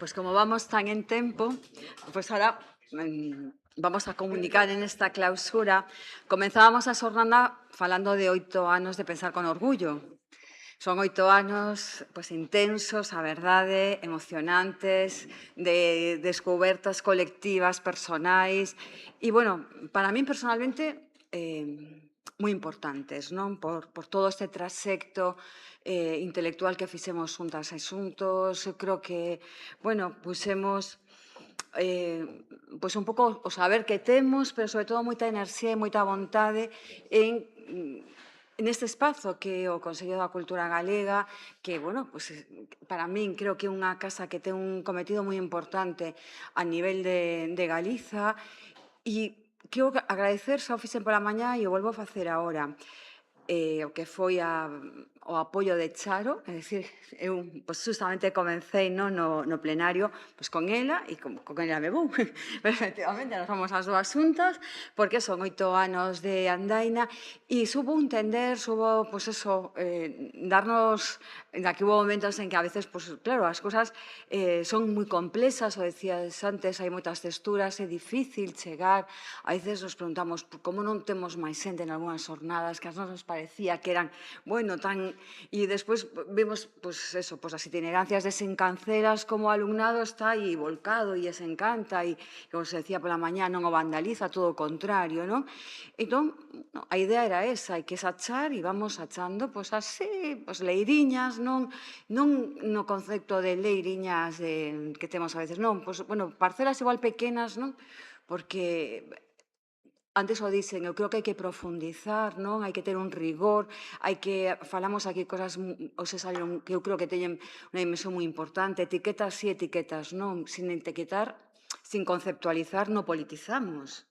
Pues como vamos tan en tempo, pues ahora vamos a comunicar en esta clausura. Comenzábamos a xornada falando de 8 anos de pensar con orgullo. Son 8 anos pues, intensos, a verdade, emocionantes, de descobertas colectivas, personais. E, bueno, para min personalmente, moi importantes, non? Por todo este trasecto intelectual que fixemos xuntas e xuntos. Eu creo que, bueno, puxemos pois un pouco o saber que temos, pero sobre todo moita enerxía e moita vontade en neste espazo que é o Consello da Cultura Galega, que, bueno, pues, para min creo que é unha casa que ten un cometido moi importante a nivel de Galiza, e quero agradecer, xa o fixen pola mañá e o volvo a facer agora, o que foi o apoio de Charo, é dicir, eu pues, justamente comecei no plenario pues, con ela e con ela me vou. Pero efectivamente, nos vamos as dúas xuntas, porque son 8 anos de andaina e subo entender, subo, pues eso, darnos, aquí hubo momentos en que a veces, pues claro, as cousas son moi complexas, o decías antes, hai moitas texturas, é difícil chegar, a veces nos preguntamos como non temos máis xente en algunhas jornadas que as nos parecía que eran, bueno, tan... E despois vemos, pues eso, pues as itinerancias desencanceras como o alumnado está aí volcado e se encanta e, como se decía pola mañá, non o vandaliza, todo o contrario, non? Entón, a idea era esa, hai que sachar e vamos achando, pues así, pues leiriñas, non no concepto de leiriñas que temos a veces, non, pues, bueno, parcelas igual pequenas, non? Porque antes o dicen, eu creo que hai que profundizar, non? Hai que ter un rigor, falamos aquí cosas, ou se salieron, que eu creo que teñen unha dimensión moi importante, etiquetas sí, etiquetas non, sin etiquetar, sin conceptualizar, non politizamos.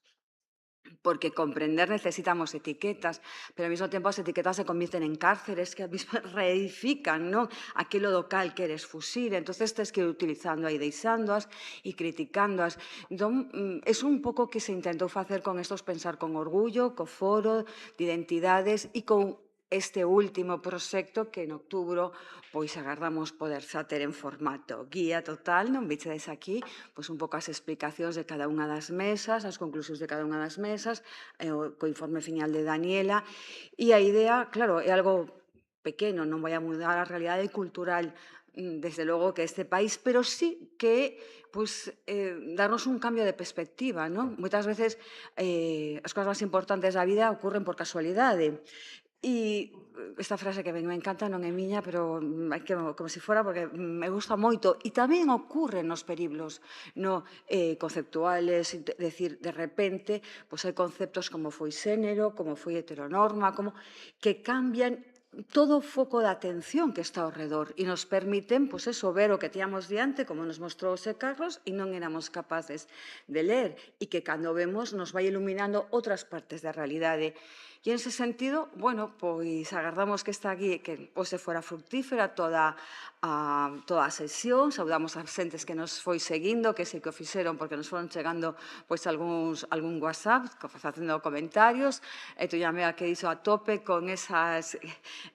Porque comprender necesitamos etiquetas, pero ao mesmo tempo as etiquetas se convierten en cárceres que a mesma reedifican, non? Aquilo do cal queres fuxir, entonces tens que ir utilizando e deixándoas e criticándoas. Entón, é un pouco que se intentou facer con estos pensar con orgullo, co foro de identidades e con este último proxecto que en outubro pois agardamos poder xa ter en formato guía total, non vichedes aquí, pois un pouco as explicacións de cada unha das mesas, as conclusións de cada unha das mesas, co informe final de Daniela, e a idea, claro, é algo pequeno, non vai a mudar a realidade cultural desde logo que este país, pero sí que pues, darnos un cambio de perspectiva, non? Moitas veces as cousas máis importantes da vida ocurren por casualidade. E esta frase que me encanta non é miña, pero hai que como se fora porque me gusta moito. E tamén ocurre nos periblos no conceptuales, decir, de repente, pois hai conceptos como foi xénero, como foi heteronorma, como que cambian todo o foco de atención que está ao redor e nos permiten, pois eso, ver o que tíamos diante, como nos mostrou José Carlos, e non éramos capaces de ler, e que cando vemos nos vai iluminando outras partes da realidade. E en ese sentido, bueno, pois agardamos que esta aquí, que hoxe fora fructífera toda a sesión, saudamos as xentes que nos foi seguindo, que sei que o fixeron porque nos foron chegando pois algún WhatsApp, facendo comentarios, e tú llamea que iso a tope con esas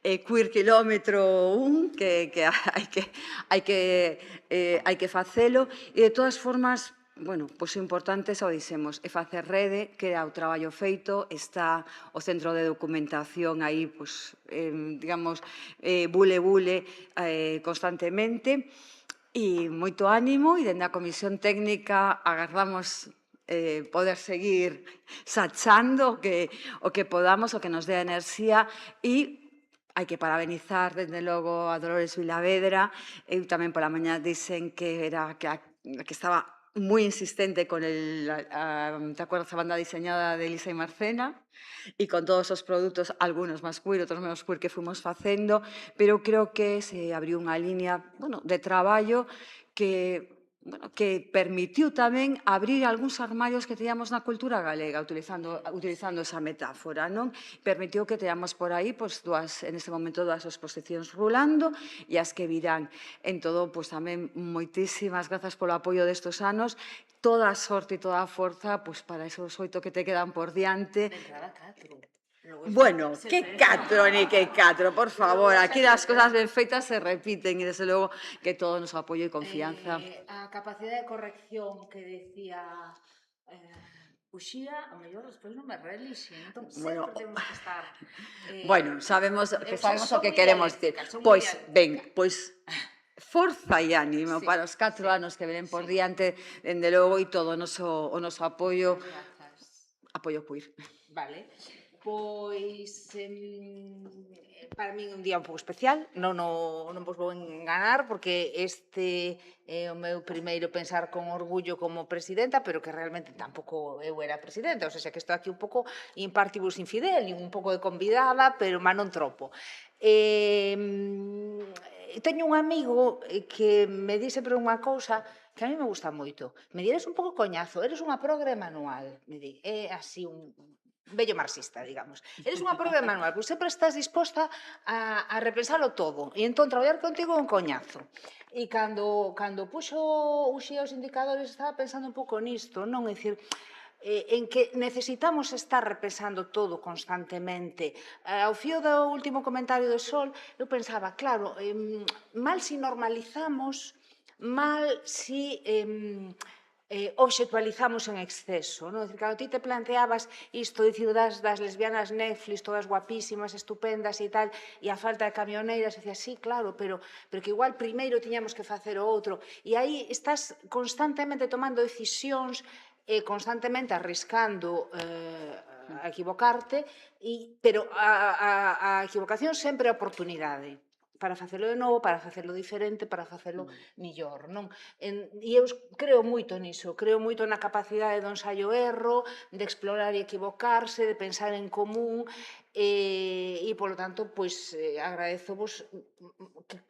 queer kilómetro 1, que hai que facelo, e de todas formas, bueno, pois o importante xa o dixemos, é facer rede, que era o traballo feito, está o centro de documentación aí, pois, digamos, bule constantemente, e moito ánimo, e dende a Comisión Técnica agardamos poder seguir sachando o que podamos, o que nos dé enerxía, e hai que parabenizar, dende logo, a Dolores Vilavedra. Eu tamén pola mañá dixen que estaba moi insistente con ¿te acuerdas a banda diseñada de Elisa y Marcena? E con todos os produtos, algunos máis queer, outros menos queer, que fomos facendo, pero creo que se abriu unha línea de traballo que permitiu tamén abrir algúns armarios que teníamos na cultura galega, utilizando esa metáfora, non? Permitiu que teamos por aí, en este momento, 2 exposicións rulando e as que virán. En todo, tamén, moitísimas grazas polo apoio destes anos, toda a sorte e toda a forza para esos 8 que te quedan por diante. Bueno, que 4 ni que 4, por favor, aquí as cosas ben feitas se repiten e, desde logo, que todo o noso apoio e confianza. A capacidade de corrección que decía Uxía, a mellor despois non me reelixe, entón sempre temos que estar... Bueno, sabemos o que queremos dicir. Pois, ben, forza e ánimo para os 4 anos que venen por diante, dende logo, e todo o noso apoio queer. Vale. Pois, Para min é un día un pouco especial, non vos vou enganar, porque este é o meu primeiro pensar con orgullo como presidenta, pero que realmente tampouco eu era presidenta, ou seja, que estou aquí un pouco in partibus infidel, un pouco de convidada, pero má non tropo. Teño un amigo que me di sempre unha cousa que a mí me gusta moito. Me di, eres un pouco coñazo, eres unha progre manual. Me di, é así un vello marxista, digamos. Eres unha progre manual, pois sempre estás disposta a repensalo todo. E entón, traballar contigo é un coñazo. E cando puxo os indicadores, estaba pensando un pouco nisto, non? É dicir, en que necesitamos estar repensando todo constantemente. Ao fío do último comentario do Sol, eu pensaba, claro, mal si normalizamos, mal si obxectualizamos en exceso, non? Dicir, cando ti te planteabas isto, dicir, das lesbianas Netflix, todas guapísimas, estupendas e tal, e a falta de camioneiras, dicía, sí, claro, pero que igual primeiro tiñamos que facer o outro. E aí estás constantemente tomando decisións, constantemente arriscando a equivocarte, pero a equivocación sempre é oportunidade para facelo de novo, para facelo diferente, para facelo millor, non? E eu creo moito niso, creo moito na capacidade do ensaio-erro, de explorar e equivocarse, de pensar en común, e, polo tanto, pois, agradezovos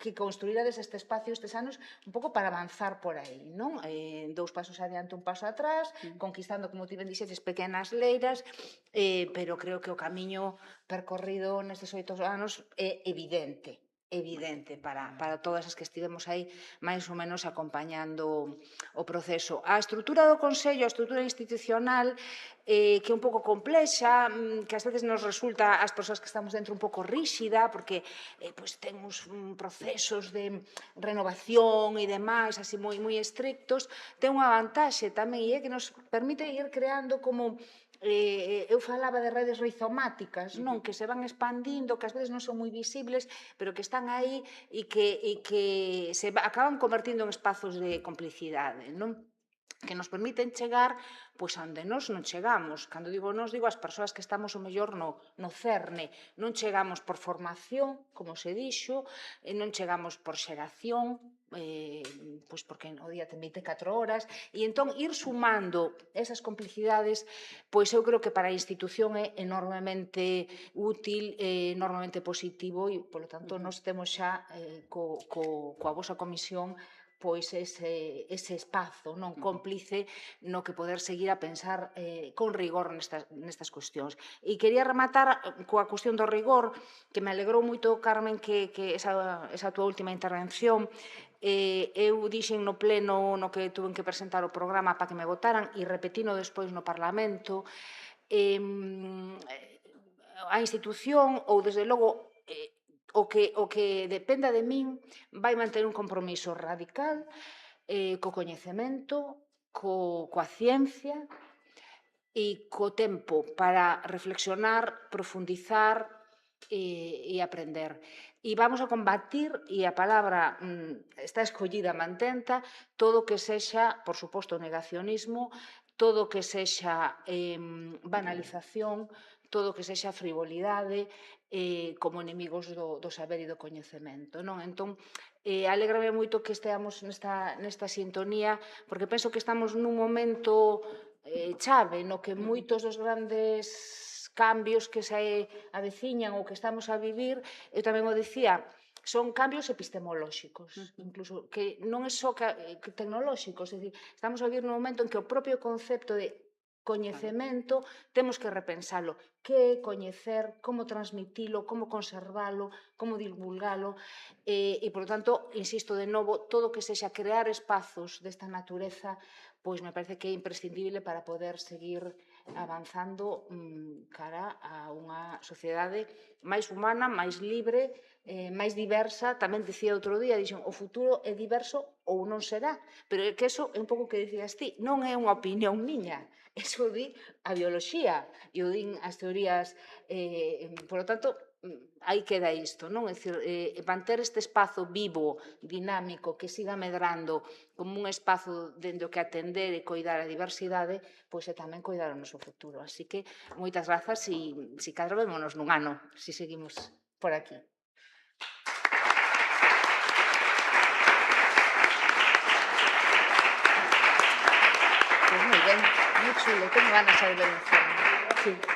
que construirades este espacio estes anos un pouco para avanzar por aí, non? 2 pasos adiante, un paso atrás, conquistando, como ti ben dixetes, pequenas leiras, pero creo que o camiño percorrido nestes 8 anos é evidente para todas as que estivemos aí máis ou menos acompañando o proceso. A estrutura do Consello, a estrutura institucional, que é un pouco complexa, que ás veces nos resulta ás persoas que estamos dentro un pouco ríxida, porque temos procesos de renovación e demais, así moi estrictos, ten unha vantaxe tamén, e é que nos permite ir creando como eu falaba de redes rizomáticas, non? Que se van expandindo, que ás veces non son moi visibles, pero que están aí e que se acaban convertindo en espazos de complicidade, non? Que nos permiten chegar pois onde nós non chegamos. Cando digo nós, digo as persoas que estamos o mellor no cerne. Non chegamos por formación, como se dixo, non chegamos por xeración, pois porque o día ten 24 horas, e entón ir sumando esas complicidades, pois eu creo que para a institución é enormemente útil, enormemente positivo, e, polo tanto, nós temos xa coa vosa comisión pois ese espazo non cómplice no que poder seguir a pensar con rigor nestas cuestións. E quería rematar coa cuestión do rigor, que me alegrou moito, Carmen, que esa tua última intervención. Eu dixen no pleno no que tuven que presentar o programa para que me votaran e repetino despois no Parlamento. A institución, ou desde logo o que dependa de min, vai manter un compromiso radical co coñecemento, coa ciencia e co tempo para reflexionar, profundizar e aprender. E vamos a combatir, e a palabra está escollida mantenta, todo o que sexa, por suposto, negacionismo, todo o que sexa banalización, todo o que sexa frivolidade, como enemigos do saber e do coñecemento, non? Entón, alégrame moito que esteamos nesta sintonía, porque penso que estamos nun momento chave, no que moitos dos grandes cambios que se aveciñan ou que estamos a vivir, eu tamén o dicía, son cambios epistemolóxicos, incluso, que non é só tecnolóxicos, é dicir, estamos a vivir nun momento en que o propio concepto de coñecemento temos que repensalo. Que é coñecer, como transmitilo, como conservalo, como divulgalo, e, por tanto, insisto de novo, todo o que sexa crear espazos desta natureza, pois me parece que é imprescindible para poder seguir avanzando cara a unha sociedade máis humana, máis libre, máis diversa. Tamén dicía outro día, dixen, o futuro é diverso ou non será, pero é que eso é un pouco que dicías ti, non é unha opinión miña, eso di a bioloxía e o din as teorías, por lo tanto, aí queda isto, non? É dicir, manter este espazo vivo, dinámico, que siga medrando como un espazo dende o que atender e coidar a diversidade, pois é tamén coidar o noso futuro. Así que, moitas grazas e, si cadra, vémonos nun ano, se seguimos por aquí. Moi chulo, teño ganas de ver un filme. Sí.